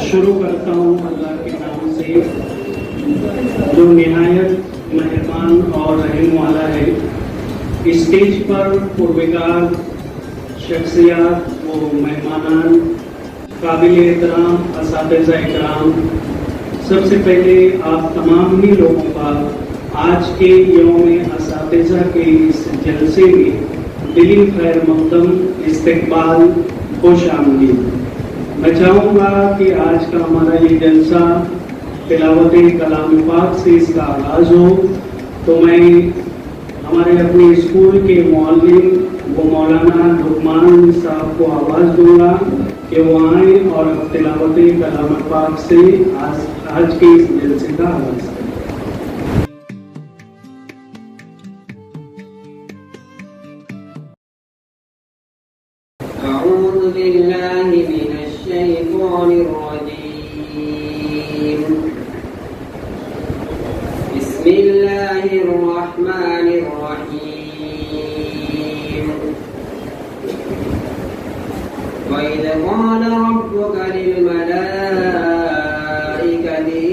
شروع کرتا ہوں اللہ کے نام سے جو نہایت مہربان اور رحم والا ہے۔ اسٹیج پر پروکار شخصیات و مہمانان، قابل احترام اساتذہ اکرام، سب سے پہلے آپ تمام ہی لوگوں کا آج کے یوم اساتذہ کے اس جلسے میں دلی خیر مقدم استقبال، خوش آمدید۔ میں چاہوں گا کہ آج کا ہمارا یہ جلسہ تلاوت کلام پاک سے اس کا آغاز ہو، تو میں ہمارے اپنے اسکول کے معلم وہ مولانا لقمان صاحب کو آواز دوں گا کہ وہ آئیں اور تلاوت کلام پاک سے آج کے اس جلسے کا آغاز کریں۔ أعوذ بالله من الشيطان الرجيم. بسم الله الرحمن الرحيم. وإذ قال ربك للملائكة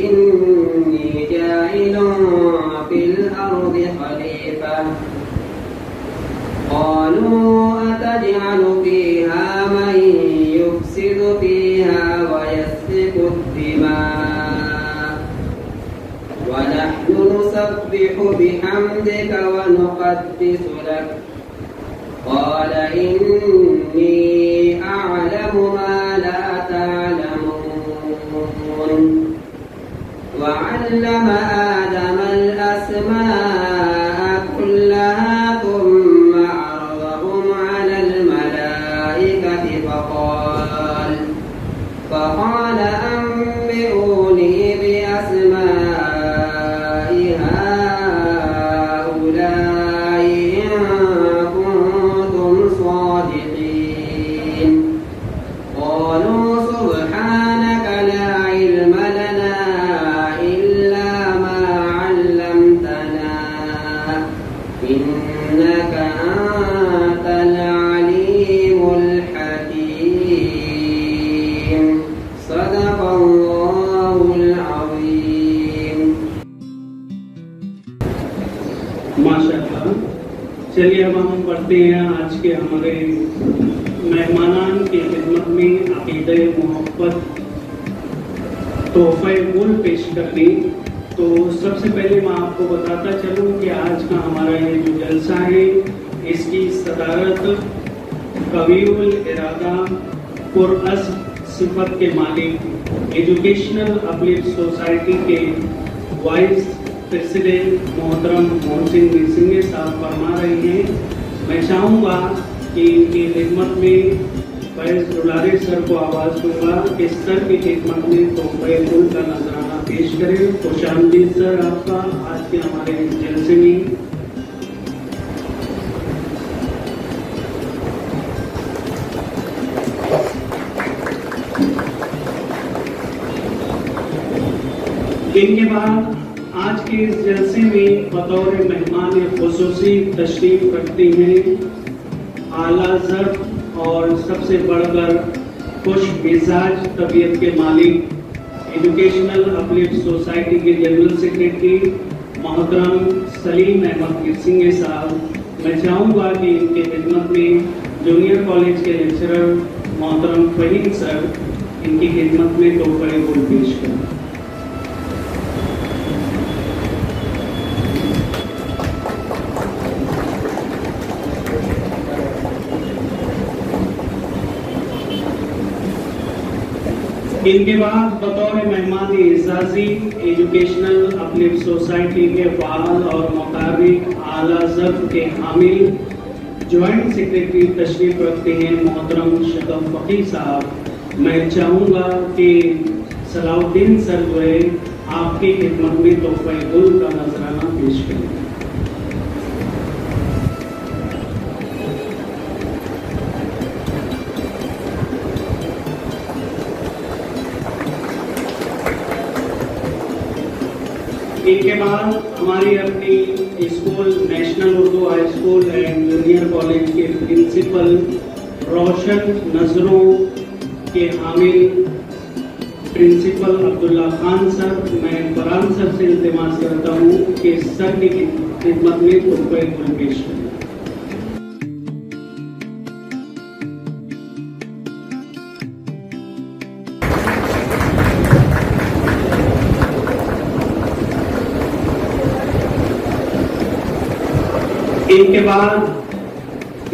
إني جاعل في الأرض خليفة قالوا أتجعل فيها من يفسد فيها ويسفك الدماء ونحن نسبح بحمدك ونقدس لك قال إني أعلم ما لا تعلمون وعلم آدم الأسماء كلها ثم عرضهم على الملائكة فقال أنبئوني بأسماء هؤلاء إن كنتم صادقين قالوا سبحانك لا علم لنا إلا ما علمتنا إنك أنت العليم الحكيم صدق الله العظيم. ماشاء اللہ. چلیے اب ہم پڑھتے ہیں آج کے ہمارے مہمانان کی خدمت میں عقیدہ محبت تحفہ گل پیش کرنے. تو سب سے پہلے میں آپ کو بتاتا چلوں کہ آج کا ہمارا یہ جو جلسہ ہے اس کی صدارت قوی الارادہ پرعزم صفت کے مالک ایجوکیشنل اپلیٹ سوسائٹی کے وائس پریزیڈنٹ محترم محسن نرسنگھے صاحب فرما رہے ہیں. میں چاہوں گا کہ ان کی خدمت میں فیض دلارے سر کو آواز دوں گا کہ سر کی خدمت میں تحفہ گل کا نذرانہ پیش کرے. خوش آمدید سر آپ کا آج کے ہمارے جلسے میں. ان کے بعد آج کے اس جلسے میں بطور مہمان خصوصی تشریف رکھتے ہیں اعلیٰ ضرب اور سب سے بڑھ کر خوش مزاج طبیعت کے مالک ایجوکیشنل اپلیٹ سوسائٹی کے جنرل سیکریٹری محترم سلیم احمد نرسنگھے صاحب. میں چاہوں گا کہ ان کے خدمت میں جونیئر کالج کے لیکچرر محترم فہیم سر ان کی خدمت میں تحفہ گل پیش کریں. ان کے بعد بطور مہمان اعزازی ایجوکیشنل اپلیٹ سوسائٹی کے فعال اور متحرک اعلیٰ ضرب کے حامل جوائنٹ سیکریٹری تشریف رکھتے ہیں محترم شگف فقی صاحب. میں چاہوں گا کہ صلاح الدین سر جو ہے آپ کی خدمت میں تحفہ گل کا نذرانہ پیش کریں. ان کے بعد ہماری اپنی school national Urdu high school and junior college کے پرنسپل روشن نظروں کے حامل प्रिंसिपल अब्दुल्ला खान सर, मैं फरहान सर से इल्तिमास करता हूँ कि सर की खिदमत में तोहफे गुल पेश करें। इनके बाद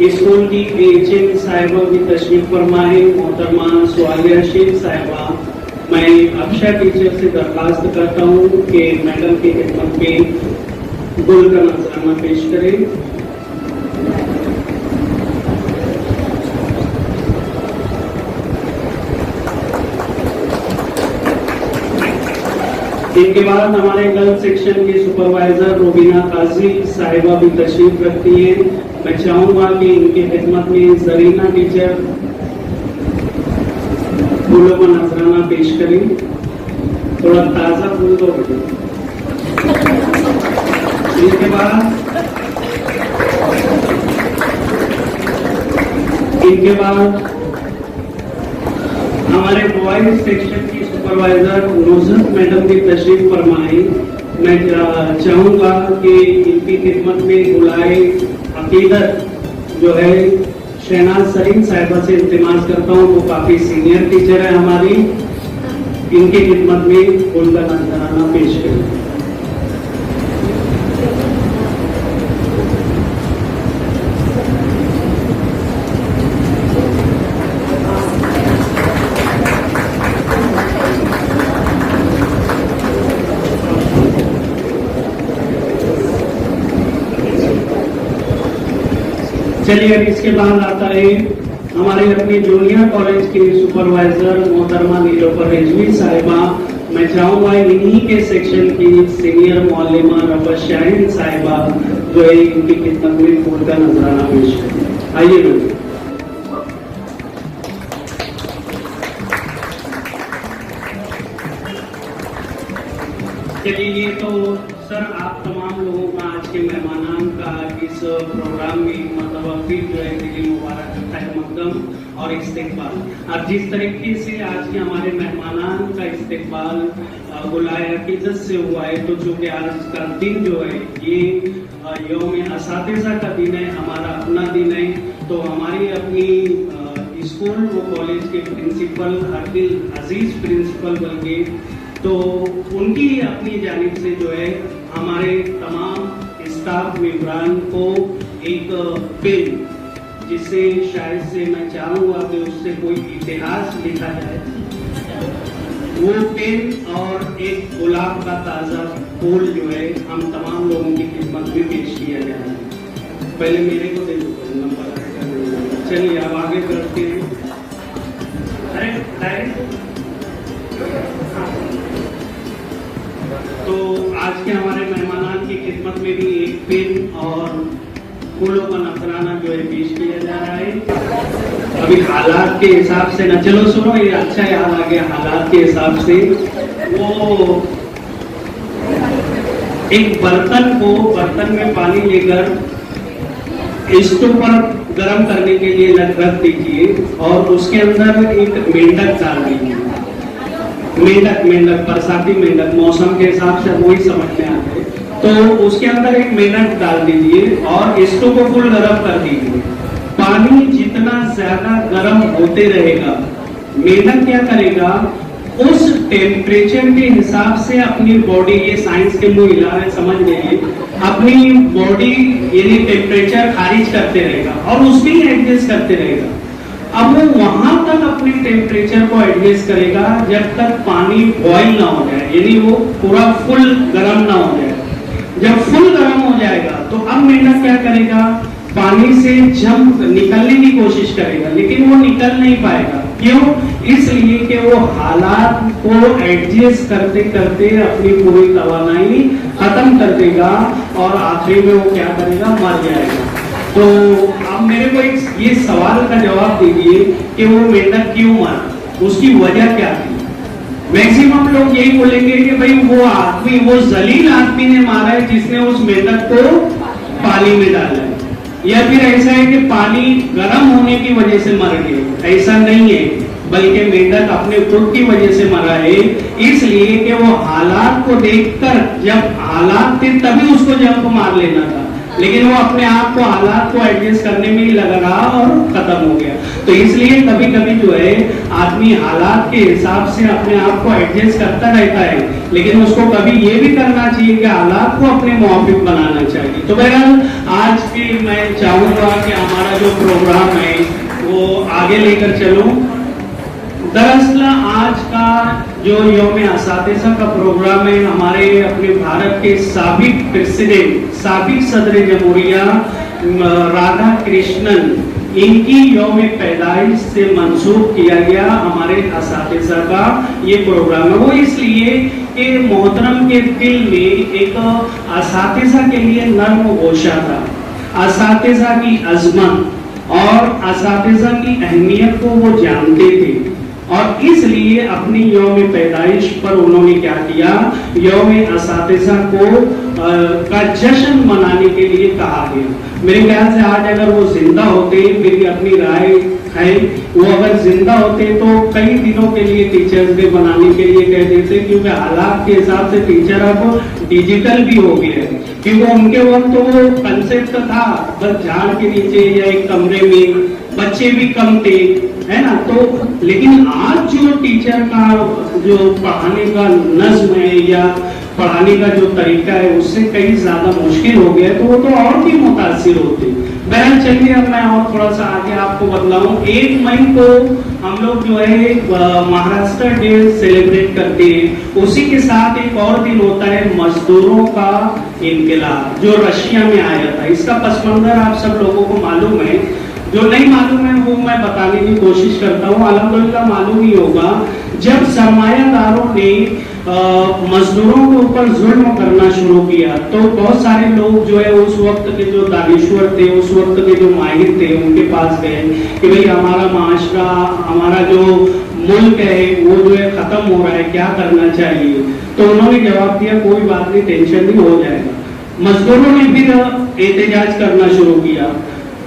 स्कूल की एचएम साहिबा की तशरीफ फरमाए, मोहतरमा सुआलिया शेख साहिबा। मैं अक्षय टीचर से दरखास्त करता हूँ कि मैडम की खिदमत में गुल का नजराना पेश करें। इनके बाद हमारे गर्ल्स सेक्शन की सुपरवाइजर रुबीना काजी साहिबा भी तशरीफ रखती हैं। मैं चाहूंगा कि इनकी खिदमत में जरीना टीचर फूलों का नजराना पेश करें। थोड़ा ताजा फूल दो। इनके बाद हमारे बॉयज सेक्शन की सुपरवाइजर नुज़रत मैडम की तशरीफ फरमाई। मैं चाहूंगा कि इनकी खिदमत में बुलाए अकीदत जो है शहनाज सलीम साहिबा से इल्तिमास करता हूँ, वो काफी सीनियर टीचर है हमारी। इनकी खिदमत में गुल का नजराना पेश करें। चलिए अब इसके बाद आता है हमारे अपने जूनियर कॉलेज के सुपरवाइजर मोहतरमा नीलोफर रिजवी साहिबा। मैं चाहूंगा इन्हीं के सेक्शन की सीनियर मौलिमा रफा शाहीन साहिबा जो है इनकी खिदमत में फूल का नजराना पेश करें। आइए मैम। चलिए तो सर आप तमाम लोगों का आज के मेहमानान का इस प्रोग्राम में मतलब फिर जो है दिली मुबारक खैर मकदम और इस्तेकबाल। अब जिस तरीके से आज के हमारे मेहमानान का इस्तेकबाल बुलाया अकीदत से हुआ है, तो चूंकि आज का दिन जो है ये यौम असातिज़ा का दिन है, हमारा अपना दिन है, तो हमारी अपनी स्कूल व कॉलेज के प्रिंसिपल हरदिल अजीज प्रिंसिपल बल्कि तो उनकी अपनी जानिब से जो है हमारे तमाम स्टाफ मेंबरान को एक पेन, जिससे शायद से मैं चाहूंगा कि उससे कोई इतिहास लिखा जाए, वो पेन और एक गुलाब का ताजा फूल जो है हम तमाम लोगों की खिदमत में पेश किया जाए। पहले मेरे को दे दो नंबर। चलिए अब आगे बढ़ते हैं। अरे तो आज के हमारे मेहमानान की खिदमत में भी एक पेन और फूलों का नजराना जो है पेश किया जा रहा है। अभी हालात के हिसाब से ना, चलो सुनो ये अच्छा याद आ गया। हालात के हिसाब से वो एक बर्तन में पानी लेकर स्टोव पर गर्म करने के लिए रख दीजिए और उसके अंदर एक मेंढक डाल दीजिए। मेंढक बरसाती मेंढक मौसम के हिसाब से वही समझ में आते हैं, तो उसके अंदर एक मेंढक डाल दीजिए और स्टोव को फुल गर्म कर दीजिए। पानी जितना ज्यादा गर्म होते रहेगा, मेंढक क्या करेगा उस टेम्परेचर के हिसाब से अपनी बॉडी, ये साइंस के मुंह हिला है समझ लीजिए, अपनी बॉडी यानी टेम्परेचर खारिज करते रहेगा और उसमें ही एडजस्ट करते रहेगा। अब वो वहां तक अपने टेम्परेचर को एडजस्ट करेगा जब तक पानी बॉईल ना हो जाए, यानी वो पूरा फुल गर्म ना हो जाए। जब फुल गर्म हो जाएगा तो अब मेंढक क्या करेगा, पानी से जंप निकलने की कोशिश करेगा, लेकिन वो निकल नहीं पाएगा। क्यों? इसलिए कि वो हालात को एडजस्ट करते करते अपनी पूरी तवानाई खत्म कर देगा और आखिरी में वो क्या करेगा, मर जाएगा। तो अब मेरे को एक ये सवाल का जवाब दीजिए कि वो मेंढक क्यों मरा, उसकी वजह क्या थी? मैक्सिमम लोग यही बोलेंगे कि भाई वो आदमी, वो जलील आदमी ने मारा है जिसने उस मेंढक को पानी में डाला है, या फिर ऐसा है कि पानी गर्म होने की वजह से मर गए। ऐसा नहीं है, बल्कि मेंढक अपने खुद की वजह से मरा है, इसलिए कि वो हालात को देखकर, जब हालात थे तभी उसको जंप मार लेना था, लेकिन वो अपने आप को हालात को एडजस्ट करने में ही लगा रहा और खत्म हो गया। तो इसलिए कभी कभी जो है आदमी हालात के हिसाब से अपने आप को एडजस्ट करता रहता है, लेकिन उसको कभी ये भी करना चाहिए कि हालात को अपने मुआफिक बनाना चाहिए। तो बहरहाल आज भी मैं चाहूंगा कि हमारा जो प्रोग्राम है वो आगे लेकर चलूं। दरअसल आज का जो यौम असातिज़ा का प्रोग्राम है, हमारे अपने भारत के साबिक प्रेसिडेंट, साबिक सदर जमहूरिया राधा कृष्णन, इनकी यौम पैदाइश से मंसूब किया गया हमारे असातिज़ा का ये प्रोग्राम है। वो इसलिए कि मोहतरम के दिल में एक असातिज़ा के लिए नर्म गोशा था, असातिज़ा की अजमत और असातिज़ा की अहमियत को वो जानते थे, और इसलिए अपनी यौम पैदाइश पर उन्होंने क्या किया, यौम असातिज़ा को का जश्न मनाने के लिए कहा गया। मेरे ख्याल से आज अगर वो जिंदा होते, मेरी अपनी राय है, वो अगर जिंदा होते तो कई दिनों के लिए टीचर्स डे बनाने के लिए कह देते, क्योंकि हालात के हिसाब से टीचर अब डिजिटल भी हो गया है। क्योंकि उनके वक्त तो वो कंसेप्ट था बस झाड़ के नीचे या एक कमरे में, बच्चे भी कम थे, है ना। तो लेकिन आज जो टीचर का जो पढ़ाने का नज्म है या पढ़ाने का जो तरीका है उससे कई ज्यादा मुश्किल हो गया, तो वो तो और भी मुतासिर होते। बहरहाल चलिए अब मैं और थोड़ा सा आगे आपको बतलाऊं। 1 मई को हम लोग जो है महाराष्ट्र डे सेलिब्रेट करते हैं, उसी के साथ एक और दिन होता है मजदूरों का इनकलाब, जो रशिया में आया था। इसका पस मंजर आप सब लोगों को मालूम है, जो नहीं मालूम है वो मैं बताने की कोशिश करता हूँ। अल्हम्दुलिल्लाह मालूम ही होगा, जब सरमायादारों ने मजदूरों के ऊपर जुल्म करना शुरू किया, तो बहुत सारे लोग जो है उस वक्त के जो दानिश्वर थे, उस वक्त के जो माहिर थे, उनके पास गए कि भाई हमारा माशरा, हमारा जो मुल्क है वो जो है खत्म हो रहा है, क्या करना चाहिए। तो उन्होंने जवाब दिया कोई बात नहीं, टेंशन नहीं, हो जाएगा। मजदूरों ने फिर एहतजाज करना शुरू किया।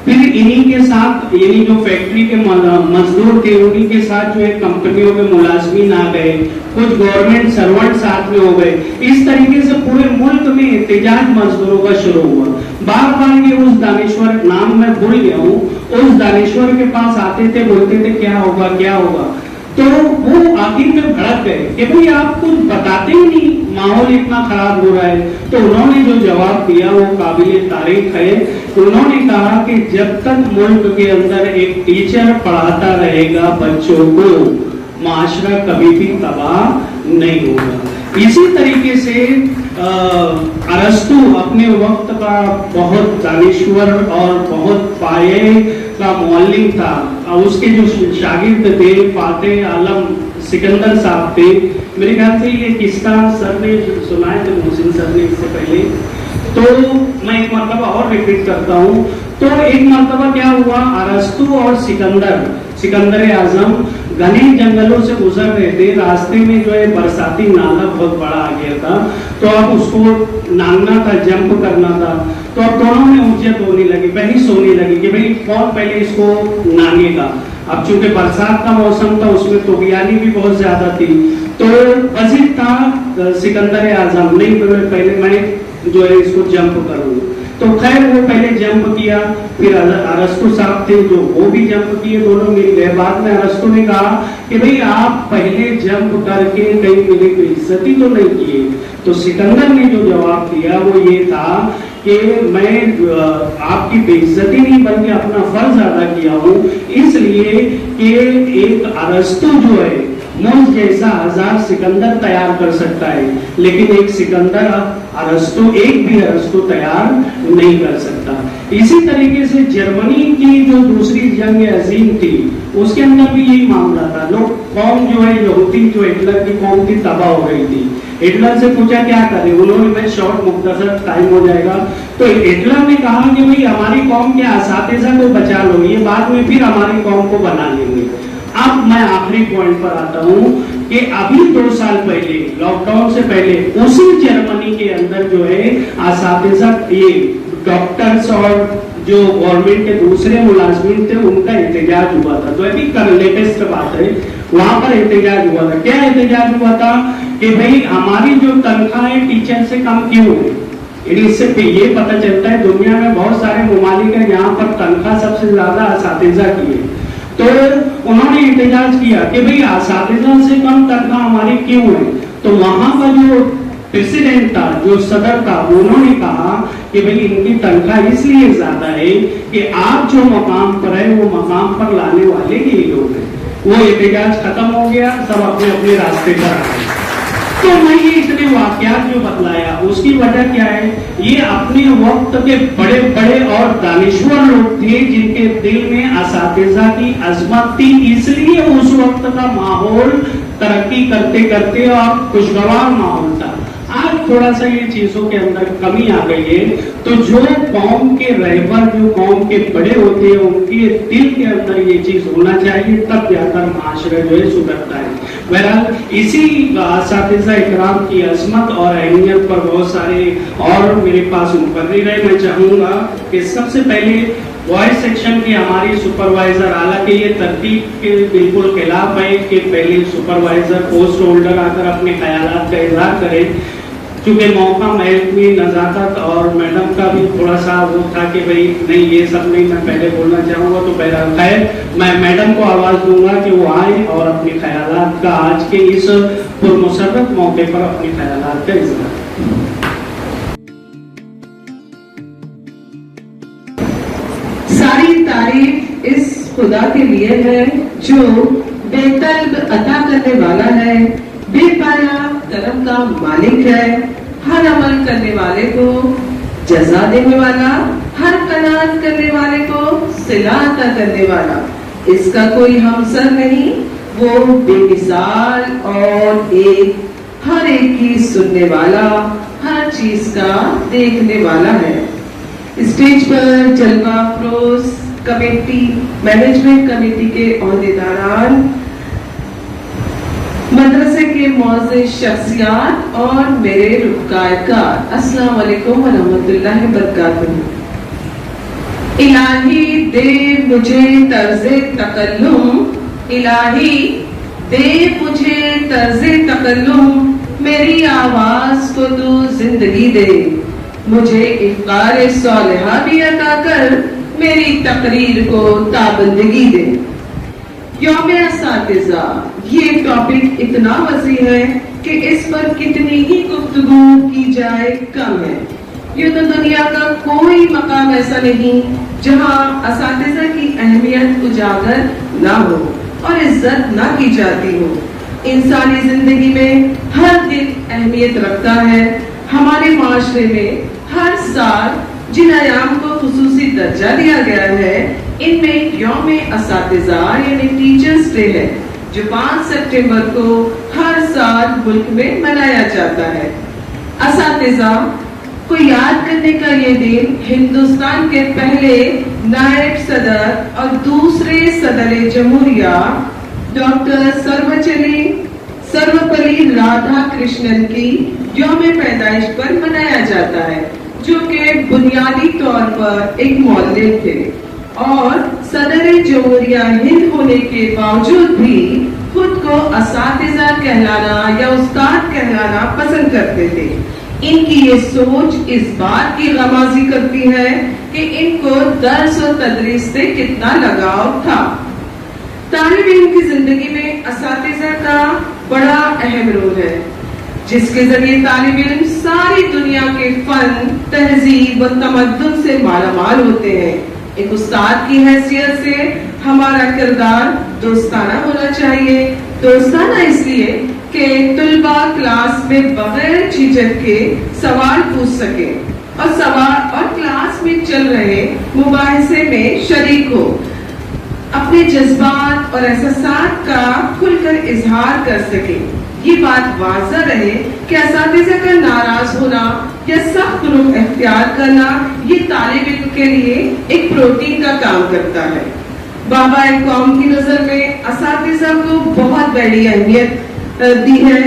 फिर इन्हीं के साथ, यानी जो फैक्ट्री के मजदूर थे, उन्हीं के साथ जो है कंपनियों के मुलाजमीन आ गए, कुछ गवर्नमेंट सर्वेंट साथ में हो गए। इस तरीके से पूरे मुल्क में एहतजाज मजदूरों का शुरू हुआ। बार बार ये उस दानिश्वर, नाम मैं भूल गया हूँ, उस दानिश्वर के पास आते थे, बोलते थे क्या होगा क्या होगा। तो वो आखिर में भड़क गए कि भाई आप कुछ बताते ही नहीं, माहौल इतना खराब हो रहा है। तो उन्होंने जो जवाब दिया वो काबिल तारीफ है। उन्होंने कहा कि जब तक मुल्क के अंदर एक टीचर पढ़ाता रहेगा बच्चों को, माशरा कभी भी तबाह नहीं होगा। इसी तरीके से अरस्तु अपने वक्त का बहुत दानिश्वर और बहुत पाये का मुअल्लिम था, और उसके जो शागिर्द थे फातेह आलम सिकंदर साहब थे। मेरे ख्याल से ये किस्सा सर ने सुनाए थे, मोहसिन सर ने इससे पहले। तो मैं एक मरतबा और रिपीट करता हूँ। तो एक मरतबा क्या हुआ, अरस्तु और सिकंदर आजम घने जंगलों से गुजर रहे थे। रास्ते में जो है बरसाती नाला बहुत बड़ा आ गया था, तो अब उसको नांगना था, जंप करना था। तो अब दोनों में उज्जत होने लगी, बहस होने लगी कि भाई कौन पहले इसको नांगेगा। अब चूंकि बरसात का मौसम था, उसमें तुगयानी भी बहुत ज्यादा थी। तो वजीर था सिकंदर आजम, नहीं पहले मैं जो है इसको जंप करूंगा। तो खैर वो पहले जंप किया, फिर अरस्तु साहब थे जो वो भी जंप किए, दोनों मिल गए। बाद में अरस्तु ने कहा कि भाई आप पहले जंप करके कहीं मेरी बेइज्जती तो नहीं किए। तो सिकंदर ने जो जवाब दिया वो ये था कि मैं आपकी बेइज्जती नहीं बल्कि अपना फर्ज अदा किया हूँ, इसलिए कि एक अरस्तु जो है मुझ जैसा 1000 सिकंदर तैयार कर सकता है, लेकिन एक सिकंदर अरस्तु, एक भी अरस्तु तैयार नहीं कर सकता। इसी तरीके से जर्मनी की जो दूसरी जंग अजीम थी, उसके अंदर भी यही मामला था। लोग कौम जो है यहूदी, जो हिटलर की कौम थी, तबाह हो गई थी। हिटलर से पूछा क्या करें, उन्होंने मैं शॉर्ट मुख्तसर टाइम हो जाएगा। तो हिटलर ने कहा कि भाई हमारी कौम के असातिज़ा को बचा लो, ये बाद में फिर हमारी कौम को बना लेंगे। अब मैं आखिरी पॉइंट पर आता हूँ कि अभी 2 साल पहले, लॉकडाउन से पहले, उसी जर्मनी के अंदर जो है असातिज़ा, ये डॉक्टर्स और जो गवर्नमेंट के दूसरे मुलाजमीन थे, उनका एहतजाज हुआ था। तो अभी लेटेस्ट बात है, वहां पर एहतजाज हुआ था। क्या एहतजाज हुआ था कि भाई हमारी जो तनख्वाहें टीचर से कम क्यों है। इससे ये पता चलता है दुनिया में बहुत सारे ममालिक है यहाँ पर तनख्वाह सबसे ज्यादा असातिज़ा की है। तो उन्होंने एहतजाज किया कि भाई असातिज़ा से कम तनख्वाह हमारी क्यों है। तो वहां पर जो प्रेसिडेंट था, जो सदर था, उन्होंने कहा कि भाई इनकी तनख्वाह इसलिए ज्यादा है कि आप जो मकाम पर है वो मकाम पर लाने वाले ही लोग हैं। वो एहतजाज खत्म हो गया, सब अपने अपने रास्ते पर आ गए। तो मैं ये इतने वाकयात जो बतलाया उसकी वजह क्या है, ये अपने वक्त के बड़े बड़े और दानिश्वर लोग थे जिनके दिल में असातिज़ा की अजमत थी, इसलिए उस वक्त का माहौल तरक्की करते करते और खुशगवार माहौल था। आज थोड़ा सा ये चीजों के अंदर कमी आ गई है। तो जो कौम के रहबर, जो कौम के बड़े होते हैं, उनके दिल के अंदर ये चीज होना चाहिए, तब जाकर माशरा जो है सुधरता है। बहरहाल इसी असातिज़ा इकराम की अजमत और अहमियत पर बहुत सारे और मेरे पास मुकर्रिर है। मैं चाहूंगा कि सबसे पहले वॉइस सेक्शन की हमारी सुपरवाइजर, हालांकि ये तरतीब के बिल्कुल खिलाफ है कि पहले सुपरवाइजर पोस्ट होल्डर आकर अपने ख्यालात का इजहार करे, क्योंकि मौका महकमी नज़ाकत और मैडम का भी थोड़ा सा वो था कि भाई नहीं ये सब नहीं, मैं पहले बोलना चाहूँगा। तो बहरहाल खैर मैं मैडम को आवाज़ दूंगा कि वो आए और अपने ख्यालात का आज के इस पुरमसरत मौके पर अपने ख्यालात का इजहार। सारी तारीफ इस खुदा के लिए है जो बेतलब अता करने वाला है, बेपाया करम का मालिक है, हर अमल करने वाले को जजा देने वाला, हर कनात करने वाले को सिला अता करने वाला। इसका कोई हमसर नहीं, वो बेमिसाल और एक हर एक की सुनने वाला, हर चीज का देखने वाला है। स्टेज पर जलवा अफरोज कमेटी, मैनेजमेंट कमेटी के ओहदेदारान, मदरसे के मौज़िज़ शख्सियात और मेरे रुफ़क़ाए-कार, अस्सलाम वालेकुम व रहमतुल्लाहि व बरकातुहू। इलाही दे मुझे तर्ज़े तकल्लुम, इलाही दे मुझे तर्ज़े तकल्लुम, मेरी आवाज को तू जिंदगी दे, मुझे इफ़्कार सौलहा भी अता कर, मेरी तकरीर को ताबंदगी दे। यौम असातिज़ा, ये टॉपिक इतना वसी है कि इस पर कितनी ही गुफ्तगू की जाए कम है। ये तो दुनिया का कोई मकाम ऐसा नहीं जहां असातिज़ा की अहमियत उजागर ना हो और इज्जत ना की जाती हो। इंसानी जिंदगी में हर दिन अहमियत रखता है। हमारे माशरे में हर साल जिन अयाम को खुसूसी दर्जा दिया गया है, इनमें यौम असातिज़ा यानी टीचर्स डे है, जो 5 सितंबर को हर साल मुल्क में मनाया जाता है। असातिज़ा को याद करने का ये दिन हिंदुस्तान के पहले नायब सदर और दूसरे सदर जमहूरिया डॉक्टर सर्वपल्ली राधा कृष्णन की यौम पैदाइश पर मनाया जाता है, जो कि बुनियादी तौर पर एक मौलिक थे और सदर जमहूरिया हिंद होने के बावजूद भी खुद को असातिज़ा कहलाना या उस्ताद कहलाना पसंद करते थे। इनकी ये सोच इस बात की गमाज़ी करती है कि इनको दर्स और तदरीस से कितना लगाव था। तालिब इल्म की जिंदगी में असातिज़ा का बड़ा अहम रोल है, जिसके जरिए तालिब इल्म सारी दुनिया के फन, तहजीब व तमद्दुन से मालामाल होते हैं। एक उस्ताद की हैसियत से हमारा किरदार दोस्ताना होना चाहिए। दोस्ताना इसलिए कि तुलबा क्लास में बगैर झिझक के सवाल पूछ सके और क्लास में चल रहे मुबाहिसे में शरीक हो, अपने जज्बात और एहसासात का खुलकर इजहार कर सके। ये बात वाज़ह रहे कि असातिज़ा का नाराज होना या सख्त रुख इख्तियार करना ये तालिब इल्म के लिए एक प्रोटीन का काम करता है। बाबा कौम की नजर में असातिज़ा को बहुत बड़ी अहमियत दी है।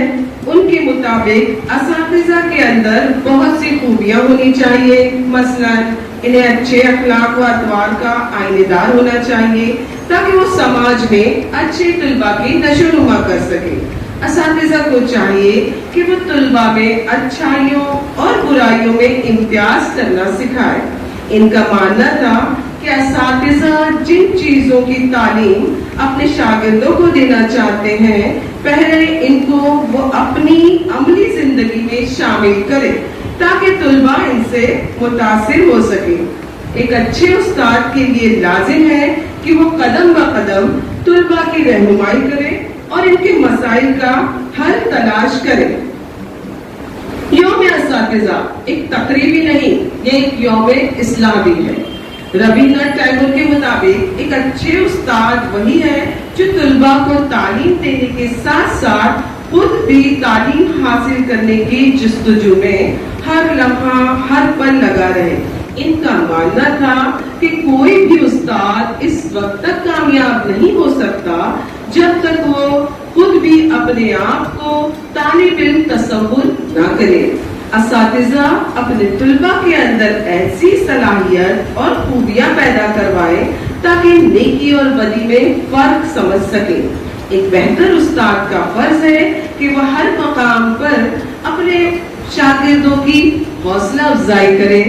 उनके मुताबिक असातिज़ा के अंदर बहुत सी खूबियां होनी चाहिए, मसलन انہیں اچھے اخلاق و اطوار کا آئینےدار ہونا چاہیے تاکہ وہ سماج میں اچھے طلباء کی نشو نما کر سکے۔ اساتذہ کو چاہیے کہ وہ طلباء میں اچھائیوں اور برائیوں میں امتیاز کرنا سکھائے۔ ان کا ماننا تھا کہ اساتذہ جن چیزوں کی تعلیم اپنے شاگردوں کو دینا چاہتے ہیں پہلے ان کو وہ اپنی عملی زندگی میں شامل کرے تاکہ طلباء ان سے متاثر ہو سکے۔ ایک اچھے استاد کے لیے لازم ہے کہ وہ قدم بہ قدم طلباء کی رہنمائی کرے اور ان کے مسائل کا حل تلاش کرے۔ یوم اساتذہ ایک تقریبی نہیں، یہ ایک یوم اصلاح بھی ہے۔ ربیندرناتھ ٹیگور کے مطابق ایک اچھے استاد وہی ہے جو طلباء کو تعلیم دینے کے ساتھ ساتھ خود بھی تعلیم حاصل کرنے کی جستجو میں ہر لمحہ ہر پل لگا رہے۔ ان کا ماننا تھا کہ کوئی بھی استاد اس وقت تک کامیاب نہیں ہو سکتا جب تک وہ خود بھی اپنے آپ کو طالب علم تصور نہ کرے۔ اساتذہ اپنے طلباء کے اندر ایسی صلاحیت اور خوبیاں پیدا کروائے تاکہ نیکی اور بدی میں فرق سمجھ سکے۔ ایک بہتر استاد کا فرض ہے کہ وہ ہر مقام پر اپنے شاگردوں کی حوصلہ افزائی کرے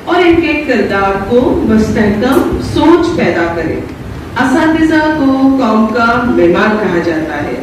اور ان کے کردار کو مستحکم سوچ پیدا کرے۔ اساتذہ کو قوم کا معمار کہا جاتا ہے۔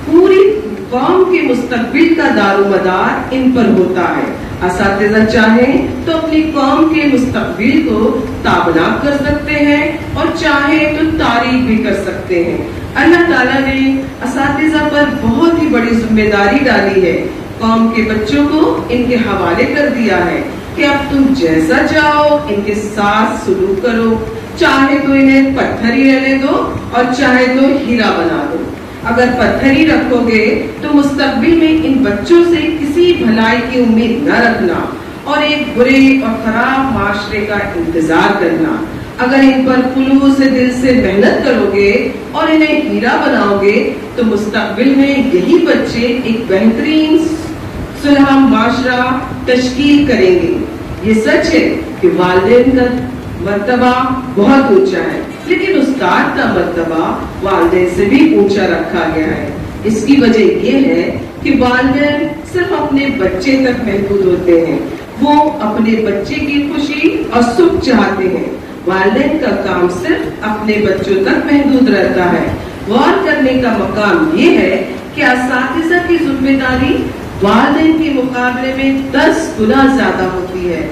پوری قوم کے مستقبل کا دار و مدار ان پر ہوتا ہے۔ اساتذہ چاہیں تو اپنی قوم کے مستقبل کو تابناک کر سکتے ہیں اور چاہیں تو تاریخ بھی کر سکتے ہیں۔ اللہ تعالیٰ نے اساتذہ پر بہت ہی بڑی ذمہ داری ڈالی ہے۔ قوم کے بچوں کو ان کے حوالے کر دیا ہے کہ اب تم جیسا چاہو ان کے ساتھ سلوک کرو، چاہے تو انہیں پتھر ہی رہنے دو اور چاہے تو ہیرا بنا دو۔ اگر پتھر ہی رکھو گے تو مستقبل میں ان بچوں سے کسی بھلائی کی امید نہ رکھنا اور ایک برے اور خراب معاشرے کا انتظار کرنا۔ اگر ان پر خلوص دل سے محنت کرو گے اور انہیں ہیرا بناؤ گے تو مستقبل میں یہی بچے ایک بہترین صلح معاشرہ تشکیل کریں گے۔ یہ سچ ہے کہ والدین کا مرتبہ بہت اونچا ہے، لیکن استاد کا مرتبہ والدین سے بھی اونچا رکھا گیا ہے۔ اس کی وجہ یہ ہے کہ والدین صرف اپنے بچے تک محدود ہوتے ہیں، وہ اپنے بچے کی خوشی اور سکھ چاہتے ہیں۔ والدین کا کام صرف اپنے بچوں تک محدود رہتا ہے۔ غور کرنے کا مقام یہ ہے کہ اساتذہ کی ذمہ داری والدین کے مقابلے میں 10 گنا زیادہ ہوتی ہے۔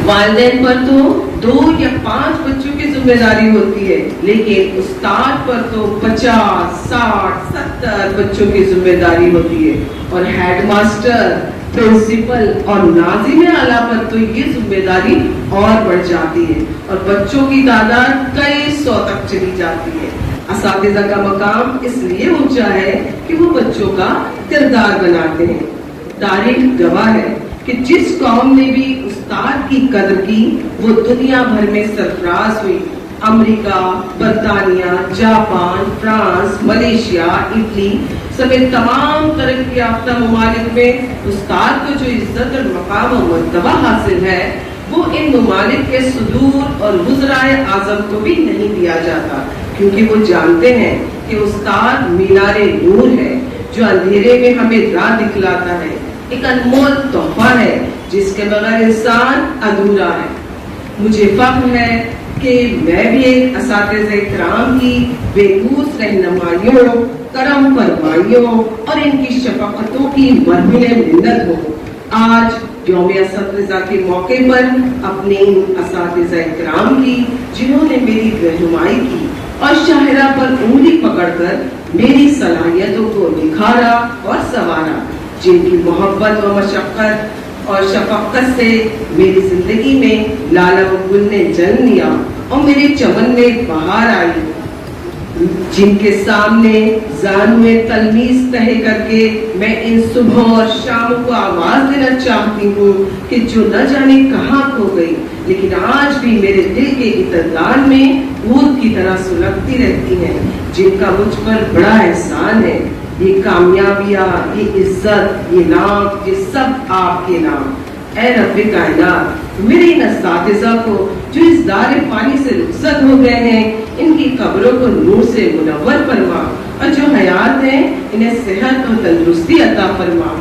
والدین پر تو 2 یا 5 بچوں کی ذمہ داری ہوتی ہے، لیکن استاد پر تو 50، 60، 70 بچوں کی ذمہ داری ہوتی ہے، اور ہیڈ ماسٹر، پرنسپل اور ناظم اعلیٰ پر تو یہ ذمہ داری اور بڑھ جاتی ہے اور بچوں کی تعداد کئی 100 تک چلی جاتی ہے۔ اساتذہ کا مقام اس لیے اونچا ہے کہ وہ بچوں کا کردار بناتے ہیں۔ تاریخ گواہ ہے کہ جس قوم نے بھی استاد کی قدر کی وہ دنیا بھر میں سرفراز ہوئی۔ امریکہ، برطانیہ، جاپان، فرانس، ملیشیا، اٹلی سمیت تمام ترقی یافتہ ممالک میں استاد کو جو عزت اور مقام و مرتبہ حاصل ہے وہ ان ممالک کے صدور اور وزرائے اعظم کو بھی نہیں دیا جاتا، کیونکہ وہ جانتے ہیں کہ استاد مینار نور ہے جو اندھیرے میں ہمیں راہ دکھلاتا ہے، ایک انمول تحفہ ہے جس کے بغیر انسان ادھورا ہے۔ مجھے فخر ہے کہ میں بھی ایک اساتذہ کرام کی بےلوث رہنمائیوں، کرم فرمائیوں اور ان کی شفقتوں کی مرہون منت ہوں۔ آج یوم اساتذہ کے موقع پر اپنے ان اساتذہ کرام کی جنہوں نے میری رہنمائی کی اور شاہراہ پر انگلی پکڑ کر میری صلاحیتوں کو نکھارا اور سنوارا، جن کی محبت و مشقت اور شفقت سے میری زندگی میں لالا و گل نے جنم لیا اور میرے چمن میں بہار آئی، جن کے سامنے زانوے تلمیذ تہے کر کے میں ان صبح اور شام کو آواز دینا چاہتی ہوں کہ جو نہ جانے کہاں کھو گئی لیکن آج بھی میرے دل کے اتردان میں عود کی طرح سلگتی رہتی ہیں، جن کا مجھ پر بڑا احسان ہے۔ یہ کامیابیاں، یہ عزت، یہ نام، یہ سب آپ کے نام۔ ऐ रब्बे कायनात, मेरे इन असातिज़ा को जो इस दारे पानी से रुखसत हो गए हैं, इनकी कब्रों को नूर से मुनव्वर फरमा, और जो हयात हैं इन्हें सेहत और तंदुरुस्ती अता फरमा।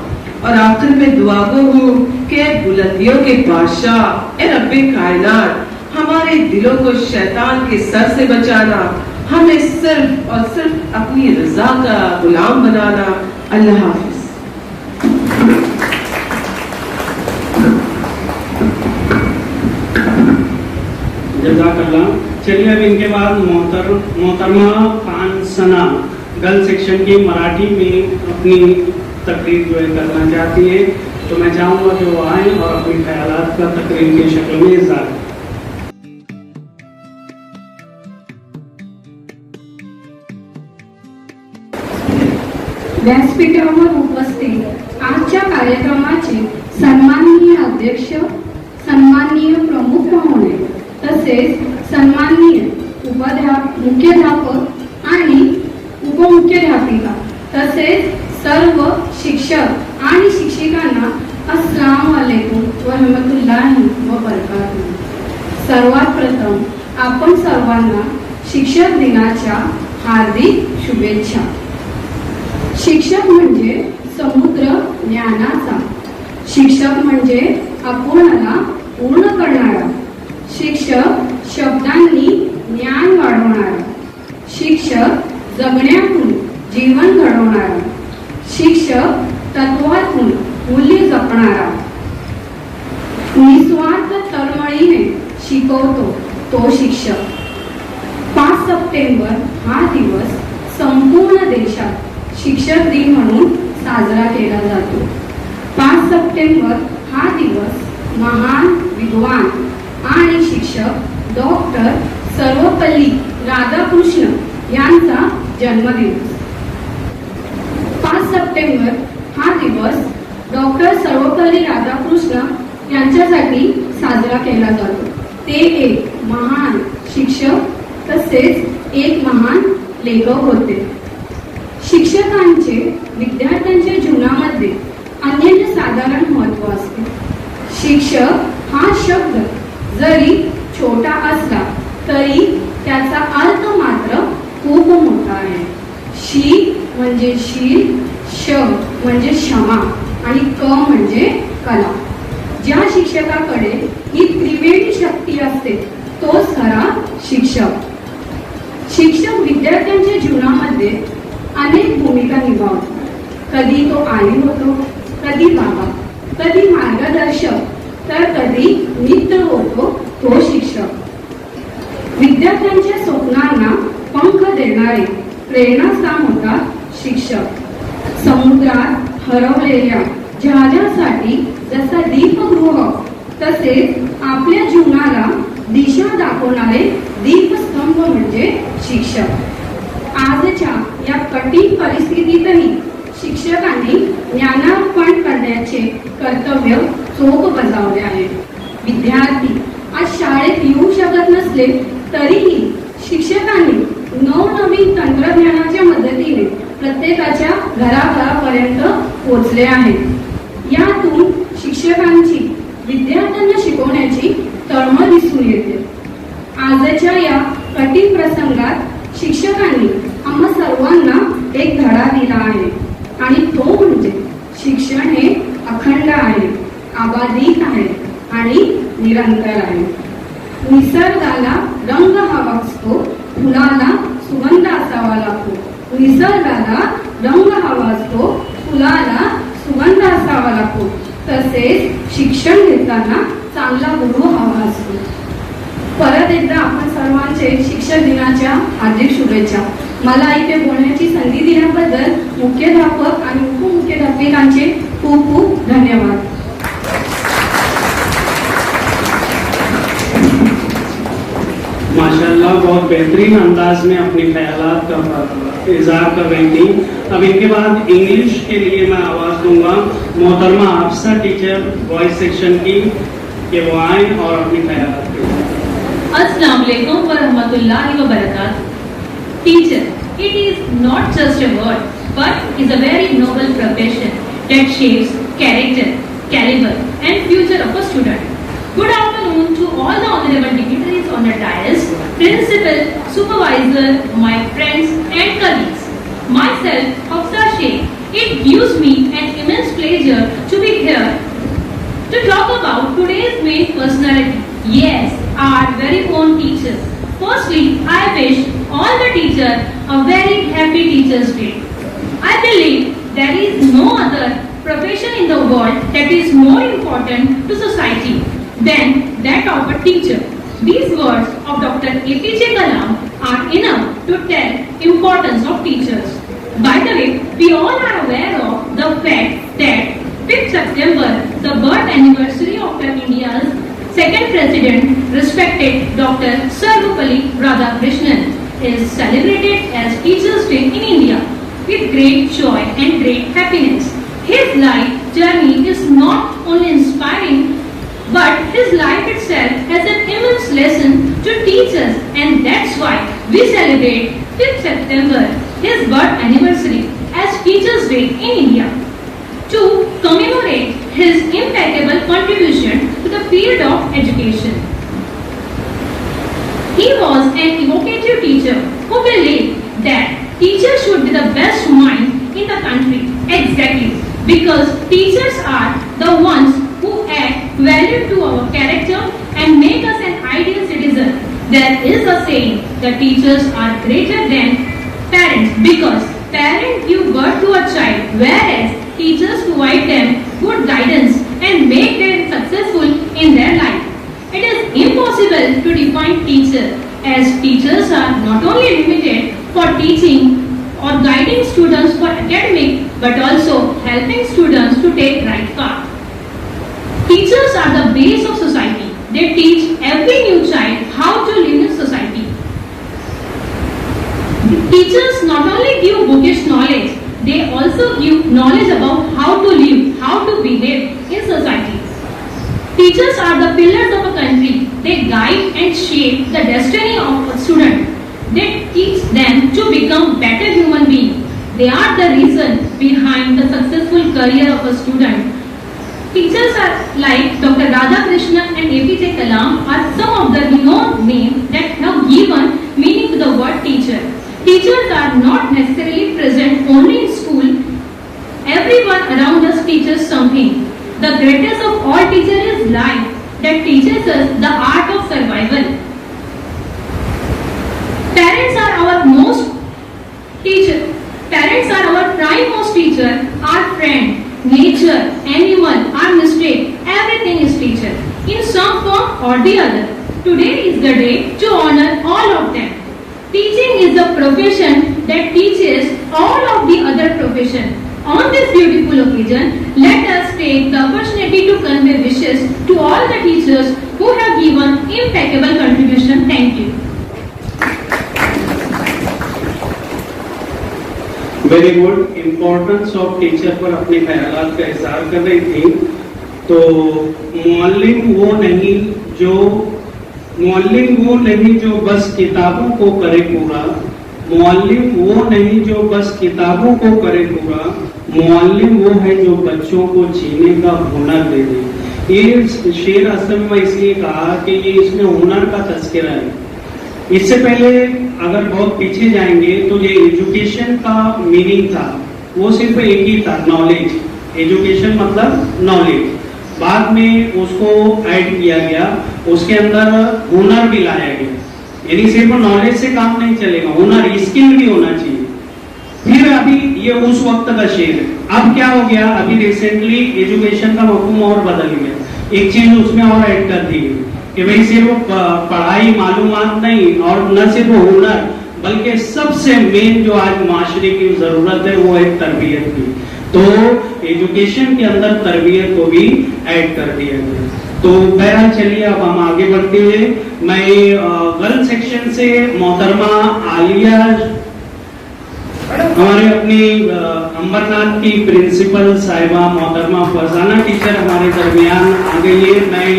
और आखिर में दुआ गो हूँ कि बुलंदियों के बादशाह ऐ रब्बे कायनात, हमारे दिलों को शैतान के सर से बचाना, हमें सिर्फ और सिर्फ अपनी रजा का गुलाम बनाना। अल्लाह हाफिज। जज़ाकल्लाह। चलिए अब इनके बाद मोहतरमा खान सना गर्ल सेक्शन की मराठी में अपनी तकरीर जो है करना चाहती हैं, तो मैं चाहूँगा कि वो आएँ और अपने ख्यालात का तकरीर की शक्ल में इज़हार करें। व्यासपीठावर उपस्थित आजच्या कार्यक्रमाचे सन्माननीय अध्यक्ष, सन्माननीय प्रमुख पाहुणे तसेच सन्माननीय मुख्याध्यापक आणि उपमुख्याध्यापिका तसेच सर्व शिक्षक आणि शिक्षिकांना अस्सलाम वालेकुम व रहमतुल्लाहि व बरकातुहू। सर्वात प्रथम आपण सर्वांना शिक्षक दिनाच्या हार्दिक शुभेच्छा। शिक्षक म्हणजे समुद्र ज्ञानाचा, शिक्षक म्हणजे अपूर्णाला पूर्ण करणारा, शिक्षक शब्दांनी ज्ञान वाढवणारा, शिक्षक जगण्यातून जीवन घडवणारा, शिक्षक तत्वातून मूल्य जपणारा, निस्वार्थ तळमळीने शिकवतो तो शिक्षक। 5 सप्टेंबर हा दिवस संपूर्ण देशात शिक्षक दिन म्हणून साजरा केला जातो। 5 सप्टेंबर हा दिवस महान विद्वान आणि शिक्षक डॉक्टर सर्वपल्ली राधाकृष्ण यांचा जन्मदिवस। 5 सप्टेंबर हा दिवस डॉक्टर सर्वपल्ली राधाकृष्ण यांच्यासाठी साजरा केला जातो। ते एक महान शिक्षक तसेच एक महान लेखक होते। शिक्षकांचे विद्यार्थ्यांच्या जीवनामध्ये अनन्यसाधारण महत्त्व असते। शिक्षक हा शब्द जरी छोटा असला तरी त्याचा अर्थ मात्र खूप मोठा आहे। शी म्हणजे शील, श म्हणजे क्षमा आणि क म्हणजे कला। ज्या शिक्षकाकडे ही त्रिवेणी शक्ती असते तोच खरा शिक्षक। शिक्षक विद्यार्थ्यांच्या जीवनामध्ये अनेक भूमिका निभावतो। कधी तो आई होतो, कधी बाबा, कधी मार्गदर्शक, तर कधी मित्र होतो तो शिक्षक। विद्यार्थ्यांच्या स्वप्नांना पंख देणारे प्रेरणास्थान होतात शिक्षक। समुद्रात हरवलेल्या जहाजासाठी जसा दीपगृह तसेच आपल्या जीवनाला दिशा दाखवणारे दीपस्तंभ म्हणजे शिक्षक। आजच्या या कठीण परिस्थितीतही शिक्षकांनी ज्ञानार्पण करण्याचे कर्तव्य चोख बजावले आहे। विद्यार्थी आज शाळेत येऊ शकत नसले तरीही शिक्षकांनी नवनवीन तंत्रज्ञानाच्या मदतीने प्रत्येकाच्या घराघरापर्यंत पोहोचले आहेत। यातून शिक्षकांची विद्यार्थ्यांना शिकवण्याची तळमळ दिसून येते। आजच्या या कठीण प्रसंगात शिक्षकांनी आम्हा सर्वांना एक धडा दिला आहे आणि तो म्हणजे शिक्षण हे अखंड आहे, अबाधित आहे आणि निरंतर आहे। निसर्गाला रंग हवा असतो, फुलाला सुगंध असावा लागतो। निसर्गाला रंग हवा असतो, फुलाला सुगंध असावा लागतो, तसेच शिक्षण घेताना चांगला गुरु हवा असतो। परत एकदा आपण सर्वांचे शिक्षक दिनाच्या हार्दिक शुभेच्छा। मला इथे बोलण्याची संधी दिल्याबद्दल मुख्याध्यापक आणि उपमुख्याध्यापिकांचे खूप खूप धन्यवाद। माशाल्लाह बहुत बेहतरीन अंदाज में अपने ख्यालात का इज़हार कर रही थी। अब इनके बाद इंग्लिश के लिए मैं आवाज़ दूंगा मोहतरमा हाफसा टीचर वॉइस सेक्शन की, कि वो आए और अपने ख्यालात करें। Assalamu alaikum wa rahmatullahi wa barakatuh. Teacher, it is not just a word, but is a very noble profession that shapes character, caliber and future of a student. Good afternoon to all the honorable dignitaries on the dais, principal, supervisor, my friends and colleagues. Myself, Hafsa Sheikh, it gives me an immense pleasure to be here to talk about today's main personality. Yes, our very own teachers. Firstly, I wish all the teachers a very happy Teachers' Day. I believe there is no other profession in the world that is more important to society than that of a teacher. These words of Dr. APJ Kalam are enough to tell importance of teachers. By the way, we all are aware of the fact that 5th September, the birth anniversary of India's second president, respected Dr. Sarvepalli Radhakrishnan, is celebrated as Teachers' Day in India with great joy and great happiness. His life journey is not only inspiring, but his life itself has an immense lesson to teach us, and that's why we celebrate 5th September, his birth anniversary, as Teachers' Day in India, to commemorate his impeccable contribution to the field of education. He was an evocative teacher who believed that teachers should be the best mind in the country. Exactly, because teachers are the ones who add value to our character and make us an ideal citizen. There is a saying that teachers are greater than parents because parents give birth to a child, whereas teachers provide them good guidance and make them successful in their life. It is impossible to define teacher, as teachers are not only limited for teaching or guiding students for academic, but also helping students to take right path. Teachers are the base of society. They teach every new child how to live in society. Teachers not only give bookish knowledge, they also give knowledge about how to live, how to behave in society. Teachers are the pillars of a country. They guide and shape the destiny of a student. They teach them to become better human beings. They are the reason behind the successful career of a student. Teachers are like Dr. Radhakrishnan and APJ Kalam are some of the renowned names that have given meaning to the word teacher. Teachers are not necessarily present only in school. Everyone around us teaches something. The greatest of all teachers is life that teaches us the art of survival. Parents are our most teacher. Parents are our primemost teacher, our friend. Nature, animal, our mistake, everything is teacher in some form or the other. Today is the day to honor all of them. Teaching is the profession that teaches all of the other professions. On this beautiful occasion, let us take the opportunity to convey wishes to all the teachers who have given impeccable contribution. Thank you. Very good. Importance of teacher पर अपने ख्यालात का इज़हार कर रही थी. तो Muallem वो नहीं जो बस किताबों को करे पूरा. मुअल्लिम वो नहीं जो बस किताबों को करे पूरा. मुअल्लिम वो है जो बच्चों को जीने का हुनर दे दे. ये शेर असल में इसलिए कहा कि ये इसमें हुनर का तस्करा है. इससे पहले अगर बहुत पीछे जाएंगे तो ये एजुकेशन का मीनिंग था वो सिर्फ एक ही था, नॉलेज. एजुकेशन मतलब नॉलेज. बाद में उसको ऐड किया गया, उसके अंदर हुनर भी लाया गया. यानी सिर्फ नॉलेज से काम नहीं चलेगा, हुनर स्किल भी होना चाहिए. फिर अभी ये उस वक्त का शेर है. अब क्या हो गया, अभी रिसेंटली एजुकेशन का मफहूम और बदल गया. एक चीज उसमें और ऐड कर दी गई कि भाई सिर्फ पढ़ाई मालूमात नहीं और न सिर्फ हुनर बल्कि सबसे मेन जो आज माशरे की जरूरत है वो है तरबियत की. तो एजुकेशन के अंदर तरबियत को भी ऐड कर दिया गया. तो बहरहाल चलिए अब हम आगे बढ़ते हैं. मैं गर्ल सेक्शन से मोहतरमा आलिया, हमारे अपनी अंबरनाथ की प्रिंसिपल साहिबा मोहतरमा फरजाना टीचर हमारे दरमियान आ गई है. मैं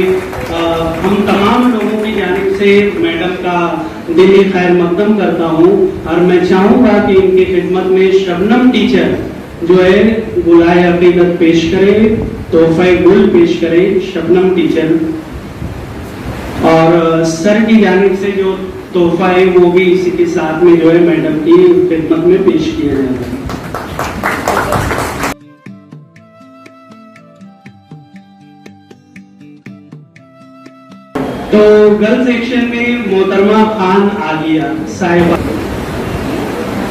हम तमाम लोगों की जानिब से मैडम का दिली खैर मकदम करता हूँ और मैं चाहूँगा कि इनकी खिदमत में शबनम टीचर جو ہے گلائے عقیدت پیش کرے، تحفہ گل پیش کرے شبنم ٹیچر، اور سر کی جانب سے جو تحفہ ہے وہ بھی اسی کے ساتھ میں جو ہے میڈم کی خدمت میں پیش کیا جائے گا۔ تو گرل سیکشن میں محترمہ خان عالیہ صاحبہ۔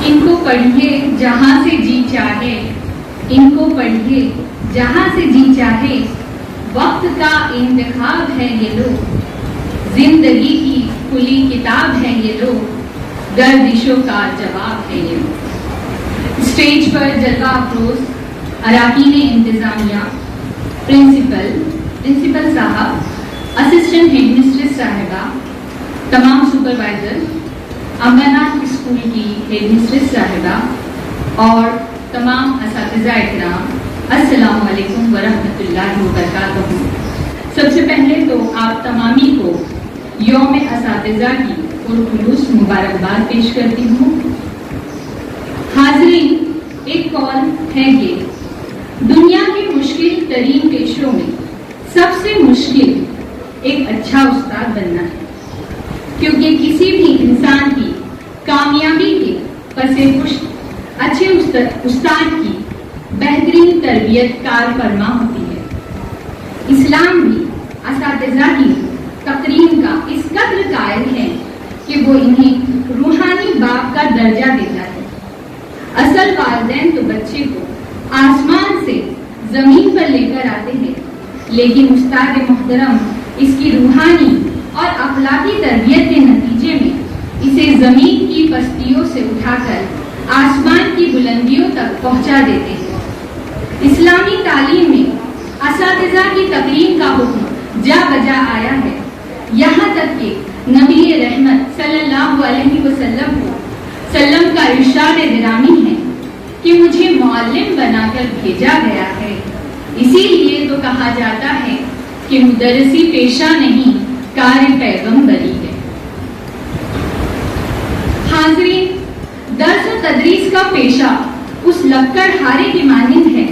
ان کو پڑھیے جہاں سے جی چاہے، ان کو پڑھیے جہاں سے جی چاہے، وقت کا انتخاب ہے یہ لوگ، زندگی کی کھلی کتاب ہے یہ لوگ، گردشوں کا جواب ہے یہ لوگ۔ اسٹیج پر جلوہ افروز اراکین انتظامیہ، پرنسپل صاحب، اسسٹنٹ ہیڈ مسٹریس صاحبہ، تمام سپروائزر، امبرناتھ اسکول کی ہیڈ مسٹریس صاحبہ اور تمام اساتذہ اکرام، السلام علیکم ورحمۃ اللہ وبرکاتہ۔ سب سے پہلے تو آپ تمامی کو یوم اساتذہ کی پرخلوص مبارکباد پیش کرتی ہوں۔ حاضرین، ایک قول ہے کہ دنیا کے مشکل ترین پیشوں میں سب سے مشکل ایک اچھا استاد بننا ہے، کیونکہ کسی بھی انسان کی کامیابی کے پس پشت اچھے استاد کی بہترین تربیت کار فرما ہوتی ہے۔ اسلام بھی اساتذہ کی تقریم کا اس قدر قائل ہے کہ وہ انہیں روحانی باپ کا درجہ دیتا ہے۔ اصل والدین تو بچے کو آسمان سے زمین پر لے کر آتے ہیں، لیکن استاد محترم اس کی روحانی اور اخلاقی تربیت کے نتیجے میں اسے زمین کی پستیوں سے اٹھا کر آسمان کی بلندیوں تک پہنچا دیتے ہیں۔ اسلامی تعلیم میں اساتذہ کی تقریم کا حکم جا بجا آیا ہے، یہاں تک کہ نبی رحمت صلی اللہ علیہ وسلم کا ارشاد گرامی ہے کہ مجھے معلم بنا کر بھیجا گیا ہے۔ اسی لیے تو کہا جاتا ہے کہ مدرسی پیشہ نہیں، کار پیغمبری ہے۔ حاضرین، درس و تدریس کا پیشہ اس لکڑ ہارے کی مانند ہے،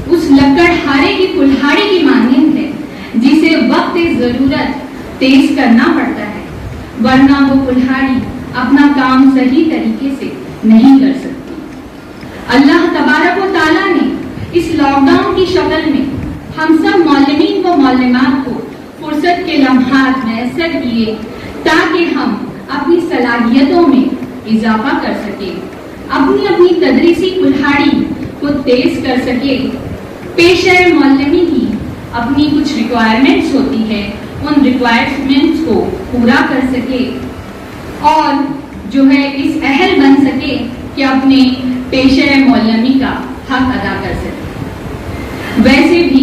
اس لکڑ ہارے کی کلہاڑی کی مانند ہے جسے وقت ضرورت تیز کرنا پڑتا ہے، ورنہ وہ کلہاڑی اپنا کام صحیح طریقے سے نہیں کر سکتی۔ اللہ تبارک و تعالیٰ نے اس لاک ڈاؤن کی شکل میں ہم سب معلمین و معلمات کو فرصت کے لمحات میسر کیے تاکہ ہم اپنی صلاحیتوں میں اضافہ کر سکیں، اپنی اپنی تدریسی کلہاڑی کو تیز کر سکے۔ پیشہ معلمی کی اپنی کچھ ریکوائرمنٹس ہوتی ہے، ان ریکوائرمنٹس کو پورا کر سکے اور جو ہے اس اہل بن سکے کہ اپنے پیشہ معلمی کا حق ادا کر سکے۔ ویسے بھی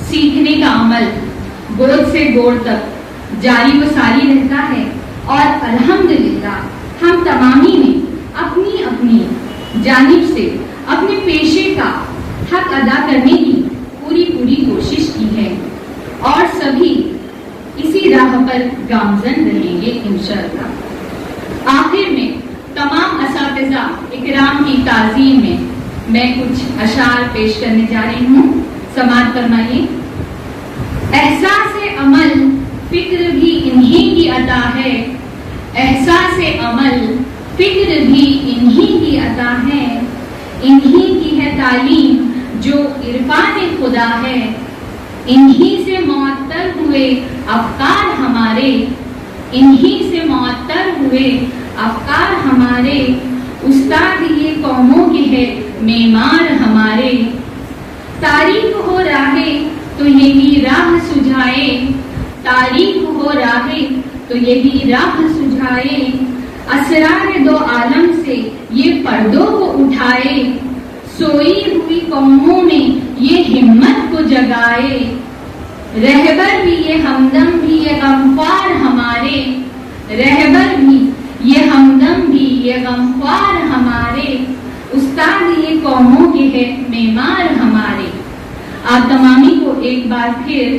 سیکھنے کا عمل گود سے گوڑ تک جاری و ساری رہتا ہے اور الحمدللہ ہم تمامی نے اپنی اپنی جانب سے اپنے پیشے کا حق ادا کرنے کی پوری کوشش کی ہے اور سبھی اسی راہ پر گامزن رہیں گے انشاءاللہ۔ آخر میں تمام اساتذہ اکرام کی تعظیم میں کچھ اشعار پیش کرنے جا رہی ہوں، سماعت فرمائیے۔ احساس عمل فکر بھی انہی کی عطا ہے، احساس عمل فکر بھی انہی کی عطا ہے، انہی کی ہے تعلیم جو عرفان خدا ہے، انہی سے معطر ہوئے افکار ہمارے، انہی سے معطر ہوئے افکار ہمارے، استاد یہ قوموں کے ہے معمار ہمارے، تاریخ ہو راہیں تو یہی راہ سجھائے، تاریخ ہو راہیں تو یہی راہ سجھائے، اسرار دو عالم سے یہ پردوں کو اٹھائے، سوئی ہوئی قوموں میں یہ ہمت کو جگائے، رہبر بھی یہ ہمدم بھی یہ غمخوار ہمارے، رہبر بھی یہ ہمدم بھی یہ غمخوار ہمارے، استاد یہ قوموں کے ہے معمار ہمارے۔ آپ تمامی کو ایک بار پھر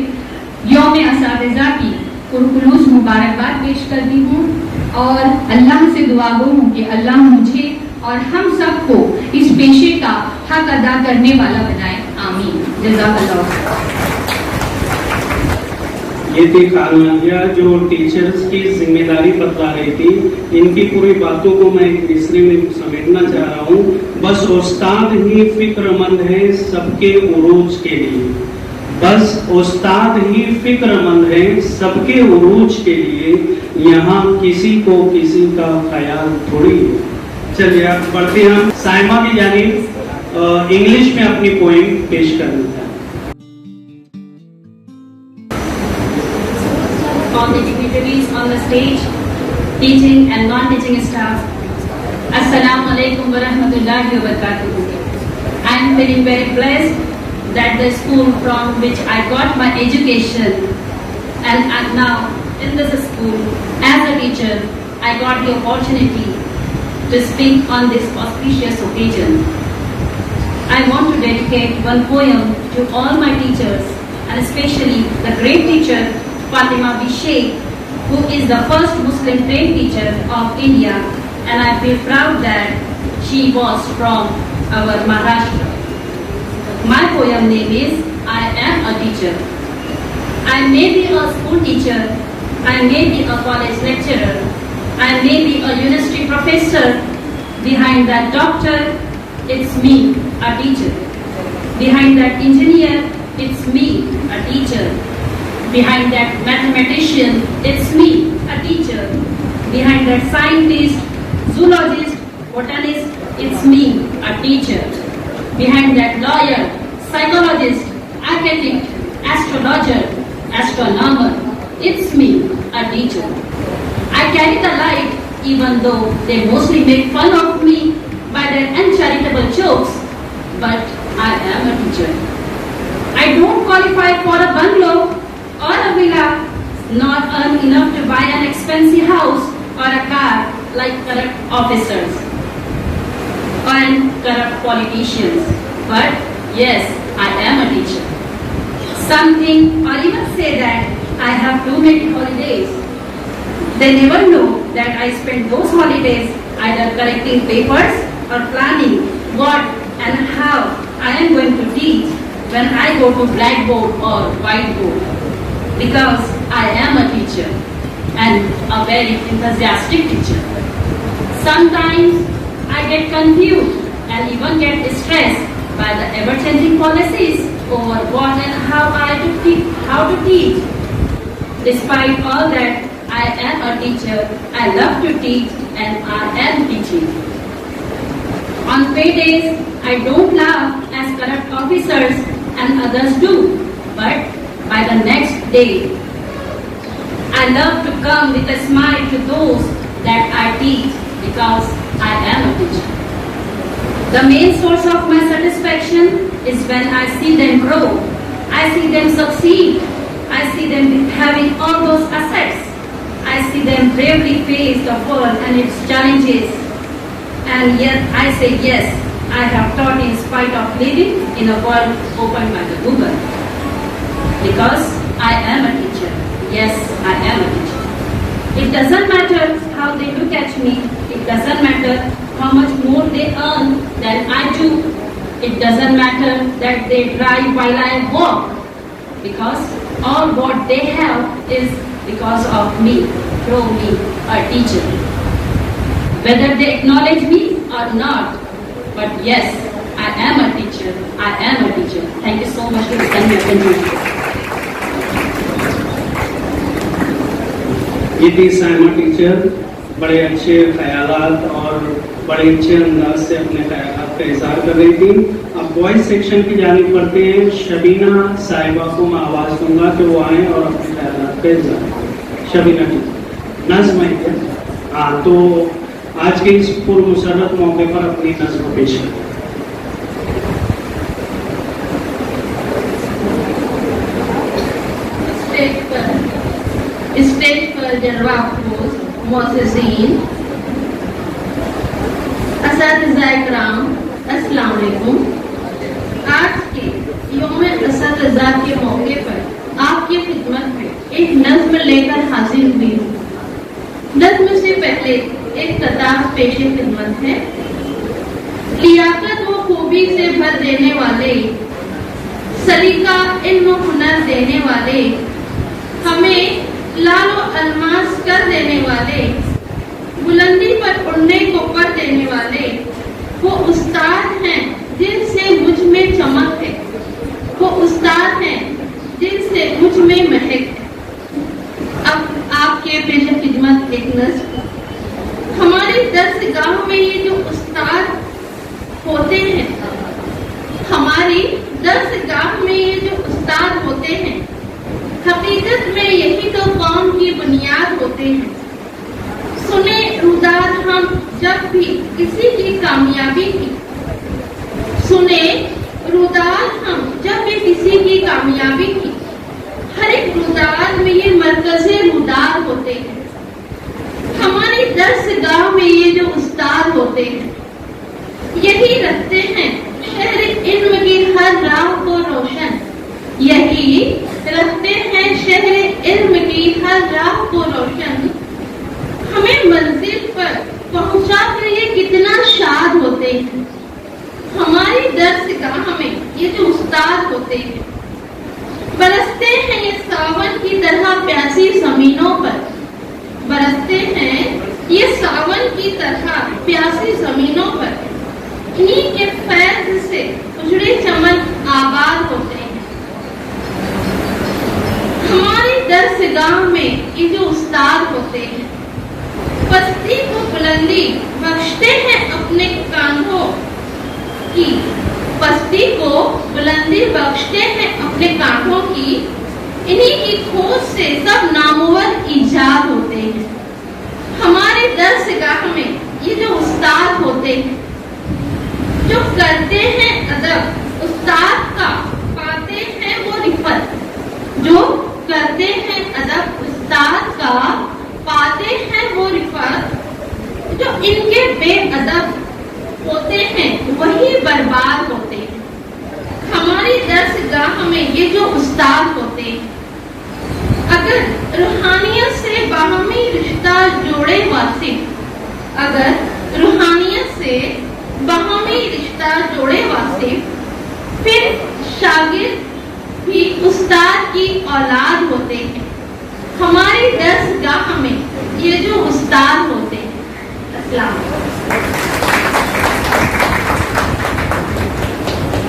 یوم اساتذہ کی پرخلوص مبارکباد پیش کرتی ہوں اور اللہ سے دعا گو ہوں کہ اللہ مجھے اور ہم سب کو اس پیشے کا کا حق ادا کرنے والا بنائے. آمین. جزاک اللہ. یہ تھی خالہ جو ٹیچرز کی ذمہ داری بتلا رہی تھی. ان کی پوری باتوں کو میں ایک تیسرے میں سمیٹنا چاہ رہا ہوں. بس استاد ہی فکر مند ہے سب کے عروج کے لیے. بس استاد ہی فکر مند ہے سب کے عروج کے لیے. یہاں کسی کو کسی کا خیال تھوڑی ہے. چلیے آپ پڑھتے ہیں. سائمہ کی جانب انگلش میں اپنی پوئم پیش کرنا چاہتے ہیں. All the dignitaries on the stage, teaching and non-teaching staff, Assalamu alaikum wa rahmatullahi wa barakatuh. I am feeling very blessed that the school from which I got my education and now in this school as a teacher, I got the opportunity to speak on this auspicious occasion. I want to dedicate one poem to all my teachers and especially the great teacher Fatima B. Sheikh, who is the first Muslim trained teacher of India, and I feel proud that she was from our Maharashtra. My poem name is I Am a Teacher. I may be a school teacher, I may be a college lecturer, I may be a university professor. Behind that doctor, it's me, a teacher. Behind that engineer, it's me, a teacher. Behind that mathematician, it's me, a teacher. Behind that scientist, zoologist, botanist, it's me, a teacher. Behind that lawyer, psychologist, architect, astrologer, astronomer, it's me, a teacher. I carry the light even though they mostly make fun of me by their uncharitable jokes, but I am a teacher. I don't qualify for a bungalow or a villa, not earn enough to buy an expensive house or a car like corrupt officers and corrupt politicians. But yes, I am a teacher. Some think or even say that I have too many holidays. They never know that I spend those holidays either correcting papers or planning what and how I am going to teach when I go to blackboard or whiteboard. Because I am a teacher and a very enthusiastic teacher. Sometimes I get confused and even get stressed by the ever-changing policies over what and how to teach. Despite all that, I am a teacher. I love to teach and I am teaching. On paydays, I don't laugh as corrupt officers and others do, but by the next day, I love to come with a smile to those that I teach because I am a teacher. The main source of my satisfaction is when I see them grow. I see them succeed. I see them having all those assets. I see them bravely face the world and its challenges. And yet I say yes, I have taught in spite of living in a world opened by the Google. Because I am a teacher. Yes, I am a teacher. It doesn't matter how they look at me. It doesn't matter how much more they earn than I do. It doesn't matter that they drive while I walk. Because all what they have is because of me, through me, a teacher. Whether they acknowledge me or not, but yes, I am a teacher. I am a teacher. Thank you so much for listening to me. یہ تھی Saima teacher. بڑے اچھے خیالات اور بڑے اچھے انداز سے اپنے خیالات کا اظہار کر رہی تھی. اب بوائز سیکشن کی جانب پڑھتے ہیں. شبینہ صاحبہ کو میں آواز دوں گا کہ وہ آئیں اور اپنے خیالات کا اظہار کریں. شبینہ ٹیچر نظم ہے. ہاں تو آج کے اس پرمسرت موقع پر اپنی نظم پیش کریں. اسٹیج پر جلوہ افروز معززین، اساتذہ کرام، السلام علیکم. آج کے یوم اساتذہ کے موقع پر آپ کی خدمت میں ایک نظم لے کر حاضر ہوئی ہوں. نظم سے پہلے ایک کتاب پیش خدمت ہے. لیاقت و خوبی देने वाले, सलीका इल्म हुनर देने वाले, हमें लालो अलमास कर देने वाले, बुलंदी पर उड़ने को कर देने वाले वो उस्ताद हैं जिनसे मुझ में चमक है, वो उस्ताद हैं जिनसे मुझ में महक है। अब आपके पेश खिदमत एक नज़्म। हमारी दरसगाह में ये जो उस्ताद होते हैं, हमारी दरसगाह में ये जो उस्ताद होते हैं, हकीकत में यही तो कौम की बुनियाद होते हैं। सुने रुदाद हम जब भी किसी की कामयाबी की, सुने रुदाद हम जब भी किसी की कामयाबी की, हर एक रुदाद में ये मरकज़े रुदाद होते हैं। हमारी दरसगाह में ये जो उस्ताद होते हैं, यही रखते हैं शहर इल्म की हर राह को रोशन, यही रखते हैं शहर इल्म की हर राह को रोशन। हमें मंजिल पर पहुंचा कर ये कितना शाद होते हैं। हमारी दरसगाह में ये जो उस्ताद होते हैं, बरसते हैं ये सावन की तरह प्यासी जमीनों पर, बरसते हैं ये सावन की तरह प्यासी जमीनों पर। इन्हीं के फैज़ से उजड़े चमन आबाद होते हैं। हमारी दरसगाह में ये जो उस्ताद होते हैं, पस्ती को बुलंदी बख्शते हैं अपने कांधों की, पस्ती को बुलंदी बख्शते हैं अपने कांधों की। इन्हीं की खोज से सब नामुवर ईजाद होते हैं। हमारे दरसगाह में ये जो उस्ताद होते हैं, जो करते हैं अदब उस्ताद का, पाते हैं वो रिफत, जो करते हैं अदब उस्ताद का, पाते हैं वो रिफत। जो इनके बेअदब होते हैं वही बर्बाद होते हैं। हमारी दरसगाह में ये जो उस्ताद होते हैं, अगर रूहानियत से बाहमी रिश्ता जोड़े वासिफ, अगर रूहानियत से बाहमी रिश्ता जोड़े वासिफ, फिर शागिर्द भी उस्ताद की औलाद होते हैं। हमारी दरसगाह में ये जो उस्ताद होते हैं। अस्सलाम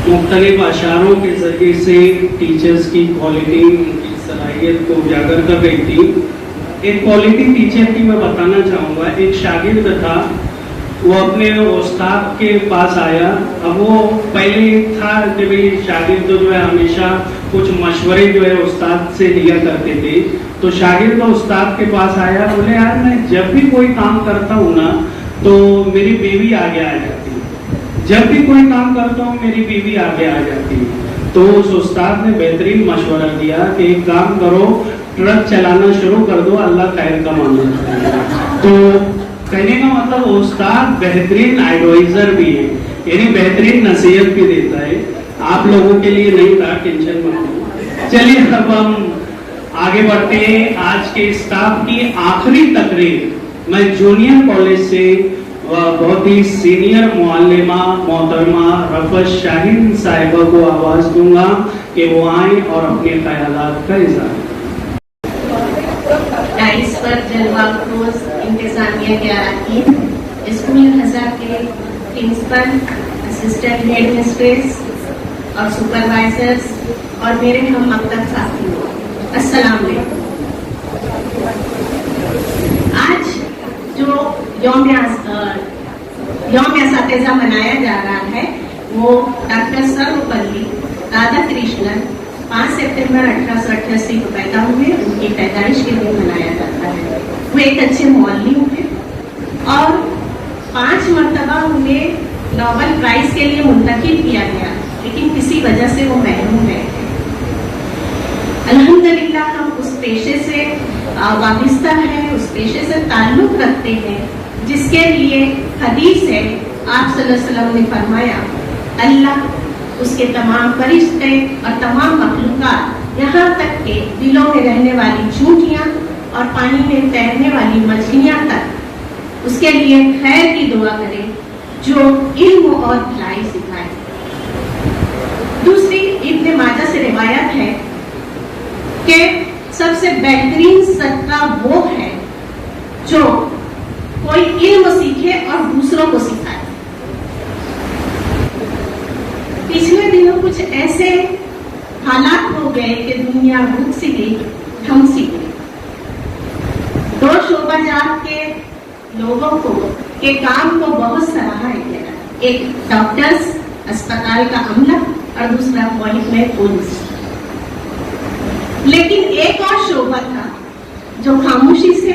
मुख्तलिफ अशारों के जरिए से टीचर्स की क्वालिटी, उनकी सलाहियत को उजागर कर रही थी। एक क्वालिटी टीचर की मैं बताना चाहूँगा। एक शागिर्द था, वो अपने उस्ताद के पास आया। अब वो पहले था कि भाई शागिर्द जो है हमेशा कुछ मशवरे जो है उस्ताद से लिया करते थे। तो शागिर्द उस्ताद के पास आया, बोले यार मैं जब भी कोई काम करता हूँ ना तो मेरी बीवी आगे आ जाती है, जब भी कोई काम करता हूँ मेरी बीवी आगे आ जाती है। तो उस उस्ताद ने बेहतरीन मशवरा दिया कि एक काम करो, ट्रक चलाना शुरू कर दो, अल्लाह खैर का मामला। तो कहने का मतलब उस्ताद बेहतरीन एडवाइजर भी है, यानी बेहतरीन नसीहत भी देता है। आप लोगों के लिए नहीं था, टेंशन मत लो। चलिए अब हम आगे बढ़ते हैं। आज के स्टाफ की आखिरी तकरीर मैं जूनियर कॉलेज से बहुत ही सीनियर मुअल्लिमा मोहतरमा रफ़त शाहीन साहिबा को आवाज दूंगा कि वो आए और अपने ख्यालात का इज़हार। डाइस पर जलवा रोज इंतजामिया के अरकान, स्कूल हज़ा के प्रिंसिपल, असिस्टेंट हेड मिस्ट्रेस और सुपरवाइजर्स और मेरे हम मकतब साथियों, अस्सलाम वालेकुम। आज जो यौम असातिज़ा मनाया जा रहा है वो डॉक्टर सर्वपल्ली राधाकृष्णन 5 सितंबर 1888 को पैदा हुए, उनकी पैदाइश के दिन मनाया जाता है। वो एक अच्छे मौलवी थे और 5 मरतबा उन्हें नोबेल प्राइज के लिए मुंतखब किया गया, लेकिन किसी वजह से वो महरूम रहे थे। अल्हम्दुलिल्लाह हम उस पेशे से वाबिस्ता हैं, उस पेशे से ताल्लुक रखते हैं जिसके लिए हदीस है, आप सल्लल्लाहु अलैहि वसल्लम ने फरमाया, अल्लाह, उसके तमाम फरिश्ते और तमाम मखलूकात, यहाँ तक के दिलों में रहने वाली चूंटियाँ और पानी में तैरने वाली मछलियाँ तक उसके लिए खैर की दुआ करें जो इल्म और भलाई सिखाए। کہ سب سے بہترین صدقہ وہ ہے جو کوئی علم سیکھے اور دوسروں کو سکھائے. پچھلے دنوں کچھ ایسے حالات ہو گئے کہ دنیا رک سی گئی، تھم سی گئی. 2 شعبہ جات کے لوگوں کو کے کام کو بہت سراہا گیا. ایک ڈاکٹرز، اسپتال کا عملہ، اور دوسرا ملک میں پولیس. لیکن ایک اور شعبہ تھا جو خاموشی سے،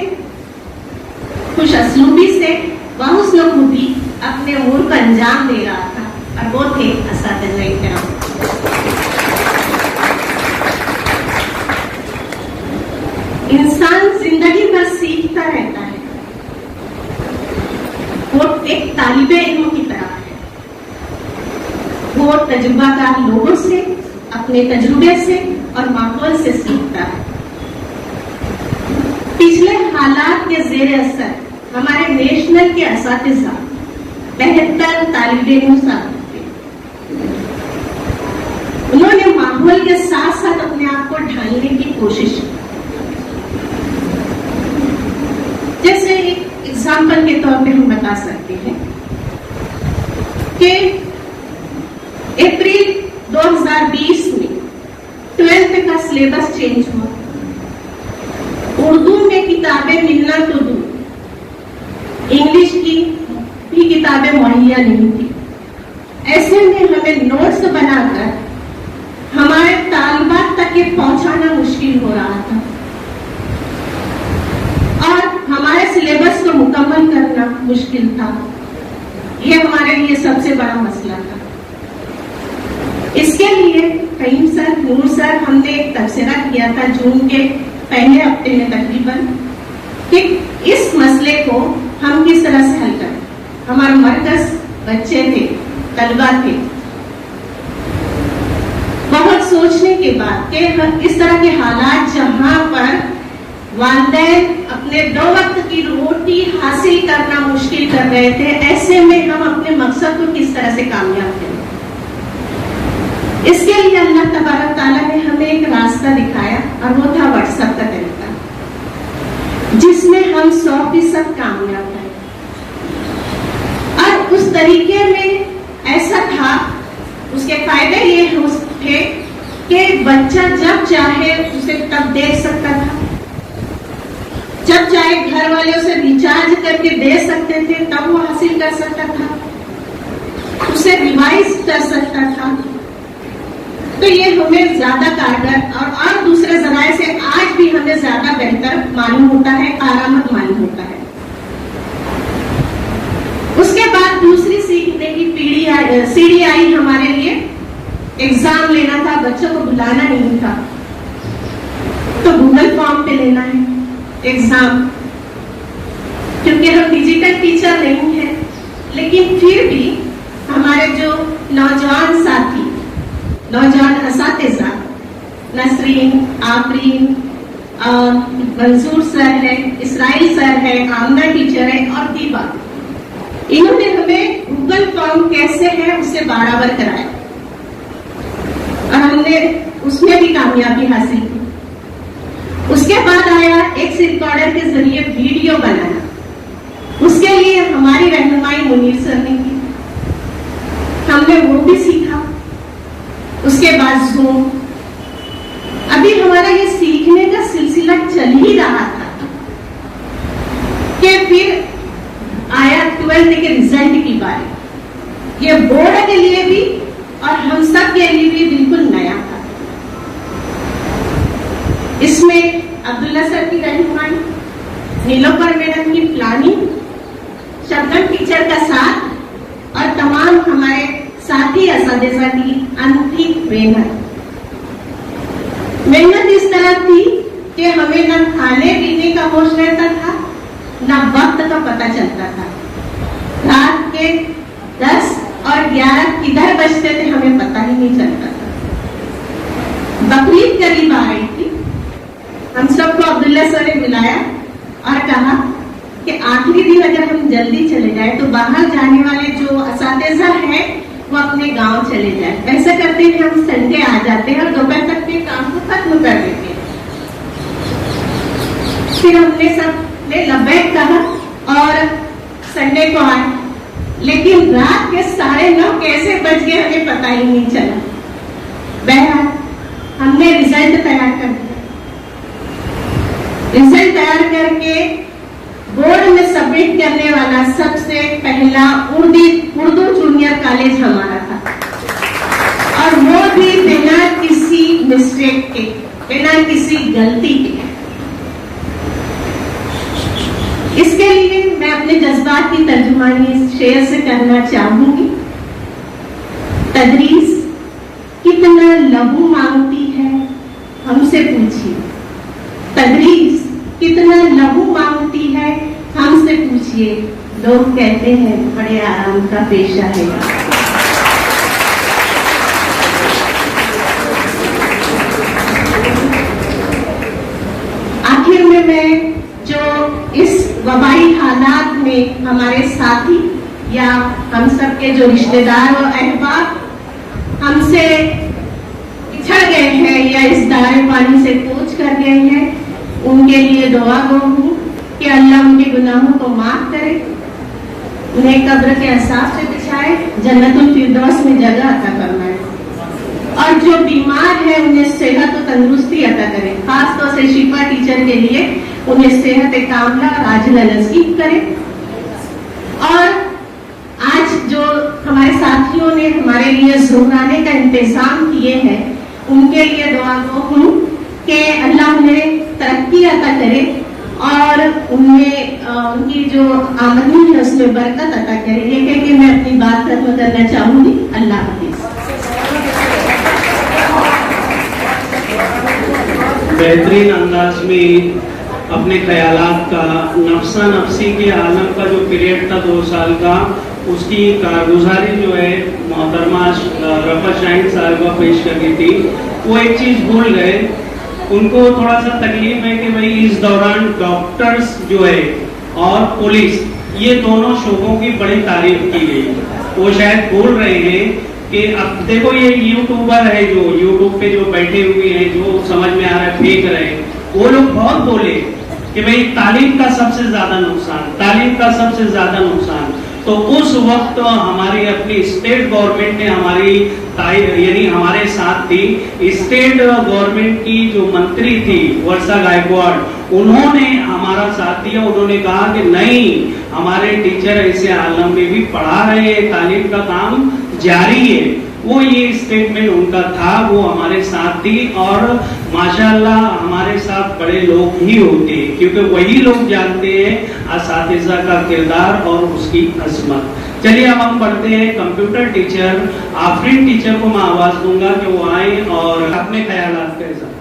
خوش اسلوبی سے، بحسن خوبی اپنے امور کو انجام دے رہا تھا، اور وہ تھے اساتذہ کرام. انسان زندگی بھر سیکھتا رہتا ہے. وہ ایک طالب علم کی طرح ہے. وہ تجربہ کار لوگوں سے، اپنے تجربے سے اور ماحول سے سیکھتا ہے. پچھلے حالات کے زیر اثر ہمارے نیشنل کے اساتذہ 72 طالب علم ثابت تھے. انہوں نے ماحول کے ساتھ ساتھ اپنے آپ کو ڈھالنے کی کوشش کی. جیسے ایک ایگزامپل کے طور پہ ہم بتا سکتے ہیں کہ اپریل 2020 میں 12th کا سلیبس چینج ہوا. اردو میں کتابیں ملنا تو دور، انگلش کی بھی کتابیں مہیا نہیں تھی. ایسے میں ہمیں نوٹس بنا کر ہمارے طالبات تک یہ پہنچانا مشکل ہو رہا تھا، اور ہمارے سلیبس کو مکمل کرنا مشکل تھا. یہ ہمارے لیے سب سے بڑا مسئلہ تھا. اس کے لیے فہیم سر، نور سر، ہم نے ایک تبصرہ کیا تھا جون کے پہلے ہفتے میں تقریباً، کہ اس مسئلے کو ہم کس طرح سے حل کریں. ہمارا مرکز بچے تھے، طلبہ تھے. بہت سوچنے کے بعد کہ اس طرح کے حالات جہاں پر والدین اپنے 2 وقت کی روٹی حاصل کرنا مشکل کر رہے تھے، ایسے میں ہم اپنے مقصد کو کس طرح سے کامیاب کریں. اس کے لیے اللہ تبارک تعالیٰ نے ہمیں ایک راستہ دکھایا، اور وہ تھا واٹس ایپ کا طریقہ، جس میں ہم 100% کامیاب ہیں. اور اس طریقے میں ایسا تھا، اس کے فائدے یہ تھے کہ بچہ جب چاہے اسے تب دیکھ سکتا تھا، جب چاہے گھر والوں سے ریچارج کر کے دے سکتے تھے تب وہ حاصل کر سکتا تھا، اسے ریوائز کر سکتا تھا. تو یہ ہمیں زیادہ کارگر اور دوسرے ذرائع سے آج بھی ہمیں زیادہ بہتر معلوم ہوتا ہے، کارآمد معلوم ہوتا ہے. اس کے بعد دوسری سیکھنے کی سیڑھی آئی ہمارے لیے. ایگزام لینا تھا، بچوں کو بلانا نہیں تھا، تو گوگل فارم پہ لینا ہے ایگزام. کیونکہ ہم ڈیجیٹل ٹیچر نہیں ہیں، لیکن پھر بھی ہمارے جو نوجوان ساتھی، نوجوان اساتذہ، نسرین، آفرین، منصور سر ہے، اسرائیل سر ہے، آمنہ ٹیچر ہے، اور دیبا، انہوں نے ہمیں گوگل فارم کیسے ہے اسے برابر کرایا، اور ہم نے اس میں بھی کامیابی حاصل کی. اس کے بعد آیا ایکس ریکارڈر کے ذریعے ویڈیو بنانا. اس کے لیے ہماری رہنمائی منیر سر نے کی، ہم نے وہ بھی سیکھا. اس کے بعد زوم. ابھی ہمارا یہ سیکھنے کا سلسلہ چل ہی رہا تھا کہ پھر آیا 12th کے رزلٹ کی باری. یہ بورڈ کے لیے بھی اور ہم سب کے لیے بھی بالکل نیا تھا. اس میں عبداللہ سر کی رہنمائی، نیلوفر میڈم کی پلاننگ، شبنم ٹیچر کا ساتھ، اور تمام ہمارے ساتھی اساتذہ کی انتھی محنت اس طرح تھی کہ ہمیں نہ کھانے پینے کا ہوش رہتا تھا، نہ وقت کا پتہ چلتا تھا. رات کے 10 اور 11 کدھر بجتے تھے ہمیں پتہ ہی نہیں چلتا تھا. بقرعید قریب آ رہی تھی. ہم سب کو عبداللہ سر نے بلایا اور کہا کہ آخری دن اگر ہم جلدی چلے جائیں تو باہر جانے والے جو اساتذہ ہیں وہ اپنے گاؤں چلے جائیں. ایسا کرتے ہیں ہم سنڈے آ جاتے ہیں اور دوپہر تک کے کام کو ختم کر دیتے ہیں. फिर हमने सब ने लब्बैक कहा और संडे को आए, लेकिन रात के 9:30 कैसे बज गए हमें पता ही नहीं चला। बहरहाल हमने रिजल्ट तैयार कर दिया। रिजल्ट तैयार करके बोर्ड में सबमिट करने वाला सबसे पहला उर्दू जूनियर कॉलेज हमारा था, और वो भी बिना किसी मिस्टेक के, बिना किसी गलती के। इसके लिए मैं अपने जज्बात की तर्जुमानी शेर से करना चाहूंगी। तदरीस कितना लहू मांगती है हमसे पूछिए, तदरीस कितना लहू मांगती है हमसे पूछिए। लोग कहते हैं बड़े आराम का पेशा है। आखिर में मैं जो इस वबाई हालात में हमारे साथी या हम सब के जो रिश्तेदार और अहबाब हमसे पिछड़ गए हैं या इस दायरे पानी से कूच कर गए हैं, उनके लिए दुआ गो हूँ कि अल्लाह उनके गुनाहों को माफ करे, उन्हें कब्र के एहसास से बिछाए, जन्नतुल फिरदौस में जगह अता फरमाए, और जो बीमार है उन्हें सेहत और तंदुरुस्ती अता करे। खास तौर से शिफा टीचर के लिए उन्हें सेहत कामला और आजिला नसीब करे। और आज जो हमारे साथियों ने हमारे लिए ज़ुहराने का इंतजाम किए हैं, उनके लिए दुआ गो हूँ कि अल्लाह उन्हें तरक्की अता करे और उनमें उनकी जो आमदनी है उसमें बरकत अता करे। ये कह के मैं अपनी बात खत्म करना चाहूंगी। अल्लाह हाफिज़। बेहतरीन अंदाज में अपने ख्यालात का नफ्सा नफ्सी के आलम का जो पीरियड था 2 साल का, उसकी कारगुजारी जो है मोहतरमा रफ़ा शाहीन साहिबा पेश कर रही थी। वो एक चीज़ भूल गए, उनको थोड़ा सा तकलीफ है कि भाई इस दौरान डॉक्टर्स जो है और पुलिस, ये दोनों शोबों की बड़ी तारीफ की गई। वो शायद भूल रहे हैं कि अब देखो ये यूट्यूबर है जो यूट्यूब पे जो बैठे हुए हैं, जो समझ में आ रहा है फेंक रहे हैं, वो लोग बहुत बोले कि भाई तालीम का सबसे ज्यादा नुकसान, तालीम का सबसे ज्यादा नुकसान। तो उस वक्त हमारी अपनी स्टेट गवर्नमेंट ने हमारी यानी हमारे साथ थी। स्टेट गवर्नमेंट की जो मंत्री थी वर्षा गायकवाड़, उन्होंने हमारा साथ दिया। उन्होंने कहा कि नहीं, हमारे टीचर ऐसे आलम में भी पढ़ा रहे हैं, तालीम का काम जारी है। वो ये स्टेटमेंट उनका था, वो हमारे साथ थी। और माशाल्लाह हमारे साथ बड़े लोग ही होते हैं, क्योंकि वही लोग जानते हैं असातिज़ा का किरदार और उसकी अजमत। चलिए अब हम पढ़ते हैं कंप्यूटर टीचर आफरीन टीचर को मैं आवाज दूंगा कि वो आए और अपने ख्यालात के साथ।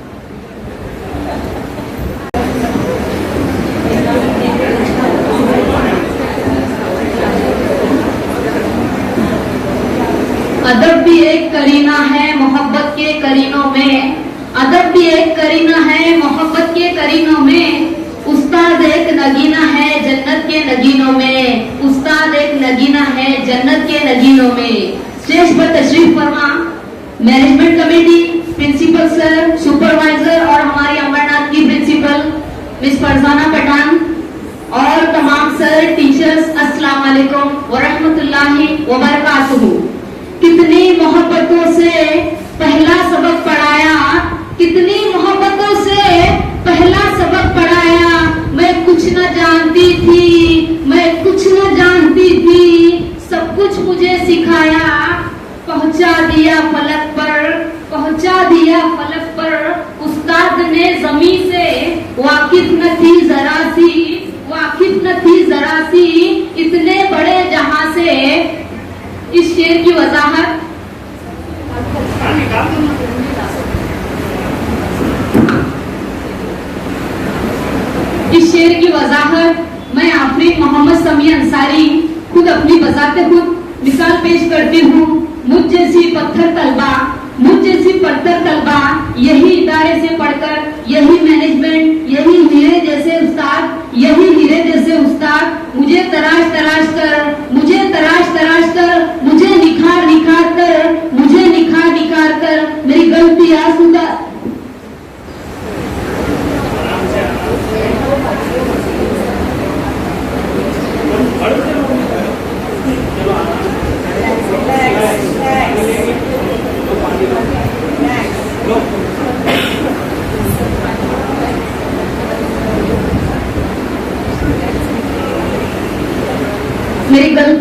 अदब भी एक करीना है मोहब्बत के करीनों में, अदब भी एक करीना है मोहब्बत के करीनों में, उस्ताद एक नगीना है जन्नत के नगीनों में, उस्ताद एक नगीना है जन्नत के नगीनों में। स्टेज पर तशरीफ फरमा management committee, principal sir, supervisor और हमारी अमरनाथ की प्रिंसिपल मिस फरजाना पठान और तमाम सर टीचर्स, अस्सलाम वालेकुम व रहमतुल्लाहि व बरकातुहू। कितनी मोहब्बतों से पहला सबक पढ़ाया, कितनी मोहब्बतों से पहला सबक पढ़ाया। मैं कुछ न जानती थी, मैं कुछ न जानती थी, सब कुछ मुझे सिखाया। पहुंचा दिया फलक पर, पहुंचा दिया फलक पर, उस्ताद ने ज़मीं से वाकिफ न थी जरा सी, वाकिफ न थी जरा सी, इतने बड़े जहां से। इस शेर की वजाहत मैं आफरीन मोहम्मद समी अंसारी खुद अपनी बजाते खुद मिसाल पेश करती हूँ। मुझ जैसी पत्थर तलबा, मुझ जैसी पत्थर तलबा यही इदारे से पढ़कर, यही मैनेजमेंट, यही हीरे जैसे उस्ताद, यही हीरे जैसे उस्ताद मुझे तराश तराश कर, मुझे तराश तराश कर, मुझे निखार निखार कर, मुझे निखार निखार कर, मेरी गलती आसूदा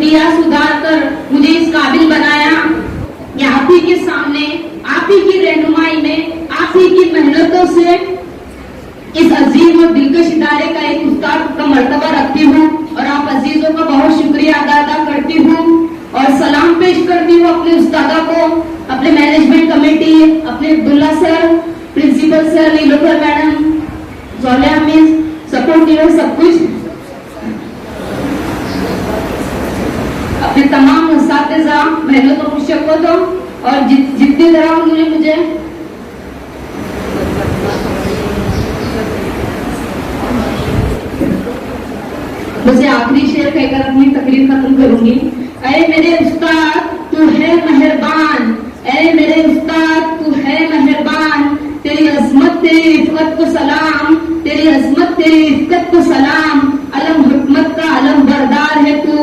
त्रुटियां सुधार कर मुझे इस काबिल बनाया कि आप ही के सामने, आप ही की रहनुमाई में, आप ही की मेहनतों से इस अजीम और दिलकश इदारे का एक उस्ताद का मर्तबा रखती हूँ और आप अजीजों का बहुत शुक्रिया अदा करती हूँ और सलाम पेश करती हूँ अपने उस्तादा को, अपने मैनेजमेंट कमेटी, अपने Abdullah sir, principal sir, Nilofar madam, Julia miss, support team, सब कुछ, अपने तमाम उस्तादिज़ा, मेहनत और शिक्षकों और जितनी तरह उन्होंने मुझे मुझे आखिरी शेर कहकर अपनी तकरीर खत्म करूंगी। अरे मेरे उस्ताद तू है मेहरबान, अरे मेरे उस्ताद तू है मेहरबान, तेरी अजमत तेरी इफ़्क़त को सलाम, तेरी अजमत तेरी इफ़्क़त को सलाम, अलम हिकमत का अलम बरदार है तू,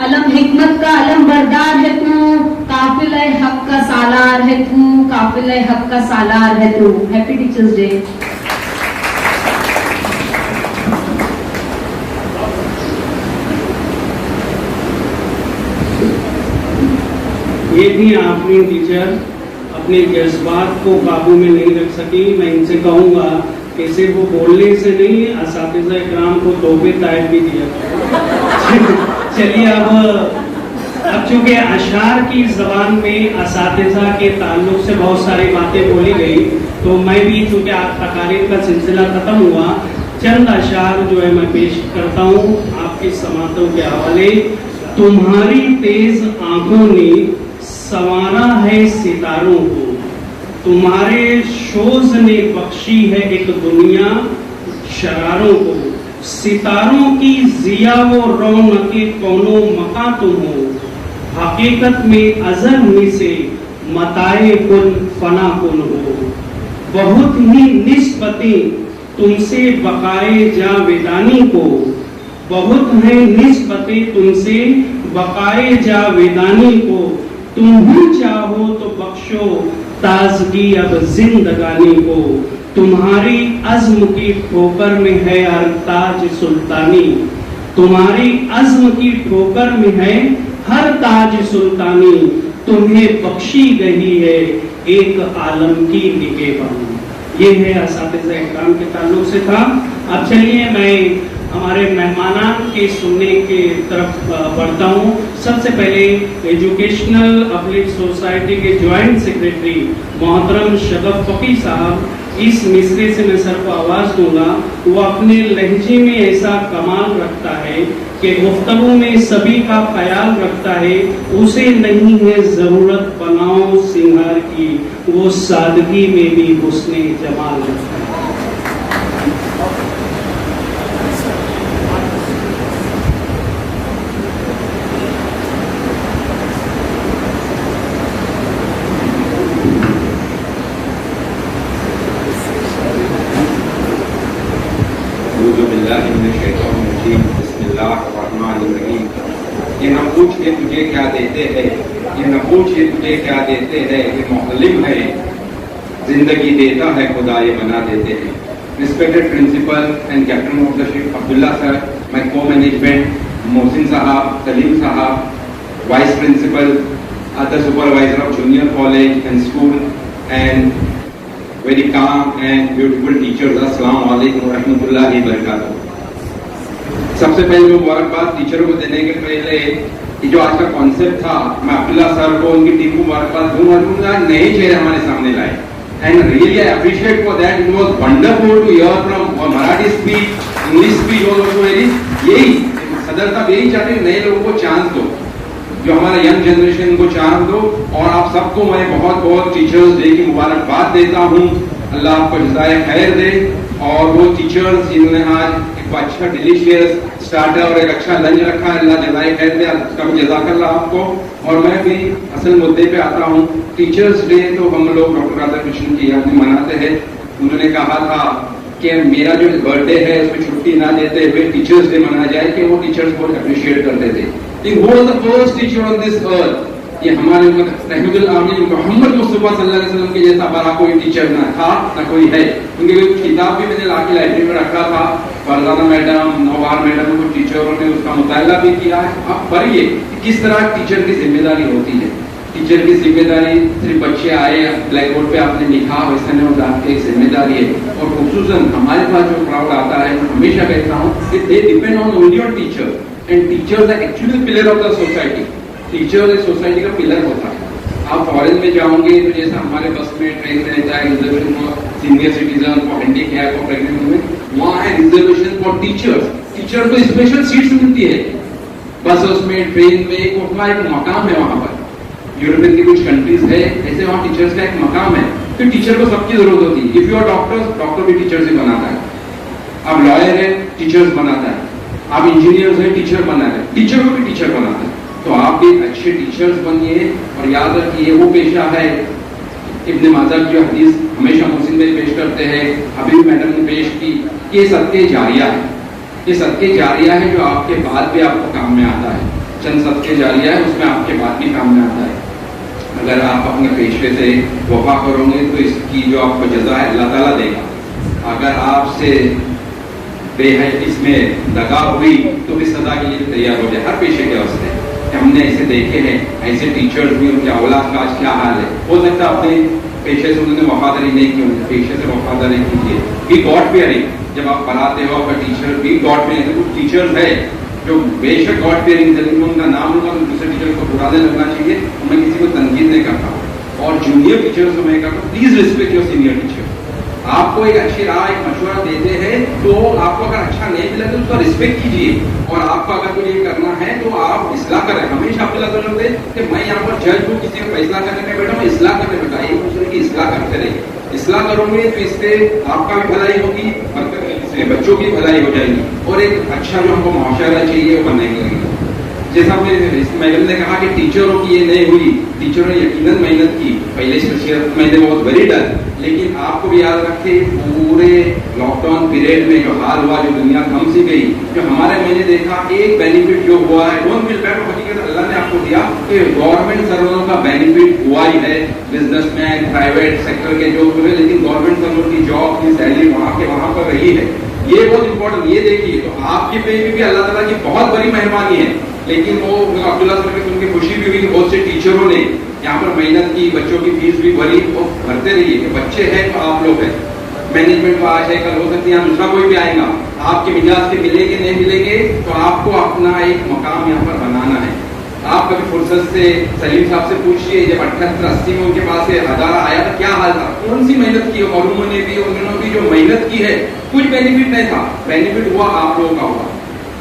अलम हिकमत का अलम बरदार है तू, काफिले हक का सालार है तू, काफिले हक का सालार है तू। Happy teachers day. ये भी आपने टीचर अपने जज्बात को काबू में नहीं रख सकी। मैं इनसे कहूँगा कि सिर्फ वो बोलने से नहीं, असातिज़ा इकराम को तोहफे तायब भी दिया। चलिए अब चूंकि अशार की ज़बान में असातिज़ा के ताल्लुक से बहुत सारी बातें बोली गई, तो मैं भी चूंकि आप तकारीर का सिलसिला खत्म हुआ, चंद अशार जो है मैं पेश करता हूँ आपकी समातों के हवाले। तुम्हारी तेज आंखों ने संवारा है सितारों को, तुम्हारे शोज ने बख्शी है एक दुनिया शरारों को, सितारों की जिया वो रौनके कौनो मका तुम हो, हकीकत में अज़ल में से मताए कुन फना कुन हो, बहुत ही निस्बतें तुमसे बकाए जावेदानी को, बहुत है निस्बतें तुमसे बकाए जावेदानी को, तुम ही चाहो तो बख्शो ताजगी अब जिंदगानी को, तुम्हारी अज़्म की ठोकर में है हर ताज सुल्तानी, तुम्हारी अज़्म की ठोकर में है हर ताज सुल्तानी, तुम्हें बख्शी गई है एक आलम की निगहबानी। ये है असातिज़ा इकराम के ताल्लुक से था। अब चलिए मैं हमारे मेहमानान के सुनने की तरफ बढ़ता हूँ। सबसे पहले एजुकेशनल अपलिट सोसाइटी के ज्वाइंट सेक्रेटरी मोहतरम शगफ फकी साहब, इस मिसरे से मैं सर को आवाज़ दूंगा। वो अपने लहजे में ऐसा कमाल रखता है कि गुफ्तगू में सभी का ख्याल रखता है, उसे नहीं है ज़रूरत बनाओ सिंगार की, वो सादगी में भी हुस्ने जमाल रखता है। ये न पूछ के तुझे क्या देते हैं, ये न पूछ के तुझे क्या देते हैं, ये मुअल्लिम है, जिंदगी देता है खुदा ये बना देते हैं। Respected principal and captain of the ship Abdullah sir, my को management Mohsin sahab, Salim sahab, vice principal, other supervisor of junior college and school and very calm and beautiful teachers, अस्सलाम वालेकुम व रहमतुल्लाहि व बरकातहू। सबसे पहले मुबारकबाद टीचरों को देने के पहले कि जो आज का कॉन्सेप्ट था, मैं अब्दुल्ला सर को उनकी टीम को मुबारकबाद दूं और नए चेहरे हमारे सामने लाए and really I appreciate for that. It was wonderful to hear from Marathi speech, English speech, was also very, यही सदर साहब यही चाहते हैं, नए लोगों को चांस दो, जो हमारा यंग जनरेशन को चांस दो। और आप सबको मैं बहुत बहुत टीचर्स डे की मुबारकबाद देता हूँ। अल्लाह आपको जज़ाए खैर दे। और वो टीचर्स जिन्होंने आज एक अच्छा डिलीशियस स्टार्टर और एक अच्छा लंच रखा है, अल्लाह जज़ाए खैर दे, उसका भी जज़ाकल्लाह आपको। और मैं भी असल मुद्दे पे आता हूँ। टीचर्स डे तो हम लोग डॉक्टर राधाकृष्णन की याद में मनाते हैं। उन्होंने कहा था कि मेरा जो बर्थडे है उसमें छुट्टी ना देते हुए टीचर्स डे मनाया जाए, कि वो टीचर्स को अप्रिशिएट करते थे। He was the first teacher on this earth یہ ہمارے رحمت العالمین محمد مصطفیٰ صلی اللہ علیہ وسلم کے جیسا بڑا کوئی ٹیچر نہ تھا نہ کوئی ہے. کیونکہ کتاب بھی میں نے لا کے لائبریری میں رکھا تھا. فرزانہ میڈم، نوبہار میڈم کو ٹیچروں نے اس کا مطالعہ بھی کیا ہے. آپ پڑھیے کس طرح ٹیچر کی ذمہ داری ہوتی ہے. ٹیچر کی ذمہ داری صرف بچے آئے بلیک بورڈ پہ آپ نے لکھا ویسے نہیں، آپ کی ایک ذمہ داری ہے. اور خصوصاً ہمارے پاس جو کراؤڈ آتا ہے، میں ہمیشہ کہتا ہوں کہ they depend on only on teacher, and teacher actually pillar of the society. Teacher society کا پلر ہوتا ہے. آپ فارن میں جاؤں گے تو جیسا ہمارے بس میں ٹرین میں رہتا ہے reservation for senior citizen, for handicap, for pregnant women, وہاں ہے ریزرویشن فار ٹیچرس. ٹیچر کو اسپیشل سیٹس ملتی ہے بسوں میں، ٹرین میں. ایک مقام ہے وہاں پر. یورپین کی کچھ کنٹریز ہے ایسے، وہاں ٹیچرس کا ایک مقام ہے. پھر ٹیچر کو سب کی ضرورت ہوتی ہے. اف یو آر ڈاکٹر بھی ٹیچر سے بناتا ہے. آپ لائر ہیں، ٹیچرس بناتا ہے. آپ انجینئر ہیں، ٹیچر بناتا ہے. ٹیچر کو بھی ٹیچر بناتا ہے. تو آپ بھی اچھے ٹیچرز بنیے. اور یاد رکھیے وہ پیشہ ہے ابن ماجہ کی جو حدیث ہمیشہ مسلم میں پیش کرتے ہیں، ابھی میڈم نے پیش کی، یہ صدقے جاریہ ہے. یہ صدقے جاریہ ہے جو آپ کے بعد بھی آپ کو کام میں آتا ہے. چند صدقے جاریہ ہے، اس میں آپ کے بعد بھی کام میں آتا ہے. اگر آپ اپنے پیشے سے وفا کرو گے تو اس کی جو آپ کو جزا ہے اللہ تعالیٰ دے گا. اگر آپ سے بے ہے اس میں دگا ہوئی تو بھی سزا کے لیے تیار ہو جائے. ہر پیشے کے واسطے ہم نے ایسے دیکھے ہیں، ایسے ٹیچرز بھی، ان کے اولاد کا آج کیا حال ہے. ہو سکتا ہے اپنے پیشے سے انہوں نے وفاداری نہیں کی، ان کے پیشے سے وفاداری کیجیے. Be God fearing. جب آپ پڑھاتے ہو آپ کا ٹیچر بی گاڈ فیئرنگ. کچھ ٹیچرز ہے جو بے شک گاڈ فیئرنگ ہے، لیکن ان کا نام لوں گا تو دوسرے ٹیچر کو برا نہیں لگنا چاہیے. میں کسی کو تنقید نہیں کرتا. اور جونیئر ٹیچرز کو میں کہتا ہوں please respect your senior teacher. آپ کو ایک اچھی راہ، ایک مشورہ دیتے ہیں تو آپ کو اگر اچھا نہیں ملا تو اس کا رسپیکٹ کیجیے. اور آپ کو اگر کوئی یہ کرنا ہے تو آپ اصلاح کریں. ہمیشہ آپ اللہ تعالیٰ سے کہ میں یہاں پر جج ہوں، کسی کو فیصلہ کرنے میں بیٹھا ہوں، اصلاح کرنے بیٹھا. ایک دوسرے کی اصلاح کرتے رہیے. اصلاح کرو گے تو اس سے آپ کا بھی بھلائی ہوگی اور بچوں کی بھلائی ہو جائے گی. اور ایک اچھا جو ہم کو معاشرہ چاہیے وہ بننے گے. جیسا میڈم نے کہا کہ ٹیچروں کی یہ نہیں ہوئی، ٹیچروں نے یقیناً محنت کی. پہلے میں نے بہت بڑی ڈر، لیکن آپ کو بھی یاد رکھے پورے لاک ڈاؤن پیریڈ میں جو حال ہوا، جو دنیا تھم سی گئی، جو ہمارے میں نے دیکھا ایک بینیفٹ جو ہوا ہے ڈونٹ فیل بیڈ. حقیقت اللہ نے آپ کو دیا کہ گورنمنٹ سروروں کا بینیفٹ ہوا ہی ہے. بزنس مین، پرائیویٹ سیکٹر کے جو ہوئے، لیکن گورنمنٹ سرور کی جاب کی سیلری وہاں پر رہی ہے. یہ بہت امپورٹنٹ. یہ دیکھیے تو آپ کی پہ بھی اللہ تعالیٰ کی بہت بڑی مہربانی ہے. لیکن وہ عبداللہ صاحب کی ان کی خوشی بھی ہوئی کہ بہت سے ٹیچروں نے یہاں پر محنت کی، بچوں کی فیس بھی بھری. اور بھرتے رہیے کہ بچے ہیں تو آپ لوگ ہیں. مینجمنٹ کا آج ہے، کل ہو سکتی ہے دوسرا کوئی بھی آئے گا. آپ کے مزاج کے ملیں گے نہیں ملیں گے تو آپ کو اپنا ایک مقام یہاں پر بنانا ہے. آپ کبھی فرصت سے سلیم صاحب سے پوچھیے جب 78-80 میں ان کے پاس ہزارہ آیا تھا کیا حال تھا، کون سی محنت کی. اور انہوں نے بھی انہوں نے بھی جو محنت کی ہے کچھ بینیفٹ نہیں تھا. بینیفٹ ہوا آپ لوگوں کا ہوا.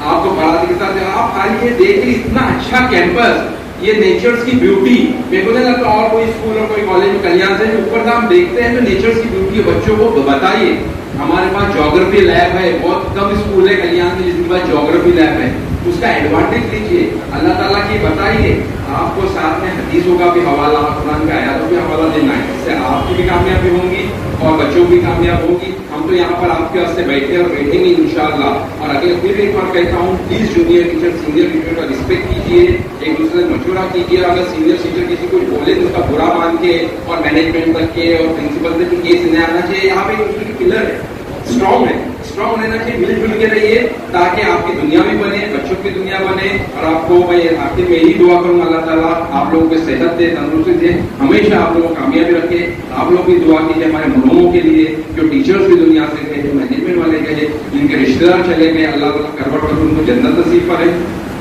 آپ کو پڑھاتے کے ساتھ آپ آئیے دیکھیے اتنا اچھا کیمپس، یہ نیچرز کی بیوٹی. میرے کو نہیں لگتا اور کوئی اسکول اور کوئی کالج میں کلیان سے اوپر سے ہم دیکھتے ہیں تو نیچرز کی بیوٹی بچوں کو بتائیے. ہمارے پاس جیوگرافی لیب ہے، بہت کم اسکول ہے کلیان میں جس کے پاس جیوگرافی لیب ہے. اس کا ایڈوانٹیج لیجیے. اللہ تعالیٰ کی بتائیے. آپ کو ساتھ میں حدیثوں کا بھی حوالہ، قرآن کے آیاتوں بھی حوالہ دینا ہے. اس سے آپ کی بھی کامیابی ہوں گی اور بچوں بھی کامیاب ہوگی. ہم تو یہاں پر آپ کے واسطے بیٹھے اور بیٹھیں گے انشاءاللہ. اور اگر پھر ایک بار کہتا ہوں please junior teacher senior teacher کا رسپیکٹ کیجیے، ایک دوسرے سے مشورہ کیجیے. اگر سینئر ٹیچر کسی کو بولے تو اس کا برا مان کے اور مینجمنٹ تک کے اور پرنسپل تک کیس نہیں آنا چاہیے. یہاں پہ ایک دوسرے کی پلر ہے، اسٹرانگ ہے، اسٹرانگ رہنا چاہیے. مل جل کے رہیے تاکہ آپ کی دنیا بھی بنے، بچوں کی دنیا بنے. اور آپ کو میں آخر میں یہی دعا کروں اللہ تعالیٰ آپ لوگوں کو صحت دے، تندرستی دے، ہمیشہ آپ لوگوں کو کامیابی رکھے. آپ لوگ بھی دعا کیجیے ہمارے ملوموں کے لیے جو ٹیچرز بھی دنیا سے گئے، جو مینجمنٹ والے گئے، جن کے رشتے دار چلے گئے، اللہ تعالیٰ کروٹ کر ان کو جنت نصیب کرے.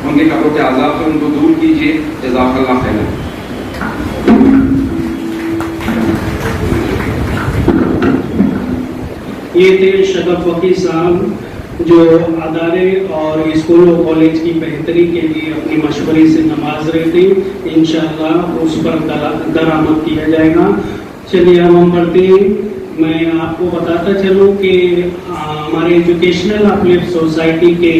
ان کے قبروں کے عذاب سے ان کو دور کیجیے. جزاک اللہ خیر. یہ تھے شگف وقی صاحب جو ادارے اور اسکول و کالج کی بہتری کے لیے اپنی مشورے سے نواز رہے تھے. انشاءاللہ اس پر درآمد کیا جائے گا. چلیے اب ہم پڑھتے ہیں. میں آپ کو بتاتا چلوں کہ ہمارے ایجوکیشنل اپلفٹ سوسائٹی کے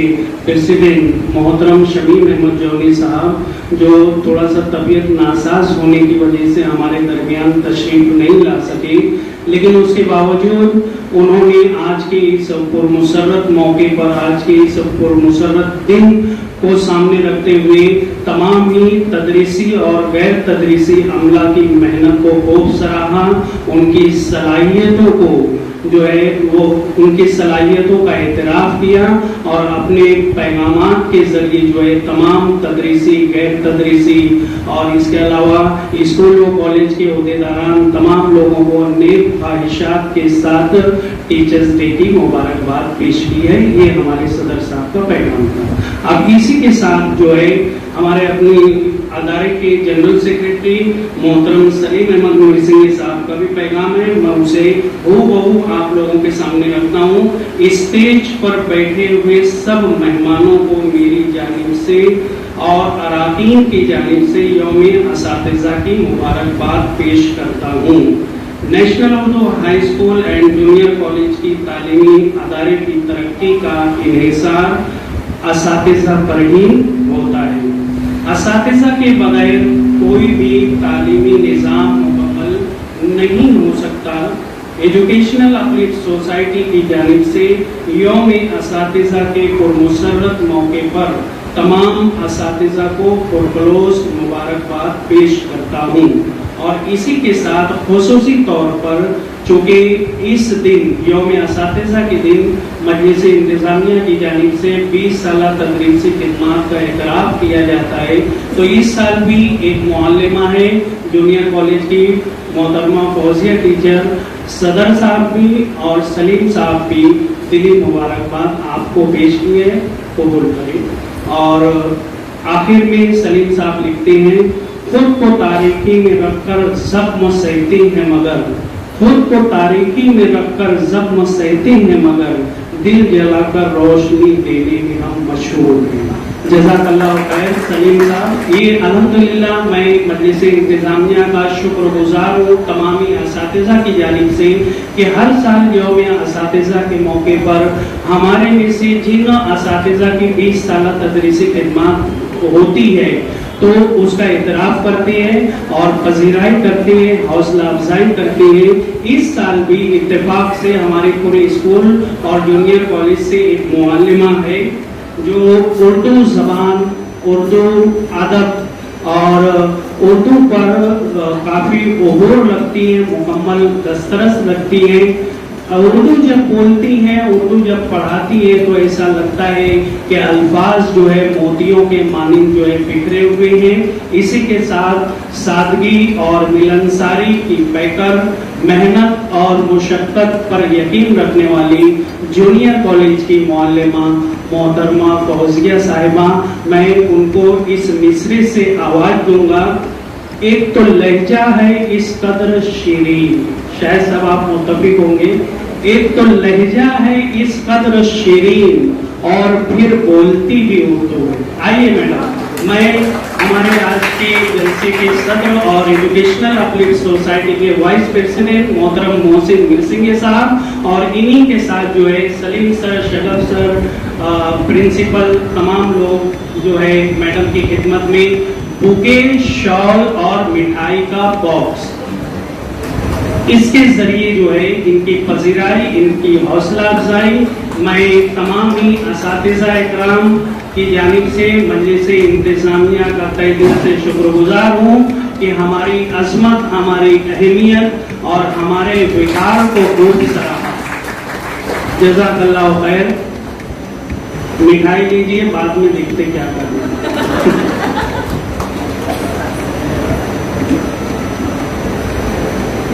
پریزیڈنٹ محترم شمیم احمد جونی صاحب جو تھوڑا سا طبیعت ناساز ہونے کی وجہ سے ہمارے درمیان تشریف نہیں لا سکے، لیکن اس کے باوجود انہوں نے آج کے اس پرمسرت موقع پر، آج کے اس پرمسرت دن को सामने रखते हुए तमाम ही तदरीसी और गैर तदरीसी अमला की मेहनत को खूब सराहा, उनकी सलाहियतों को जो है वो उनकी सलाहियतों का एतराफ़ किया और अपने पैगामात के ज़रिए जो है तमाम तदरीसी, गैर तदरीसी और इसके अलावा स्कूल व कॉलेज के ओहदेदारान तमाम लोगों को नेक ख्वाहिशात के साथ टीचर्स डे की मुबारकबाद पेश की है। ये हमारे सदर साहब का पैगाम था। अब इसी के साथ जो है हमारे अपनी अदारे के जनरल सेक्रेटरी मोहतरम सलीम अहमद मिरसिंगे साहब का भी पैगाम है, मैं उसे हूबहू आप लोगों के सामने रखता हूँ। स्टेज पर बैठे हुए सब मेहमानों को मेरी जानिब से और अराकीन की जानिब से यौम असातिज़ा की मुबारकबाद पेश करता हूँ। National Urdu high school and junior college की तालीमी अदारे की तरक्की का इन्हिसार असातिज़ा पर ही होता है। असातिज़ा के बगैर कोई भी तालीमी निज़ाम मुकम्मल नहीं हो सकता। एजुकेशनल अपलिफ्ट सोसाइटी की जानिब से यौम असातिज़ा के पुरमसरत मौके पर तमाम असातिज़ा को पुरखलूस मुबारकबाद पेश करता हूँ और इसी के साथ खुसूसी तौर पर चूँकि इस दिन यौम असातिज़ा के दिन मजलिस इंतज़ामिया की जानिब से 20 साल तदरीसी खिदमात का एतराफ़ किया जाता है, तो इस साल भी एक मुअल्लिमा है जूनियर कॉलेज की मोहतरमा फौजिया टीचर, सदर साहब भी और सलीम साहब भी दिली मुबारकबाद आपको पेश किए हैं, कबूल करें। और आखिर में सलीम साहब लिखते हैं, खुद को तारीकी में रखकर ज़ख्म सहती हैं मगर, खुद को तारीकी में रखकर ज़ख्म सहती हैं मगर, दिल जलाकर रोशनी देने में हम मशहूर हैं। जज़ाकल्लाह खैर सलीम साहब। ये अल्हम्दुलिल्लाह मैं मजलिस इंतज़ामिया का शुक्रगुज़ार हूँ तमामी असातिज़ा की जानिब से कि हर साल यौम असातिज़ा के मौके पर हमारे में से जिन असातिज़ा की 20 साल तदरीसी खिदमत होती है तो उसका इतराफ़ करते हैं और पजीराई करते हैं, हौसला अफजाई करते हैं। इस साल भी इत्तेफाक से हमारे पूरे स्कूल और जूनियर कॉलेज से एक मुअल्लिमा है जो उर्दू ज़बान, उर्दू अदब और उर्दू पर काफ़ी उबूर रखती है, मुकम्मल दस्तरस रखती है। उर्दू जब बोलती है, उर्दू जब पढ़ाती है तो ऐसा लगता है कि अल्फाज जो है मोतियों के मानिंद जो है बिखरे हुए हैं। इसी के साथ सादगी और मिलनसारी की पैकर, मेहनत और मुशक्क़त पर यकीन रखने वाली जूनियर कॉलेज की मुअल्लिमा मोहतरमा फौजिया साहिबा, मैं उनको इस मिसरे से आवाज़ दूंगा। एक तो लहजा है इस कदर शीरीन, शायद सब आप मुत्तफिक होंगे, एक तो लहजा है इस कदर शीरीन और फिर बोलती भी उर्दू है। आइए मैडम, मैं हमारे आज के जलसे के सदर और एजुकेशनल अपलिफ्ट सोसाइटी के वाइस प्रेसिडेंट मोहतरम मोहसिन मिरसिंगे साहब और इन्हीं के साथ जो है Salim sir, Shagaf sir, principal, तमाम लोग जो है मैडम की खिदमत में बुके, शॉल और मिठाई का बॉक्स, इसके जरिए जो है इनकी पजीराई, इनकी हौसला अफजाई मैं तमाम ही असातिज़ा इकराम की जानिब से मजलिस इंतज़ामिया का तहे दिल से शुक्रगुजार हूँ कि हमारी अज़मत, हमारी अहमियत और हमारे विकार को खूब सराहा। जज़ाकल्लाह खैर। मिठाई लीजिए, बाद में देखते क्या करना।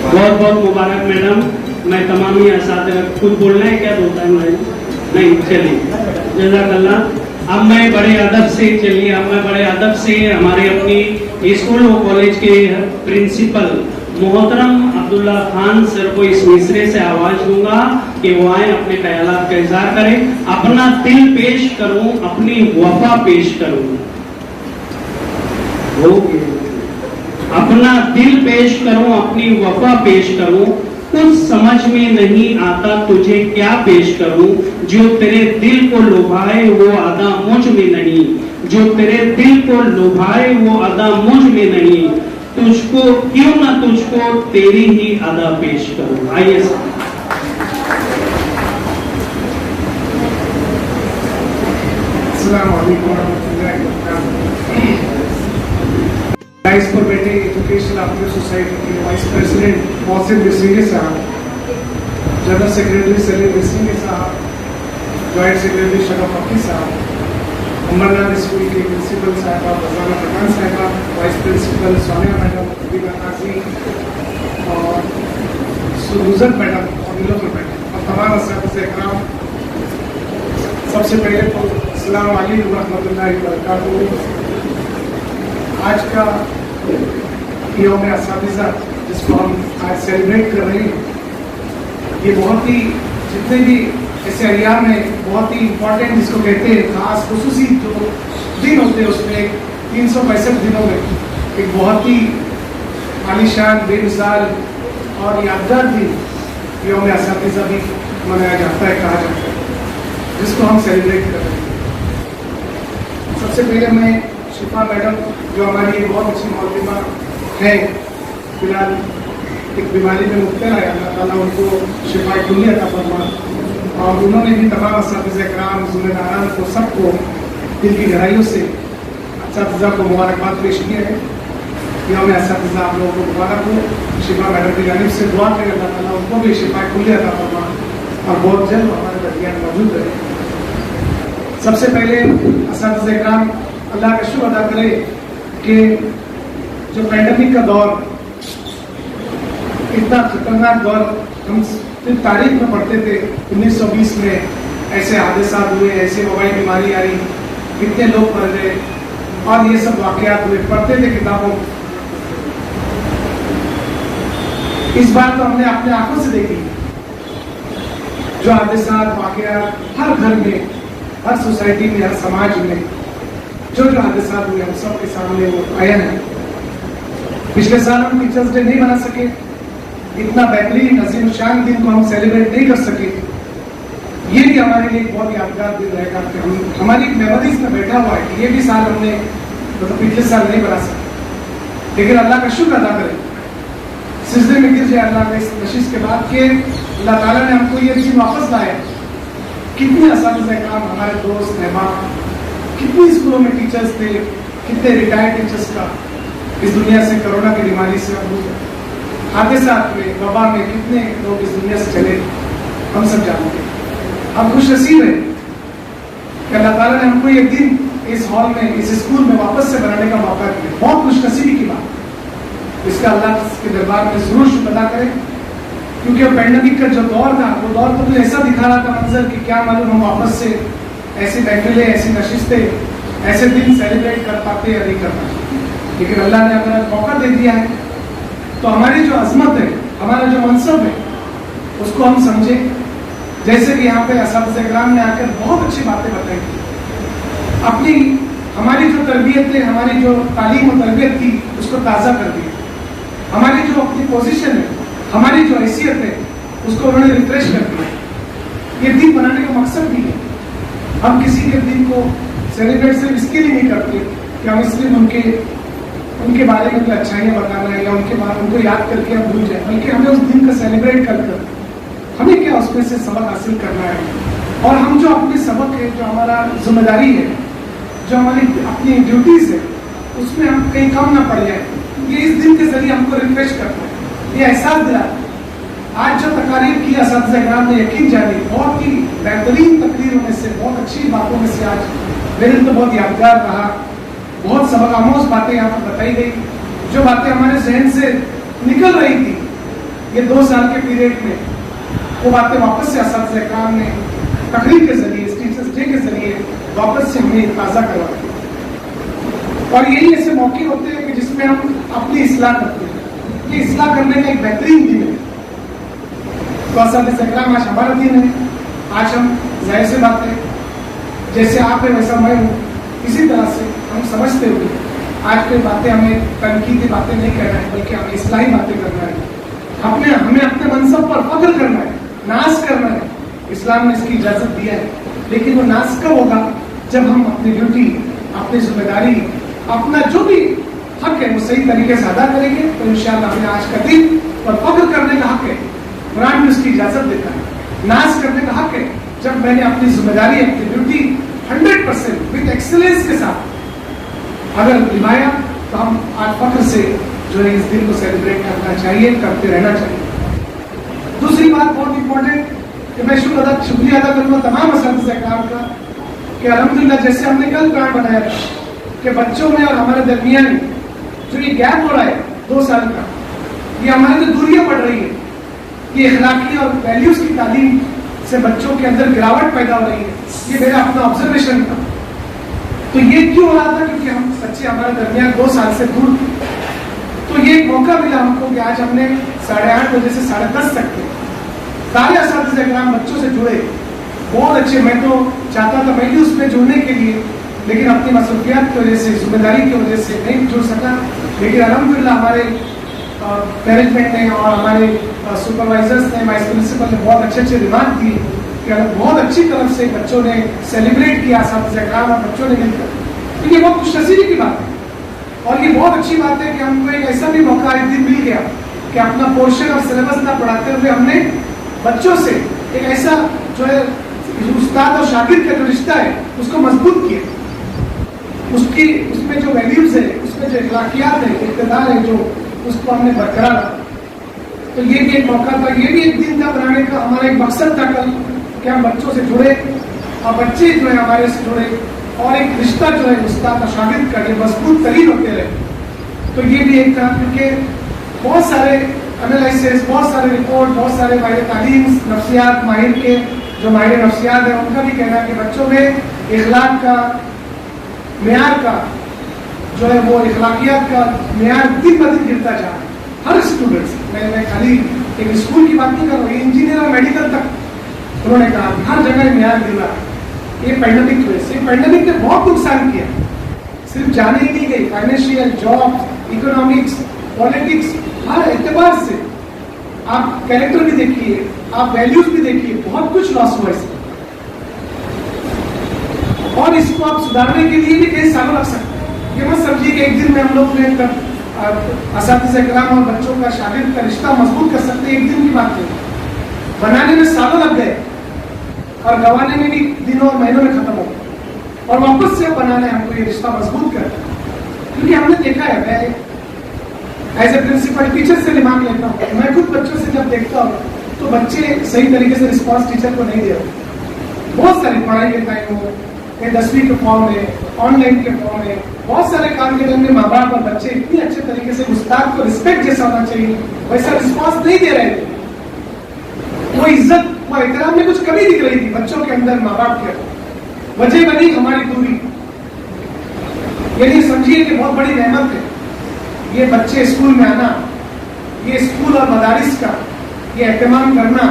बहुत बहुत मुबारक मैडम। मैं तमाम ही असातिज़ा, कुछ बोलना है क्या? 2 टाइम नहीं, चलिए जज़ाकल्लाह। अब मैं बड़े अदब से हमारे अपनी स्कूल व कॉलेज के प्रिंसिपल मोहतरम अब्दुल्ला खान सर को इस मिसरे से आवाज दूंगा कि वो आए, अपने ख्यालात का इज़हार करें। अपना दिल पेश करूं, अपनी वफा पेश करूं, अपना दिल पेश करूं, अपनी वफा पेश करूं। कुछ समझ में नहीं आता तुझे क्या पेश करूं, जो तेरे दिल को लुभाए वो अदा मुझ में नहीं, जो तेरे दिल को लुभाए वो अदा मुझ में नहीं, तुझको क्यों ना तुझको तेरी ही अदा पेश करूं। आइए अस्सलाम वालेकुम रहमतुल्लाहि व बरकातहू। राइस पर बैठे एजुकेशनल अफेयर सोसाइटी के वाइस प्रेसिडेंट मोहसिन बिस्मिल्लाह साहब, जनरल सेक्रेटरी सलीम बिस्मिल्लाह साहब, जॉइंट सेक्रेटरी शरफ हफीज साहब, अमरनाथ स्कूल के प्रिंसिपल साहबा Farzana Pathan sahiba, vice principal Sonia madam, Habiba Naji और सुरुजत मैडम और नीलोफर मैडम और तमाम अस्तियात इकराम, सबसे पहले तो अस्सलाम वालेकुम रहमतुल्लाहि व बरकातहू। आज का यौम असातिज़ा जिसको हम आज सेलिब्रेट कर रहे हैं, ये बहुत ही जितने भी ऐसे अय्याम में बहुत ही इम्पोर्टेंट जिसको कहते हैं खास खुसूसी जो दिन होते हैं, उसमें 365 दिनों में एक बहुत ही आलीशान बेमिसाल और यादगार दिन यौम असातिज़ा भी मनाया जाता है, कहा जाता है, जिसको हम सेलिब्रेट कर रहे हैं। सबसे पहले मैं शिफा मैडम जो हमारी एक बहुत अच्छी मौलमा है, फिलहाल एक बीमारी में मुब्तला है, अल्लाह ताला उनको शिफा कुल्ली अता फरमाए, और उन्होंने भी तमाम अस्तियात इकराम ज़िम्मेदारान को सबको दिल की गहराइयों से अस्तियात को मुबारकबाद पेश किया है। यौम अस्तियात आप लोगों को मुबारक हो। शिफा मैडम की जानिब से दुआ करें अल्लाह ताला उनको भी शिफा कुल्ली अता फरमाए और बहुत जल्द हमारे दरमियान मौजूद रहे। सबसे पहले अस्तियात इकराम अल्लाह का शुक्र अदा करें कि जो पैंडेमिक का दौर, इतना खतरनाक दौर, हम सिर्फ तारीख में पढ़ते थे 1920 में ऐसे हादसा हुए, ऐसे वबाई बीमारी आई, कितने लोग मर गए और ये सब वाकयात हुए, पढ़ते थे किताबों। इस बार तो हमने अपने आंखों से देखी जो हादसा वाकयात हर घर में, हर सोसाइटी में, हर समाज में जो हादसा हुए हम सब के सामने वो आया है। पिछले साल हम टीचर्स डे नहीं मना सके, इतना बेहतरीन अजीम शान दिन को हम सेलिब्रेट नहीं कर सके। ये भी हमारे लिए एक बहुत यादगार दिन रहेगा कि हम हमारी मेमोरीज में बैठा हुआ है कि ये भी साल हमने मतलब पिछले साल नहीं बना सके, लेकिन अल्लाह का शुक्र अदा करें, सिजदे में गिर जाए अल्लाह के इस नशीस के बाद कि अल्लाह ताला ने हमको ये चीज वापस लाया। कितने अस्तियात इकराम हमारे दोस्त मेहमान, कितनी स्कूलों में टीचर्स थे, कितने रिटायर्ड टीचर्स का इस दुनिया से कोरोना की बीमारी से हादसात में, वबा में कितने लोग इस दुनिया से चले, हम सब जानते हैं। हम खुश नसीब हैं कि अल्लाह ताला ने हमको ये दिन इस हॉल में, इस स्कूल में वापस से बनाने का मौका दिया। बहुत खुश नसीबी की बात, इसका अल्लाह के दरबार में जरूर शुक्र अदा करें, क्योंकि पैंडेमिक का जो दौर था, वो दौर तो ऐसा दिखा रहा था मंजर कि क्या मालूम हम वापस से ऐसी महफिलें, ऐसी नशिस्तें, ऐसे दिन सेलिब्रेट कर पाते या नहीं कर पाते। लेकिन अल्लाह ने अगर मौका दे दिया है तो हमारी जो अजमत है, हमारा जो मनसब है, उसको हम समझें। जैसे कि यहाँ पे अस्तियात इकराम ने आकर बहुत अच्छी बातें बताई, अपनी हमारी जो तरबियत है, हमारी जो तालीम और तरबियत थी, उसको ताज़ा कर दिया। हमारी जो अपनी पोजीशन है, हमारी जो हैसियत है, उसको उन्होंने रिफ्रेश कर दिया। ये दिन बनाने का मकसद भी है। हम किसी के दिन को सेलिब्रेट सिर्फ इसके लिए नहीं करते कि हम इसलिए उनके बारे में कोई अच्छाइयाँ बताना है या उनको याद करके हम भूल जाए, बल्कि हमें उस दिन को सेलिब्रेट कर हमें क्या उसमें से सबक हासिल करना है, और हम जो अपने सबक है, जो हमारा जिम्मेदारी है, जो हमारी अपनी ड्यूटीज है, उसमें हम कहीं कम ना पड़ जाए। ये इस दिन के जरिए हमको रिफ्रेश करता है, ये एहसास दिलाता है। आज जो तकारीर की अस्तियात इकराम ने यकीन जानी, बहुत ही बेहतरीन तकरीरों में से, बहुत अच्छी बातों में से आज मेरे लिए तो बहुत यादगार रहा। बहुत सबक आमोज बातें यहाँ पर बताई गई, जो बातें हमारे जहन से निकल रही थी ये 2 साल के पीरियड में, वो बातें वापस से अस्तियात इकराम ने तकरीर के जरिए, टीचर्स डे के जरिए वापस से हमें ताज़ा करवा दी। और यही ऐसे मौके होते हैं कि जिसमें हम अपनी इस्लाह करते हैं। ये इस्लाह करने का एक बेहतरीन दिन है। तो अस्तियात इकराम आज हमारा दिन है। आज हम जाहिर सी बात है, जैसे आप है वैसा मैं हूँ, इसी तरह से हम समझते हुए आज कोई बातें हमें तनकीदी बातें नहीं करना है, बल्कि हमें इस्लाही बातें करना है। हमें अपने मनसब पर फख्र करना है, नाज करना है। इस्लाम ने इसकी इजाजत दिया है, लेकिन वो नाज कब होगा? जब हम अपनी ड्यूटी, अपनी जिम्मेदारी, अपना जो भी हक है वो सही तरीके से अदा करेंगे, तो इंशाअल्लाह हमें आज का दिन और फख्र करने का हक है। कुरान में उसकी इजाजत देता है। नाज करने का हक है जब मैंने अपनी जिम्मेदारी, अपनी ड्यूटी 100% विद साइंटिफिक एक्सेलेंस के साथ अगर निभाया तो हम आज फख्र से जो है इस दिन को सेलिब्रेट करना चाहिए, करते रहना चाहिए। दूसरी बात बहुत इंपॉर्टेंट कि मैं शुक्रिया अदा करूँगा तमाम असातिज़ा इकराम का कि अल्हम्दुलिल्लाह जैसे हमने कल प्लान बनाया था कि बच्चों में और हमारे दरमियान जो ये गैप हो रहा है 2 साल का, ये हमारी जो दूरियां बढ़ रही है, ये इखलाकी और वैल्यूज की तालीम से बच्चों के अंदर गिरावट पैदा हो रही है, ये मेरा अपना ऑब्जर्वेशन था। तो ये क्यों हो रहा था? क्योंकि हम बच्चे हमारे दरमियान 2 साल से दूर थे। तो ये एक मौका मिला हमको कि आज हमने 8:30 बजे से 10:30 तक के सारे असातिज़ा इकराम बच्चों से जुड़े, बहुत अच्छे। मैं तो चाहता था मैं भी उसमें जुड़ने के लिए, लेकिन अपनी मसरूफियात की वजह से, जिम्मेदारी की वजह से नहीं जुड़ सका। लेकिन अल्हम्दुलिल्लाह हमारे मैनेजमेंट ने और हमारे सुपरवाइजर्स ने, वाइस प्रिंसिपल ने बहुत अच्छे रिमार्क दिए कि बहुत अच्छी तरफ से बच्चों ने सेलिब्रेट किया, असातिज़ा इकराम और बच्चों ने मिलकर। तो ये बहुत खुशनसीबी की बात है और ये बहुत अच्छी बात है कि हमको एक ऐसा भी मौका एक दिन मिल गया कि अपना पोर्शन और सिलेबस ना पढ़ाते हुए हमने बच्चों से एक ऐसा जो है उस्ताद और शागिर्द का जो रिश्ता है उसको मजबूत किया, उसमें जो वैल्यूज है, उसमें जो इखलाकियात है, इक़्तिदार है, जो उसको हमने बरकरार रखा। तो ये भी एक मौका था, ये भी एक दिन था बनाने का। हमारा एक मकसद था कल कि हम बच्चों से जुड़े और बच्चे जो है हमारे से जुड़े और एक रिश्ता जो है उस्ताद और शागिर्द का ये मजबूत तरीन होते रहे। तो ये भी एक था, क्योंकि बहुत सारे एनालिसिस, बहुत सारे रिपोर्ट, बहुत सारे माहिर तालीम, नफ्सियात माहिर के जो माहिर नफ्सियात है उनका भी कहना है कि बच्चों में इखलाक का मेयार का जो है वो इखलाकियात का मेयार दिन ब दिन गिरता जा रहा है हर स्टूडेंट से। मैं खाली एक स्कूल की बात नहीं कर रहा हूँ, इंजीनियर और मेडिकल तक उन्होंने कहा हर जगह मेयार गिर रहा है। ये पैंडेमिक की वजह से, पैंडेमिक ने बहुत नुकसान किया, सिर्फ जाने ही नहीं गई, फाइनेंशियल, जॉब, इकोनॉमिक्स, पॉलिटिक्स, हर एतबार से आप कैरेक्टर भी देखिए, आप वैल्यूज भी देखिए, बहुत कुछ लॉस हुआ इसमें। और इसको आप सुधारने के लिए भी कई सालों लग सकते हैं। ये मत समझिए कि एक दिन में हम लोग ने असातिज़ा इकराम और बच्चों का शागिर्द का रिश्ता मजबूत कर सकते हैं, एक दिन की बात नहीं। बनाने में सालों लग गए और गंवाने में भी दिनों और महीनों में खत्म हो गया और वापस से बनाना है हमको ये रिश्ता मजबूत करना। क्योंकि हमने देखा है, मैं एज ए प्रिंसिपल टीचर से रिमार्क लेता हूँ, मैं खुद बच्चों से जब देखता हूँ तो बच्चे सही तरीके से रिस्पॉन्स टीचर को नहीं दे रहे। बहुत सारी पढ़ाई के टाइम हो, 10वीं के फॉर्म में, ऑनलाइन के फॉर्म में, बहुत सारे काम के टाइम में माँ बाप और बच्चे इतनी अच्छे तरीके से उस्ताद को रिस्पेक्ट जैसा होना चाहिए वैसा रिस्पॉन्स नहीं दे रहे थे। वो इज्जत, वो एहतराम में कुछ कमी दिख रही थी बच्चों के अंदर, माँ बाप के अंदर। वजह बनी हमारी दूरी। ये नहीं समझिए कि बहुत बड़ी नेमत है ये बच्चे स्कूल में आना, ये स्कूल और मदारिस का ये एहतमाम करना,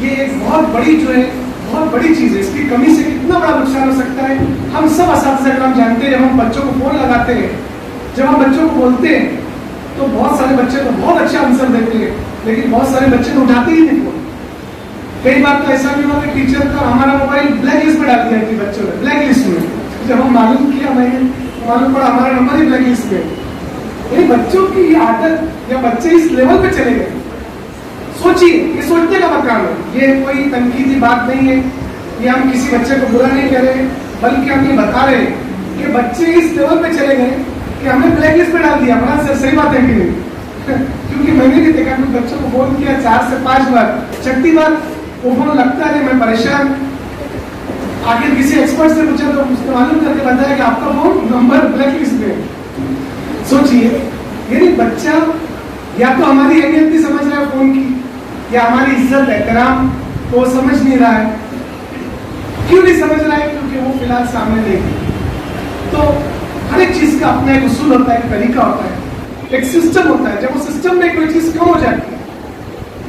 ये एक बहुत बड़ी जो है बहुत बड़ी चीज है। इसकी कमी से कितना बड़ा नुकसान हो सकता है हम सब असातिज़ा इकराम जानते हैं। जब हम बच्चों को फोन लगाते हैं, जब हम बच्चों को बोलते हैं तो बहुत सारे बच्चे तो बहुत अच्छा आंसर देते हैं, लेकिन बहुत सारे बच्चे तो उठाते ही नहीं फोन। कई बार तो ऐसा भी हुआ कि टीचर का हमारा मोबाइल ब्लैक लिस्ट में डाल दिया कि बच्चों ने ब्लैक लिस्ट में। जब हम मालूम किया, मैंने मालूम पड़ा हमारा नंबर ही ब्लैक लिस्ट में। ये बच्चों की ये आदत या बच्चे इस लेवल पे चले गए। सोचिए, ये सोचने का मकाम है, ये कोई तनकीदी बात नहीं है, ये हम किसी बच्चे को बुरा नहीं कह रहे, बल्कि हम ये बता रहे हैं कि बच्चे इस लेवल पे चले गए कि हमें ब्लैक लिस्ट में डाल दिया। बड़ा सर सही बात है कि नहीं? क्योंकि मैंने भी देखा कि बच्चों को फोन किया 4 से 5 बार, 6ठी बार वो फोन लगता है, मैं परेशान। आखिर किसी एक्सपर्ट से पूछा तो उसने मालूम करके बताया कि आपका फोन नंबर ब्लैक लिस्ट में। सोचिए, यानी बच्चा या तो हमारी अहमियत नहीं समझ रहा है फोन की, या हमारी इज्जत एहतराम तो वो समझ नहीं रहा है। क्यों नहीं समझ रहा है? क्योंकि वो फिलहाल सामने नहीं। तो हर एक चीज का अपना एक उसूल होता है, एक तरीका होता है, एक सिस्टम होता है। जब वो सिस्टम में कोई चीज कम हो जाती है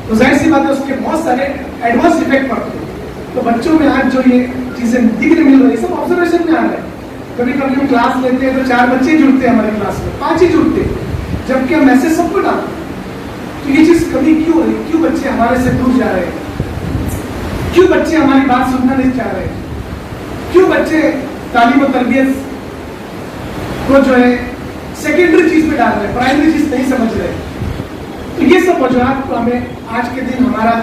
तो जाहिर सी बात है उसके बहुत सारे एडवर्स इफेक्ट पड़ते हैं। तो बच्चों में आज जो ये चीजें दिखने मिल रही है सब ऑब्जर्वेशन में आ रहा है। कभी कभी हम क्लास लेते हैं तो 4 बच्चे जुड़ते हैं हमारी क्लास में, 5 ही जुड़ते हैं, जबकि हम मैसेज सबको डालते हैं। तो ये चीज कभी क्यों हो रही? क्यों बच्चे हमारे से दूर जा रहे हैं? क्यों बच्चे हमारी बात सुनना नहीं चाह रहे? क्यों बच्चे तालीम और तरबियत को जो है सेकेंडरी चीज में डाल रहे हैं, प्राइमरी चीज नहीं समझ रहे? तो ये सब वजूहात को हमें आज के दिन हमारा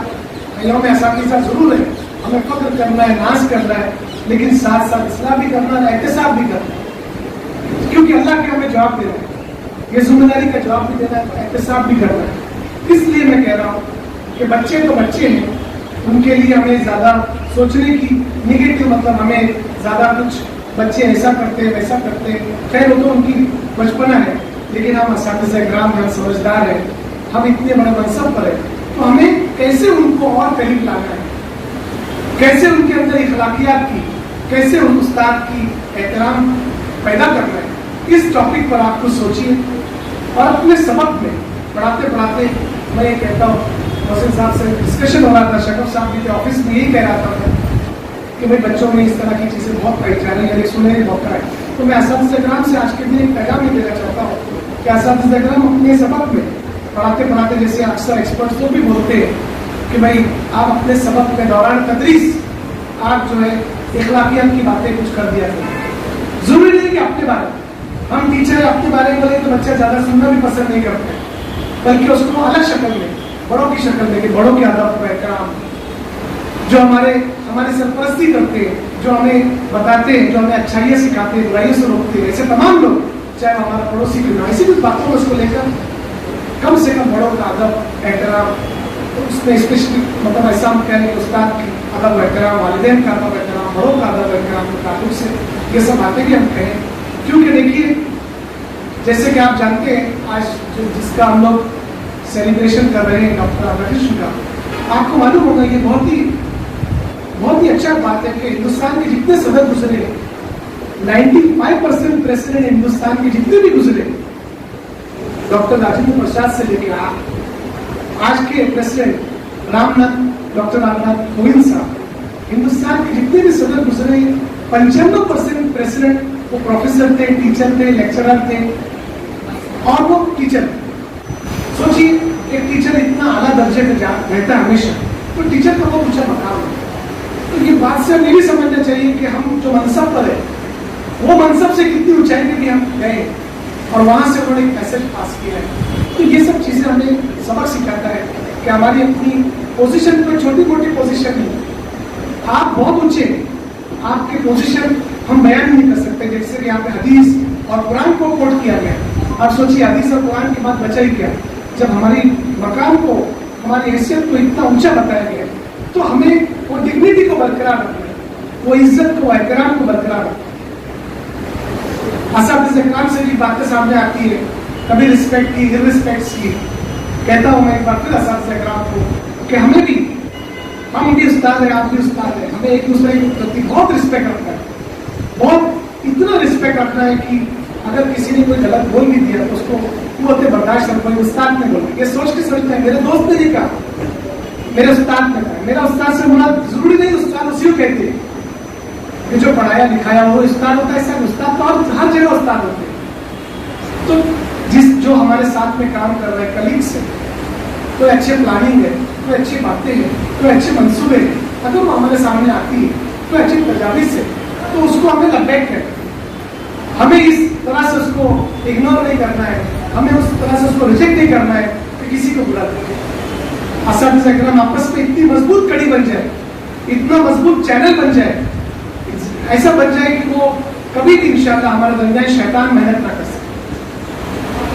यौम असातिज़ा जरूर है ہمیں فخر کرنا ہے, ناز کرنا ہے, لیکن ساتھ ساتھ اصلاح بھی کرنا ہے, احتساب بھی کرنا ہے, کیونکہ اللہ کے ہمیں جواب دینا ہے, یہ ذمہ داری کا جواب بھی دینا ہے, احتساب بھی کرنا ہے. اس لیے میں کہہ رہا ہوں کہ بچے تو بچے ہیں, ان کے لیے ہمیں زیادہ سوچنے کی نگیٹو, مطلب ہمیں زیادہ کچھ بچے ایسا کرتے ہیں ویسا کرتے ہیں, خیر وہ تو ان کی بچپنا ہے, لیکن ہم اساتذہ کرام ہیں, ہم سمجھدار ہیں, ہم اتنے بڑے منصب پر ہیں, تو ہمیں کیسے ان کو اور قریب لانا ہے, کیسے ان کے اندر اخلاقیات کی, کیسے ان استاد کی احترام پیدا کرنا ہے. اس ٹاپک پر آپ کو سوچیے, اور اپنے سبق میں پڑھاتے پڑھاتے میں یہ کہتا ہوں, محسن صاحب سے ڈسکشن ہو رہا تھا, شکر صاحب بھی تھے آفس میں, یہی کہہ رہا تھا کہ بھائی بچوں میں اس طرح کی چیزیں بہت پائی جا رہی ہیں, ایک سنہری موقع ہے. تو میں اساتذہ کرام سے آج کے دن ایک پیغام یہ دینا چاہتا ہوں کہ اساتذہ کرام اپنے سبق میں پڑھاتے پڑھاتے, جیسے اکثر ایکسپرٹس تو بھی بولتے ہیں کہ بھائی آپ اپنے سبق کے دوران تدریس آپ جو ہے اخلاقیات کی باتیں کچھ کر دیا کریں. ضروری نہیں کہ اپنے بارے میں, ہم ٹیچر اپنے بارے میں بولے تو بچہ زیادہ سننا بھی پسند نہیں کرتے, بلکہ اس کو الگ شکل میں, بڑوں کی شکل میں, کہ بڑوں کے ادب و احترام, جو ہمارے سرپرستی کرتے ہیں, جو ہمیں بتاتے ہیں, جو ہمیں اچھائیاں سکھاتے ہیں, برائیوں سے روکتے ہیں, ایسے تمام لوگ, چاہے ہمارا پڑوسی کیوں نہ, ایسی کچھ باتوں میں اس کو لے کر کم سے کم بڑوں کا ادب احترام, اس میں اسپیشلی مطلب ایسا ہم کہہ رہے ہیں کہ استاد کی ادب و احترام, والدین کا ادب و احترام, بڑوں کا ادب و احترام کے تعلق سے یہ سب باتیں بھی ہم کہیں. کیونکہ دیکھیے جیسے کہ آپ جانتے ہیں آج جس کا ہم لوگ سیلیبریشن کر رہے ہیں ڈاکٹر امبیڈکر کا, آپ کو معلوم ہوگا یہ بہت ہی اچھا بات ہے کہ ہندوستان کے جتنے صدر گزرے, 95% پریسیڈنٹ ہندوستان کے جتنے بھی گزرے, ڈاکٹر راجندر پرساد سے لے کے آج کے پریسیڈنٹ ڈاکٹر رام ناتھ کووند صاحب, ہندوستان کے جتنے بھی صدر گزرے 95% پریسیڈنٹ وہ پروفیسر تھے, ٹیچر تھے, لیکچرر تھے, اور وہ ٹیچر. سوچیے ایک ٹیچر اتنا اعلیٰ درجے میں رہتا ہے ہمیشہ, تو ٹیچر کا بہت اونچا مقام ہے. تو یہ بات سے ہمیں بھی سمجھنا چاہیے کہ ہم جو منصب پر ہے وہ منصب سے کتنی اونچائی پہ بھی ہم گئے, اور وہاں سے انہوں نے ایک میسج پاس کیا ہے. تو یہ سب چیزیں ہمیں سبق سکھاتا ہے کہ ہماری اپنی پوزیشن کوئی چھوٹی موٹی پوزیشن نہیں, آپ بہت اونچے ہیں, آپ کی پوزیشن ہم بیان نہیں کر سکتے. جیسے کہ یہاں پہ حدیث اور قرآن کو کوٹ کیا گیا, آپ سوچیے حدیث اور قرآن کی بات بچا ہی کیا, جب ہماری مقام کو, ہماری حیثیت کو اتنا اونچا بتایا گیا, تو ہمیں وہ ڈگنیٹی کو برقرار رکھنا ہے, وہ عزت کو, احترام کو برقرار رکھنا ہے. اساتذہ کرام سے بھی باتیں سامنے آتی ہے, کبھی رسپیکٹ کی, ارسپیکٹس کی. کہتا ہوں میں ایک بار پھر اساتذہ کرام کو کہ ہمیں بھی, ہم بھی استاد ہیں, آپ بھی استاد ہیں, ہمیں ایک دوسرے کے پرتی بہت رسپیکٹ رکھنا ہے, بہت اتنا رسپیکٹ رکھنا ہے کہ اگر کسی نے کوئی غلط بول بھی دیا تو اس کو قوت برداشت رکھو. استاد نے بولا, یہ سوچ کے سمجھتے ہیں میرے دوست نے نہیں کہا, میرے استاد نے کہا. میرا استاد سے مراد ضروری نہیں استاد اسی کو کہتے ہیں کہ جو پڑھایا لکھایا وہ استاد ہوتا ہے, ایسا استاد تو ہر جگہ استاد ہوتے ہیں. تو جو ہمارے ساتھ میں کام کر رہے ہیں کلیگس ہیں, کوئی اچھے پلاننگ ہے, کوئی اچھی باتیں ہیں, کوئی اچھے منصوبے ہیں, اگر وہ ہمارے سامنے آتی ہے کوئی اچھی تجاویز ہے, تو اس کو ہمیں لبیک کرنا ہے. ہمیں اس طرح سے اس کو اگنور نہیں کرنا ہے, ہمیں اس طرح سے اس کو ریجیکٹ نہیں کرنا ہے کہ کسی کو برا دیں. اساتذہ کرام آپس میں اتنی مضبوط کڑی بن جائے, اتنا مضبوط چینل بن جائے, ایسا بن جائے کہ وہ کبھی بھی انشاءاللہ ہمارے درمیان شیطان محنت نہ کر سکے.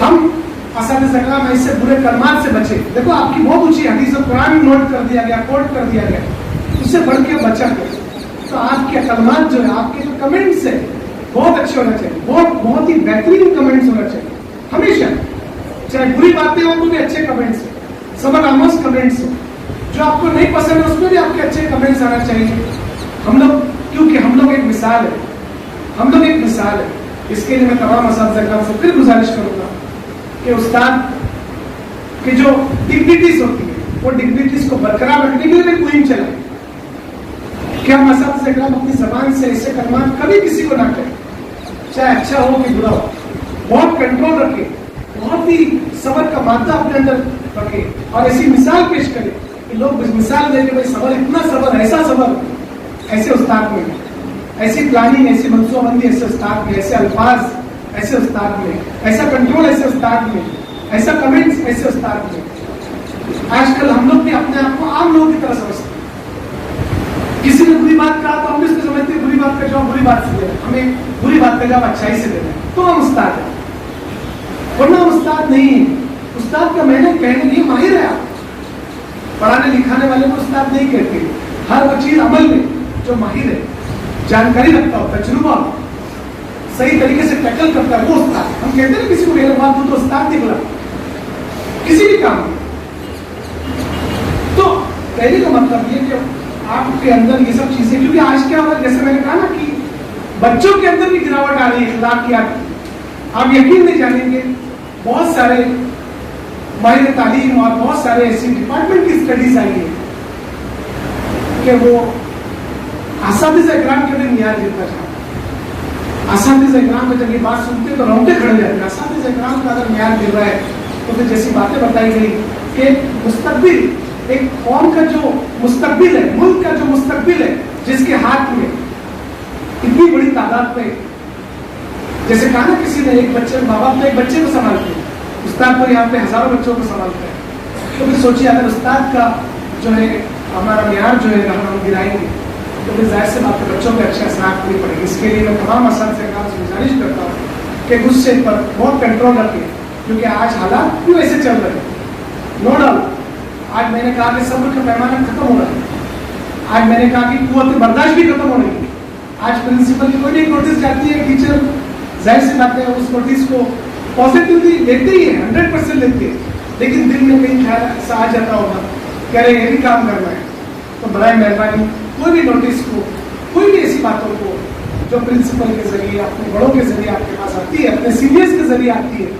ہم اساتذہ کرام ایسے برے کلمات سے بچے. دیکھو آپ کی بہت اونچی حدیث و قرآن نوٹ کر دیا گیا, کوٹ کر دیا گیا, اس سے بڑھ کے بچا کر. تو آپ کے کلمات جو ہے, آپ کے جو کمنٹس ہیں بہت اچھے ہونا چاہیے, بہت ہی بہترین کمنٹس ہونا چاہیے ہمیشہ. چاہے بری باتیں ہوں تو بھی اچھے کمنٹس ہوں, سبق آموز کمنٹس ہوں. جو آپ کو نہیں پسند ہے اس میں بھی آپ کے اچھے کمنٹس آنا چاہیے. ہم لوگ, کیونکہ ہم لوگ ایک مثال ہے, ہم لوگ ایک مثال ہے. اس کے لیے میں تمام اساتذہ کرام سے پھر گزارش کروں گا کہ استاد کی جو ڈگنیٹیز ہوتی ہے وہ ڈگنیٹیز کو برقرار رکھنے کے لیے بھی مہم چلائیں. کہ ہم اساتذہ کرام اپنی زبان سے ایسے کلمات کبھی کسی کو نہ کہیں, چاہے اچھا ہو کہ برا ہو. بہت کنٹرول رکھے, بہت ہی صبر کا مادہ اپنے اندر رکھے, اور ایسی مثال پیش کرے کہ لوگ مثال دیں کہ بھائی صبر, اتنا صبر, ایسا صبر ایسے استاد میں, ایسی پلاننگ, ایسی منصوبہ بندی ایسے استاد میں, ایسے الفاظ ایسے استاد میں, ایسا کنٹرول ایسے استاد میں, ایسا کمنٹس ایسے استاد میں. آج کل ہم لوگ بھی اپنے آپ کو عام لوگوں کی طرح سمجھتے ہیں. ने बुरी बात कहा तो हम भी उसको समझते हैं बुरी बात का जवाब बुरी बात से देना, हमें बुरी बात का जवाब अच्छाई से देना है, तो हम उस्ताद है, वरना हम उस्ताद नहीं है। उस्ताद का मैंने कहने लिए माहिर है आप, पढ़ाने लिखाने वाले को उस्ताद नहीं कहते, हर वो चीज अमल में जो माहिर है, जानकारी रखता हो, तजुर्बा सही तरीके से टैकल करता है, वो उस्ताद है। हम कहते हैं किसी को मेरे बात हो तो उस्ताद निकला किसी भी काम में। तो कहने का मतलब ये कि आपके अंदर ये सब चीजें, क्योंकि आज क्या होगा, जैसे मैंने कहा ना कि बच्चों के अंदर भी गिरावट आ रही है अखलाकियात की। आप यकीन नहीं जानेंगे, बहुत सारे माहिर तालीम और बहुत सारे ऐसी डिपार्टमेंट की स्टडीज आई है कि वो असातिज़ा इकराम के लिए न्याय देता था। असातिज़ा इकराम में जब ये बात सुनते तो रोंगटे खड़े जाते हैं। असातिज़ा इकराम का अगर न्याय मिल रहा है तो फिर जैसी बातें बताई गई कि मुस्तकबिल, एक कौम का जो मुस्तकबिल है, मुल्क का जो मुस्तकबिल है, जिसके हाथ में इतनी बड़ी तादाद में, जैसे कहा ना किसी ने, एक बच्चे, माँ बाप तो एक बच्चे को संभालते हैं, उस्ताद तो यहाँ पे हजारों बच्चों को संभालते हैं। तो फिर सोचिए अगर उस्ताद का जो है हमारा म्यार जो है हम गिराएंगे तो फिर जाहिर से बात है बच्चों पे अच्छे असरात नहीं पड़ेंगे। इसके लिए मैं तमाम असातिज़ा से गुजारिश करता हूँ कि गुस्से पर बहुत कंट्रोल रखें, क्योंकि आज हालात क्यों ऐसे चल रहे हैं। नो डाउट आज मैंने कहा कि सब्र का पैमाना खत्म हो रहा है, आज मैंने कहा कि कुव्वत बर्दाश्त भी खत्म हो रही है। आज प्रिंसिपल की कोई नोटिस जाती है, टीचर जाहिर सी बात है उस नोटिस को पॉजिटिवली लेते ही है, 100% लेते हैं, लेकिन दिल में कहीं ख्याल ऐसा आ जाता होगा कह रहे ये भी काम करना है। तो बराए मेहरबानी कोई भी नोटिस को, कोई भी ऐसी बातों को जो प्रिंसिपल के जरिए, अपने बड़ों के जरिए आपके पास आती है, अपने सीनियर्स के जरिए आती है,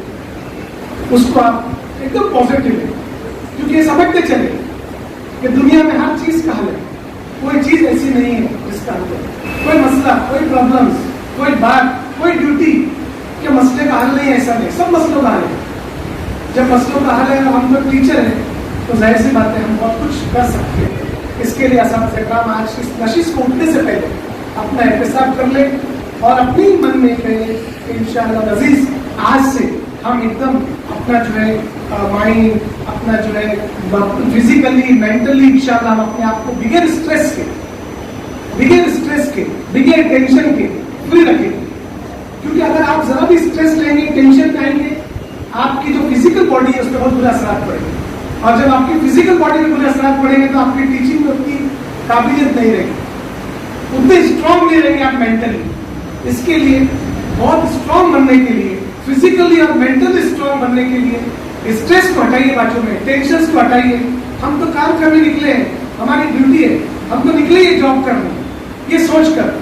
उसको आप एकदम पॉजिटिव है, क्योंकि ये समझते चले कि दुनिया में हर चीज का हल है, कोई चीज ऐसी नहीं है जिसका हल है। कोई मसला, कोई प्रॉब्लम्स, कोई बात, कोई ड्यूटी के मसले का हल नहीं है, ऐसा नहीं, सब मसलों का हल है। जब मसलों का हल है, हम तो टीचर हैं तो जाहिर सी बात है हम बहुत कुछ कर सकते हैं। इसके लिए असातिज़ा इकराम आज इस नशिश को उठने से पहले अपना एहतिसाब कर ले और अपने मन में कहे कि इंशाअल्लाह अज़ीज़ आज से हम एकदम अपना जो है माइंड, अपना जो है फिजिकली, मेंटली इंशाअल्लाह हम अपने आप को बिगैर स्ट्रेस के, बिगैर टेंशन के फ्री रखेंगे। क्योंकि अगर आप जरा भी स्ट्रेस लेंगे, टेंशन में आएंगे, आपकी जो फिजिकल बॉडी है उस पर बहुत बुरा असर पड़ेगा, और जब आपकी फिजिकल बॉडी में बुरे असर पड़ेंगे तो आपकी टीचिंग में उतनी काबिलियत नहीं रहेगी, उतने स्ट्रांग नहीं रहेंगे आप मेंटली। इसके लिए बहुत स्ट्रांग बनने के लिए, फिजिकली और मेंटली स्ट्रांग बनने के लिए स्ट्रेस को हटाइए, बाजू में टेंशन को हटाइए। हम तो काम करने निकले हैं, हमारी ड्यूटी है, हम तो निकले ये जॉब करने, ये सोचकर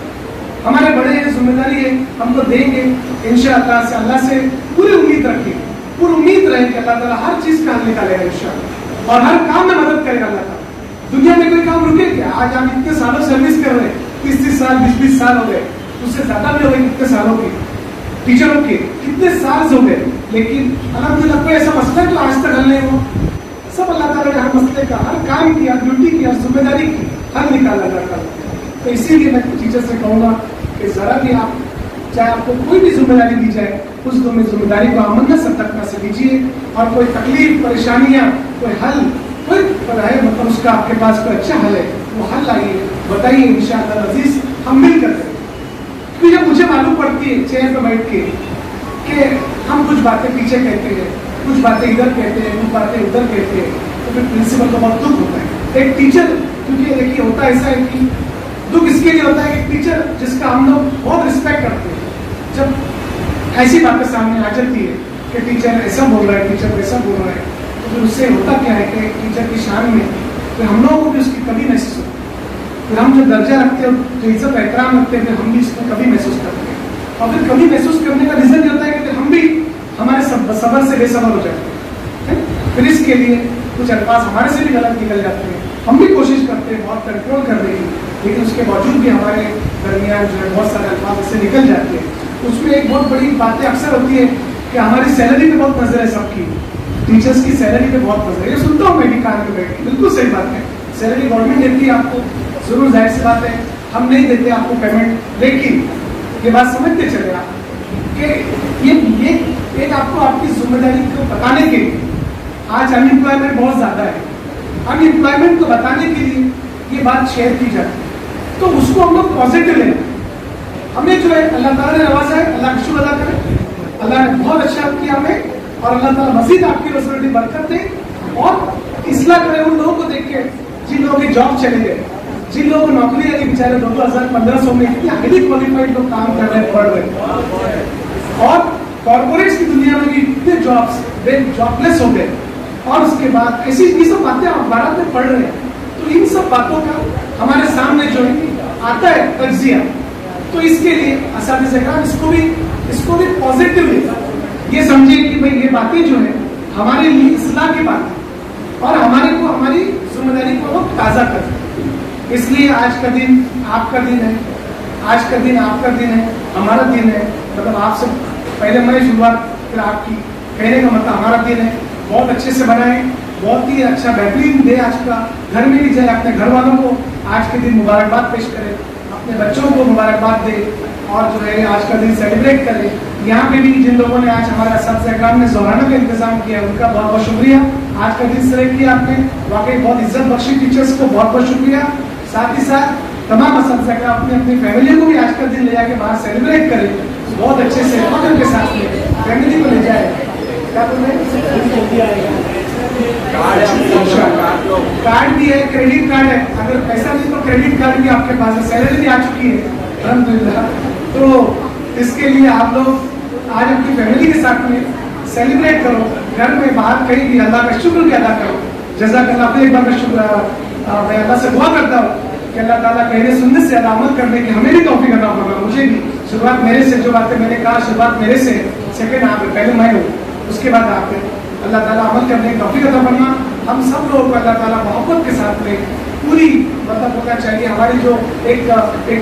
हमारे बड़े हैं, जिम्मेदारी है, हम तो देंगे इंशाअल्लाह से। अल्लाह से पूरी उम्मीद रखिए, पूरी उम्मीद रहे कि अल्लाह ताला हर चीज का हल निकालेगा इंशाअल्लाह, और हर काम में मदद करेगा अल्लाह ताला। दुनिया में कोई काम रुके क्या? आज हम इतने सालों सर्विस कर रहे हैं, 30-30 साल, 20-20 साल हो गए, उससे ज्यादा भी हो गए कितने सालों के, टीचरों के कितने साल हो गए, लेकिन अल्हम्दुलिल्लाह कोई ऐसा मसला जो आज तक हल नहीं हुआ। सब अल्लाह ताला ने हर मसले का, हर काम की, हर ड्यूटी की, हर जिम्मेदारी की हल निकाला अल्लाह ताला। तो इसीलिए मैं टीचर से कहूँगा कि जरा भी आप, चाहे आपको कोई भी जिम्मेदारी दी जाए, उस जिम्मेदारी को अमन्ना सतर्कता से लीजिए, और कोई तकलीफ, परेशानियां, कोई हल, कोई है मतलब उसका आपके पास कोई अच्छा हल है, वो हल लाइए, बताइए इंशाअल्लाह अज़ीज़ हम मिल कर करेंगे। क्योंकि जब मुझे मालूम पड़ती है चेयर पर बैठ के कि हम कुछ बातें पीछे कहते हैं, कुछ बातें इधर कहते हैं, कुछ बातें उधर कहते हैं, तो फिर प्रिंसिपल को बहुत दुख होता है। एक टीचर, क्योंकि देखिए होता ऐसा है कि दुख इसके लिए होता है कि टीचर जिसका हम लोग बहुत रिस्पेक्ट करते हैं, जब ऐसी बातें सामने आ जाती है कि टीचर ऐसा बोल रहा है, टीचर वैसा बोल रहा है, तो फिर उससे होता क्या है कि टीचर की शान में फिर हम लोगों को भी उसकी कभी महसूस होती है। फिर हम जो दर्जा रखते हैं, जो इज्जत एहतराम रखते हैं, फिर हम भी इसको कभी महसूस करते हैं, और फिर कभी महसूस करने का रीजन ये होता है कि फिर हम भी हमारे सबर से बेसबर हो जाते हैं। फिर इसके लिए कुछ अल्फाज हमारे से भी गलत निकल जाते हैं, हम भी कोशिश करते हैं बहुत कंट्रोल करने की, लेकिन उसके बावजूद भी हमारे दरमियान जो है बहुत सारे अल्फाज इससे निकल जाते हैं। उसमें एक बहुत बड़ी बातें अक्सर होती है कि हमारी सैलरी पे बहुत नजर है सबकी, टीचर्स की सैलरी पे बहुत नजर है। ये सुनता हूँ मैं भी कान में बैठ के, बिल्कुल सही बात है, सैलरी गवर्नमेंट देती है आपको, जरूर जाहिर सी बात है हम नहीं देते आपको पेमेंट, लेकिन ये बात समझते चले आप कि ये एक आपको आपकी जिम्मेदारी को बताने के लिए, आज अनएम्प्लॉयमेंट बहुत ज्यादा है, अनएम्प्लॉयमेंट को बताने के लिए ये बात शेयर की जाती है तो उसको हम लोग पॉजिटिव लें। हमें जो है अल्लाह ताला ने नवाजा है, अल्लाह का शुक्र अदा करें, अल्लाह ने बहुत अच्छा किया हमें, और अल्लाह ताला मजीद आपकी रोजी बरकत दे, और इसलाह करे उन लोगों को देख के जिन लोगों की जॉब चले गए, जिन लोगों को नौकरी लगी, बेचारे 2000-1500 में कितने हाईली क्वालिफाइड लोग काम कर रहे हैं, पढ़ रहे, और कॉर्पोरेट्स की दुनिया में भी इतने जॉबलेस हो गए, और उसके बाद ऐसी ये सब बातें आप भारत में पढ़ रहे हैं। तो इन सब बातों का हमारे सामने जो आता है तज्जिया, तो इसके लिए असातिज़ा इसको भी पॉजिटिवली ये समझे कि भाई ये बातें जो है हमारे लिए इस्लाह की बात है, और हमारी जिम्मेदारी को हम ताज़ा करें। इसलिए आज का दिन आपका दिन है, आज का दिन आपका दिन है, हमारा दिन है। मतलब आपसे पहले मैं शुरुआत फिर आपकी, कहने का मतलब हमारा दिन है, बहुत अच्छे से बनाए, बहुत ही अच्छा बेहतरीन डे आज का, घर में भी जाए, अपने घर वालों को आज के दिन मुबारकबाद पेश करें, अपने बच्चों को मुबारकबाद दे, और जो है आज का दिन सेलिब्रेट करें। यहाँ पे भी जिन लोगों ने आज हमारे असातिज़ा ने ज़ोहराना का इंतजाम किया, उनका बहुत बहुत शुक्रिया। आज का दिन सेलेक्ट किया आपने, वाकई बहुत इज्जत बख्शी, टीचर्स को बहुत बहुत शुक्रिया। साथ ही साथ तमाम असातिज़ा अपनी फैमिली को भी आज का दिन ले जाके बाहर सेलिब्रेट करें, बहुत अच्छे से फख्र के साथ में फैमिली को ले जाए। क्या बोल रहे हैं? कार्ड भी है, क्रेडिट कार्ड है, अगर पैसा नहीं तो क्रेडिट कार्ड भी आपके पास है, सैलरी भी आ चुकी है अल्हम्दुलिल्लाह। तो इसके लिए आप लोग आज अपनी फैमिली के साथ में सेलिब्रेट करो, घर में बाहर कहीं भी अल्लाह का शुक्र भी अदा करो। जज़ाकल्लाह। फिर एक बार मैं मैं अल्लाह से दुआ करता हूँ कि अल्लाह ताला कहने सुनने से अमल करने की हमें भी तौफीक अता फरमाए, मुझे भी। शुरुआत मेरे से, जो बातें मैंने कहा शुरुआत मेरे से, सेकंड आप, पहले मैं हूँ, उसके बाद आप। अल्लाह ताला अमल करने की तौफीक अता फरमा। हम सब लोगों को अल्लाह ताला मोहब्बत के साथ में पूरी मतलब होना चाहिए, हमारी जो एक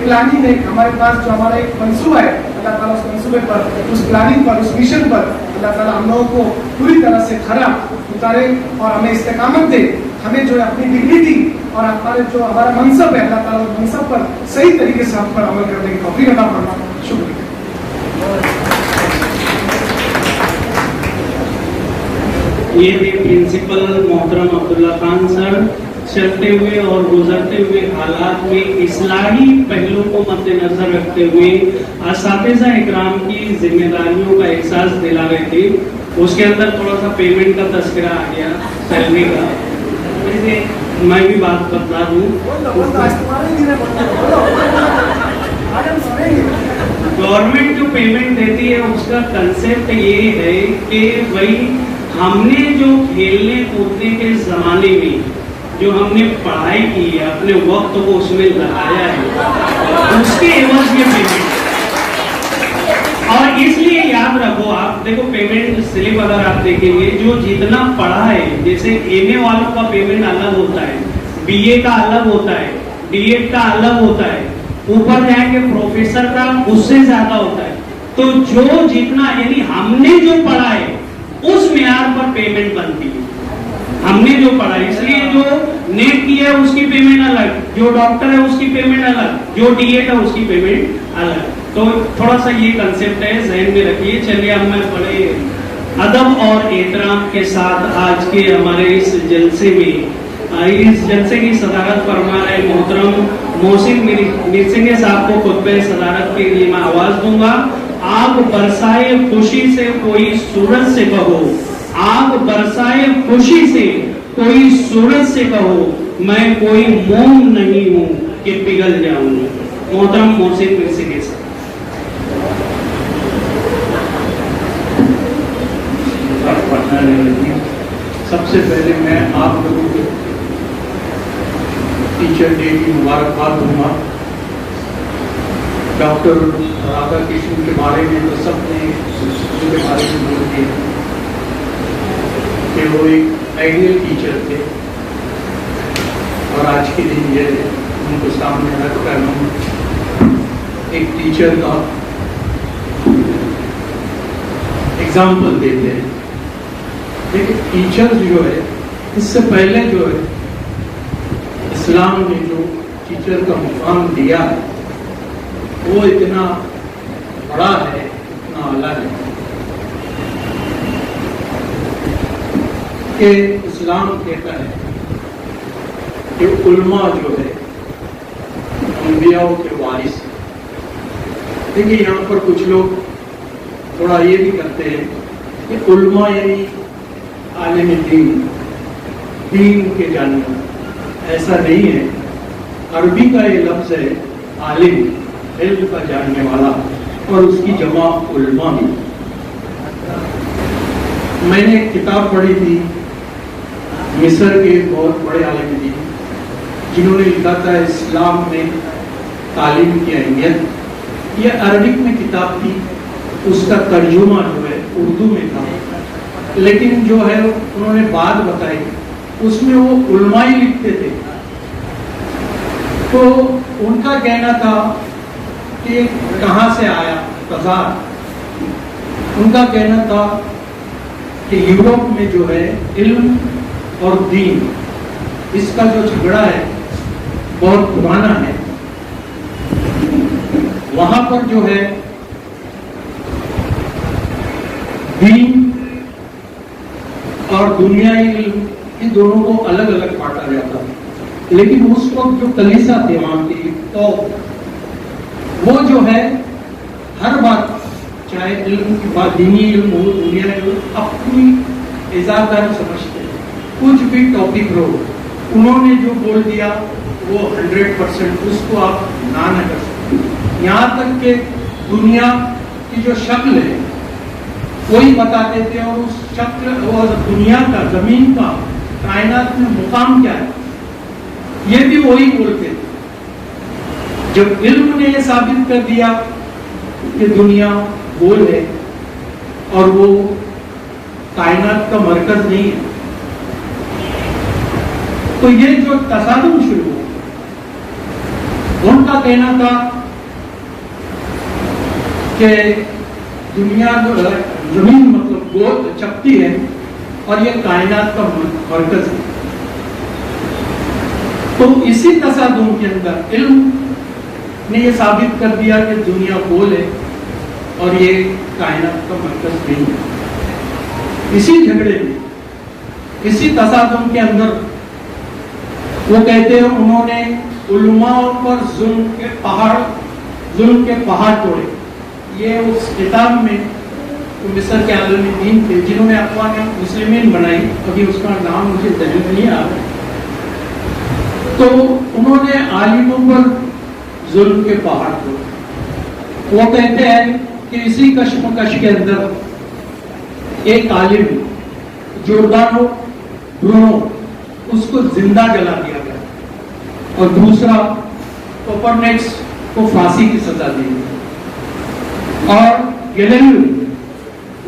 प्लानिंग है, हमारे पास जो हमारा एक मंसूबा है, अल्लाह ताला उस मंसूबे पर, उस प्लानिंग पर, उस मिशन पर अल्लाह ताला हम लोगों को पूरी तरह से खरा उतारे और हमें इस्तेकामत दे। हमें जो है अपनी डिग्निटी और हमारा मनसब है, अल्लाह ताला उस मनसब पर सही तरीके से हम पर अमल करने की तौफीक अता फरमा। शुक्रिया। ये थे प्रिंसिपल मोहतरम अब्दुल्ला खान सर। चलते हुए और गुजरते हुए हालात में इस्लाही पहलू को मद्देनजर रखते हुए असातिज़ा इकराम की जिम्मेदारियों का एहसास दिला रहे थे। उसके अंदर थोड़ा सा पेमेंट का तस्करा आ गया, सैलरी का। वैसे मैं भी बात बता दूं, गवर्नमेंट जो पेमेंट देती है उसका कंसेप्ट ये है कि भाई हमने जो खेलने कूदने के जमाने में जो हमने पढ़ाई की है, अपने वक्त को उसमें लगाया है, उसके एवज ये पेमेंट। और इसलिए याद रखो, आप देखो पेमेंट स्लिप अगर आप देखेंगे, जो जितना पढ़ा है, जैसे एमए वालों का पेमेंट अलग होता है, बीए का अलग होता है, डीएड का अलग होता है, ऊपर जाएंगे प्रोफेसर का उससे ज्यादा होता है। तो जो जितना यानी हमने जो पढ़ा है उस मेयार पर पेमेंट बनती है, हमने जो पढ़ा। इसलिए जो नेट किया है उसकी पेमेंट अलग, जो डॉक्टर है उसकी पेमेंट अलग, जो डीएड है उसकी पेमेंट अलग। तो थोड़ा सा ये कंसेप्ट है, ज़हन में रखिए। चलिए अब मैं बड़े अदब और एहतराम के साथ आज के हमारे इस जलसे में, इस जलसे की सदारत फरमा रहे मोहतरम मोहसिन मिरसिंगे साहब को खुतबे सदारत के लिए मैं आवाज दूंगा। आग बरसाए खुशी से कोई सूरज से कहो, आग बरसाए खुशी से कोई सूरज से कहो, मैं कोई मोम नहीं हूं कि पिघल जाऊं। मोहतरम मोहसिन मिरसिंगे साहब। सबसे पहले मैं आप लोगों को टीचर डे की मुबारकबाद दूंगा। डॉक्टर राधाकृष्णन के बारे में तो सबने उनके बारे में बोल दिया कि वो एक आइडियल टीचर थे, और आज के दिन ये उनको सामने रखकर हम एक टीचर का एग्जाम्पल देते हैं। लेकिन टीचर जो है, इससे पहले जो है इस्लाम ने जो टीचर का मुकाम दिया है वो इतना बड़ा है, इतना अलग है कि इस्लाम कहता है कि उल्मा जो है انبیاء کے وارث ہیں۔ دیکھیے یہاں پر کچھ لوگ تھوڑا یہ بھی کرتے ہیں کہ علماء یعنی عالم دین کے جاننے، ایسا نہیں ہے۔ عربی کا یہ لفظ ہے عالم، علم کا جاننے والا، اور اس کی جمع علماء بھی۔ میں نے ایک کتاب پڑھی تھی مصر کے بہت بڑے عالم دین جنہوں نے لکھا تھا اسلام میں تعلیم کی اہمیت۔ یہ عربک میں کتاب تھی، اس کا ترجمہ جو ہے اردو میں تھا، لیکن جو ہے انہوں نے بات بتائی، اس میں وہ علماء ہی لکھتے تھے۔ تو ان کا کہنا تھا کہ کہاں سے آیا تضاد۔ ان کا کہنا تھا کہ یورپ میں جو ہے علم اور دین، اس کا جو جھگڑا ہے بہت پرانا ہے۔ وہاں پر جو ہے دین اور دنیائی علم، ان دونوں کو الگ الگ بانٹا جاتا ہے۔ لیکن اس وقت جو کلیسا تھے وہاں کی، تو وہ جو ہے ہر بات، چاہے علم کی بات، دینی علم ہو، دنیائی علم، اپنی اجازت سمجھتے ہیں۔ کچھ بھی ٹاپک ہو، انہوں نے جو بول دیا وہ 100% اس کو آپ نہ کر سکتے۔ یہاں تک کہ دنیا کی جو شکل ہے وہی بتاتے تھے، اور اس شکل اور دنیا کا، زمین کا، کائنات میں مقام کیا ہے یہ بھی وہی بولتے تھے۔ جب علم نے یہ ثابت کر دیا کہ دنیا گول ہے اور وہ کائنات کا مرکز نہیں ہے، تو یہ جو تصادم شروع ہوا۔ ان کا کہنا تھا کہ دنیا جو ہے، زمین مطلب گول چپٹی ہے اور یہ کائنات کا مرکز ہے۔ تو اسی تصادم کے اندر علم نے یہ ثابت کر دیا کہ دنیا گول ہے اور یہ کائنات کا مرکز نہیں ہے۔ اسی جھگڑے میں، اسی تصادم کے اندر وہ کہتے ہیں انہوں نے علماء پر ظلم کے پہاڑ توڑے۔ یہ اس کتاب میں مصر کے عالم دین تھے جنہوں نے اقوام مسلمین بنائی، ابھی اس کا نام مجھے ذہن نہیں آ رہا، تو انہوں نے عالموں پر ظلم کے پہاڑ توڑے۔ وہ کہتے ہیں کہ اسی کشمکش کے اندر ایک عالم جوردانو برونو، اس کو زندہ جلا دیا گیا، اور دوسرا کوپرنکس کو پھانسی کی سزا دی گئی، اور گیلیلیو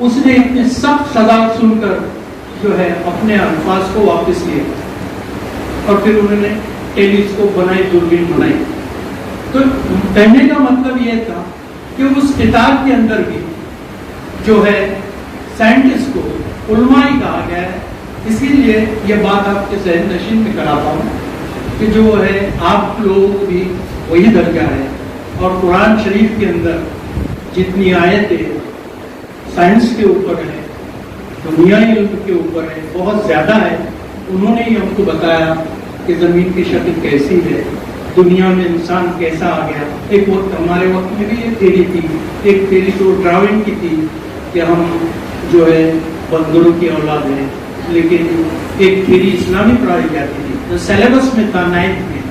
اس نے اتنی سخت سزا سن کر جو ہے اپنے الفاظ کو واپس لیا، اور پھر انہوں نے ٹیلیسکوپ بنائی، دوربین بنائی۔ تو کہنے کا مطلب یہ تھا کہ اس کتاب کے اندر بھی جو ہے سائنٹسٹ کو علماء ہی کہا گیا ہے۔ اسی لیے یہ بات آپ کے ذہن نشین میں کراتا ہوں کہ جو ہے آپ لوگ بھی وہی درجہ ہے، اور قرآن شریف کے اندر جتنی آیتیں سائنس کے اوپر ہے، دنیائی علم کے اوپر ہے، بہت زیادہ ہے۔ انہوں نے ہی ہم کو بتایا کہ زمین کی شکل کیسی ہے، دنیا میں انسان کیسا آ گیا۔ ایک وقت ہمارے وقت میں بھی یہ تھیری تھی، ایک تھیری تو ڈراوئنگ کی تھی کہ ہم جو ہے بندروں کی اولاد ہیں، لیکن ایک تھیری اسلامی پڑھائی جاتی تھی، جو سیلیبس میں تھا 9th میں،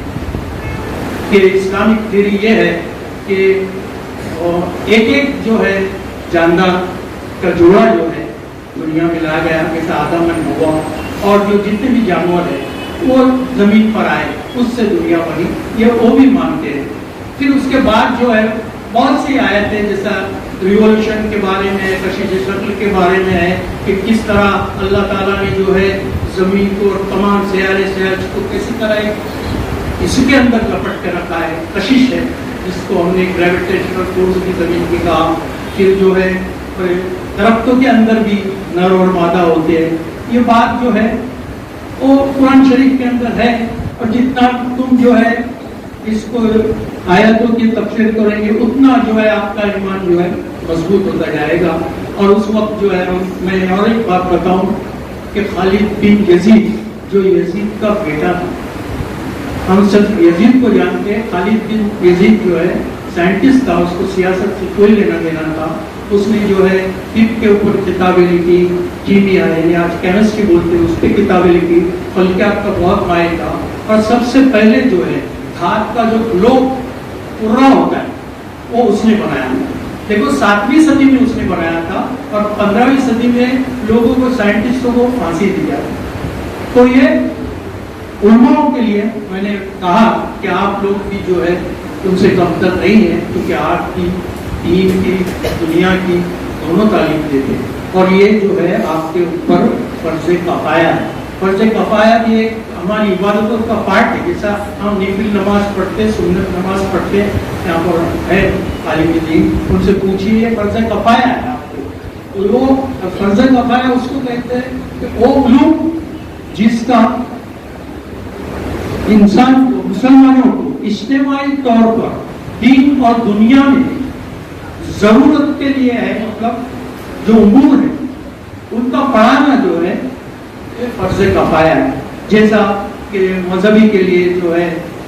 کہ اسلامک تھیری یہ ہے کہ ایک جو ہے جاندار کا جوڑا جو ہے دنیا میں لایا گیا، جیسا آدم اور ہوا، اور جو جتنے بھی جانور ہیں وہ زمین پر آئے، اس سے دنیا بنی، یہ وہ بھی مانتے ہیں۔ پھر اس کے بعد جو ہے بہت سی آیتیں جیسا ریولوشن کے بارے میں، کشش شکل کے بارے میں ہے کہ کس طرح اللہ تعالیٰ نے جو ہے زمین کو اور تمام سیارے سیارج کو کسی طرح اس کے اندر لپٹ کے رکھا ہے۔ کشش ہے جس کو ہم نے گریویٹیشنل فورس کی زمین کی کہا۔ پھر جو ہے درختوں کے اندر بھی نر اور مادہ ہوتے ہیں۔ یہ بات جو ہے وہ قرآن شریف کے اندر ہے، اور جتنا تم جو ہے اس کو آیاتوں کی تفسیر کریں گے اتنا جو ہے آپ کا ایمان جو ہے مضبوط ہوتا جائے گا۔ اور اس وقت جو ہے میں اور ایک بات بتاؤں کہ خالد بن یزید جو یزید کا بیٹا تھا، हम सिर्फ यजीद को जानते हैं। खालिद बिन यजीद जो है साइंटिस्ट था, उसको सियासत से कोई लेना देना था। उसने जो है तिब के ऊपर किताबें लिखी, कीमिया यानी आज केमिस्ट्री बोलते हैं उस पर किताबें लिखी, फल्कियात का बहुत माहिर था। और सबसे पहले जो है धात का जो ग्लोब पूरा होता है वो उसने बनाया। देखो 7वीं सदी में उसने बनाया था और 15वीं सदी में लोगों को, साइंटिस्टों को फांसी दिया। तो ये उलमाओं के लिए मैंने कहा कि आप लोग भी जो है उनसे कमतर नहीं है, क्योंकि आर्ट की, दीन की, दुनिया की दोनों तालीम देते हैं। और ये जो है आपके ऊपर फर्ज कफाया है। फर्ज कफाया भी एक हमारी इबादतों का पार्ट है। जैसा हम नफिल नमाज पढ़ते, सुन्नत नमाज पढ़ते, यहाँ पर है तालिब दीन, उनसे पूछिए ये फर्ज कफाया है आपको। तो वो फर्ज कफाया उसको कहते हैं कि वो उलूम जिसका इंसान को, मुसलमानों को इज्तिमाई तौर पर दीन और दुनिया में जरूरत के लिए है, मतलब जो उमूर है उनका पढ़ाना जो है ये फर्ज कफाया है। जैसा कि मजहबी के लिए जो है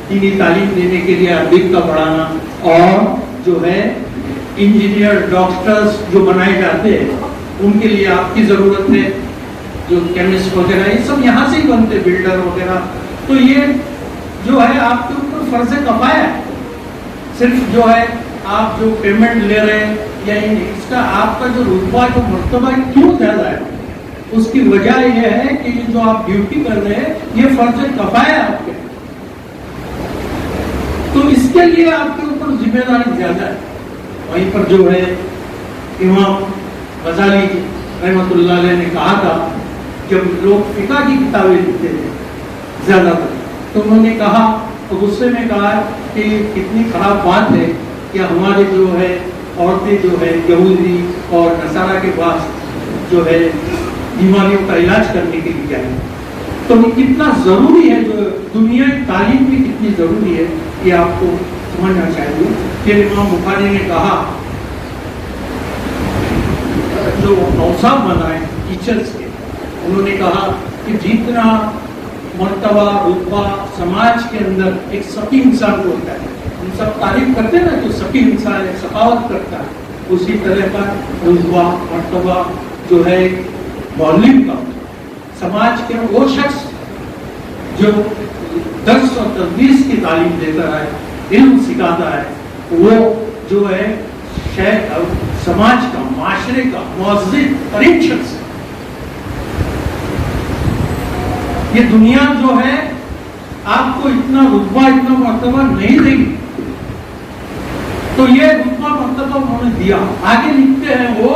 दीनी तालीम देने के लिए अरबिक का पढ़ाना, और जो है इंजीनियर, डॉक्टर्स जो बनाए जाते हैं उनके लिए आपकी जरूरत है, जो केमिस्ट वगैरह ये सब यहाँ से ही बनते, बिल्डर वगैरह। तो ये जो है आपके ऊपर फर्ज कफाया है। सिर्फ जो है आप जो पेमेंट ले रहे हैं या इसका आपका जो रुतबा, जो मर्तबा क्यों ज्यादा है, उसकी वजह यह है कि जो आप ड्यूटी कर रहे हैं ये फर्ज कफाया है आपके, तो इसके लिए आपके ऊपर जिम्मेदारी ज्यादा है। वहीं पर जो है इमाम गजाली रहमतुल्लाह अलैह ने कहा था, जब लोग फिका की किताबें लिखते थे ज्यादातर, तो उन्होंने कहा, तो गुस्से में कहा कि कितनी खराब बात है कि हमारे जो है औरतें जो है यहूदी और नसारा के पास जो है बीमारियों का इलाज करने के लिए जाए। तो कितना जरूरी है, जो दुनिया की तालीम भी कितनी जरूरी है, ये आपको समझना चाहिए। फिर इमाम बुखारी ने कहा, जो औसाफ बनाए टीचर्स के, उन्होंने कहा कि जितना मर्तबा रुतबा समाज के अंदर एक सफी इंसान को होता है, हम सब तारीफ करते हैं ना, जो सफी इंसान है, सखावत करता है, उसी तरह का रुतबा मर्तबा जो है मौलिम का समाज के वो शख्स जो दर्स और तदरीस की तालीम देता है, इल्म सिखाता है, वो जो है शहर समाज का, माशरे का मुअज़्ज़िज़ तरीन शख्स है। ये दुनिया जो है आपको इतना रुतबा, इतना मर्तबा नहीं देगी, तो ये रुतबा मर्तबा उन्होंने दिया। आगे लिखते हैं वो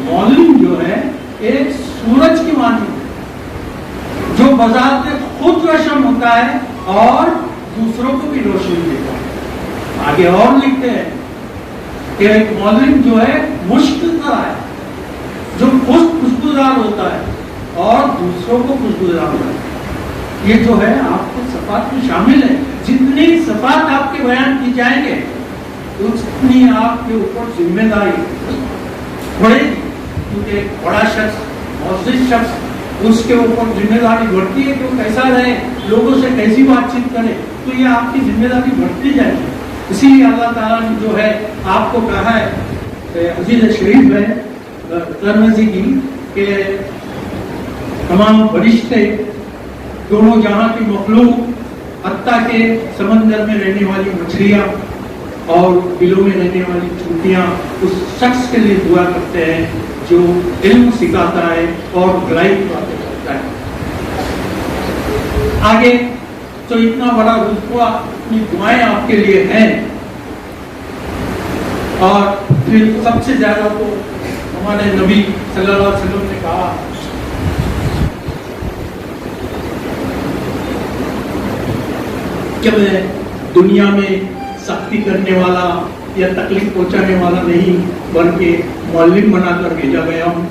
मौलवी जो है एक सूरज की मानी है, जो बाजार में खुद रोशन होता है और दूसरों को भी रोशनी देता है। आगे और लिखते हैं कि एक मौलवी जो है मुश्क तरह है, जो खुद खुशबूदार होता है और दूसरों को खुशबूदार होता है। ये जो है आपको सफात में शामिल है। जितनी सफात आपके बयान की जाएंगे उतनी आपके ऊपर जिम्मेदारी बढ़ेगी, क्योंकि एक बड़ा शख्स, मुअज़्ज़िज़ शख्स, उसके ऊपर जिम्मेदारी बढ़ती है कि वो कैसा रहे, लोगों से कैसी बातचीत करे, तो ये आपकी जिम्मेदारी बढ़ती जाएगी। इसीलिए अल्लाह ताला ने जो है आपको कहा है, हदीस शरीफ है तिरमिज़ी की, कि तमाम फरिश्ते, दोनों जहां की मखलूक, हत्ता के समंदर में रहने वाली मछलियां और बिलों में रहने वाली चूतियां उस शख्स के लिए दुआ करते हैं जो इल्म सिखाता है और भलाई की बातें करता है। आगे तो इतना बड़ा रुतबा, इतनी दुआएं आपके लिए हैं, और फिर सबसे ज्यादा तो हमारे नबी सल्लल्लाहु अलैहि वसल्लम ने कहा कि मैं दुनिया में सख्ती करने वाला या तकलीफ पहुंचाने वाला नहीं, बल्कि मौलिम बनाकर भेजा गया हूँ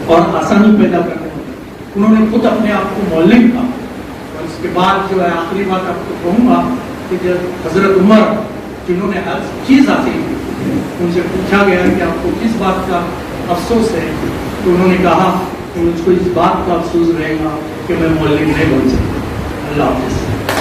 और आसानी पैदा करने वाला। उन्होंने खुद अपने आप को मौलिम कहा। और इसके बाद जो है आखिरी बात आपको कहूँगा कि जब हजरत उमर, जिन्होंने हर चीज़ हासिल की, उनसे पूछा गया कि आपको किस बात का अफसोस है, तो उन्होंने कहा कि मुझको इस बात का अफसोस रहेगा कि मैं मौलिम नहीं बन सकता। अल्लाह हाफ़िज़।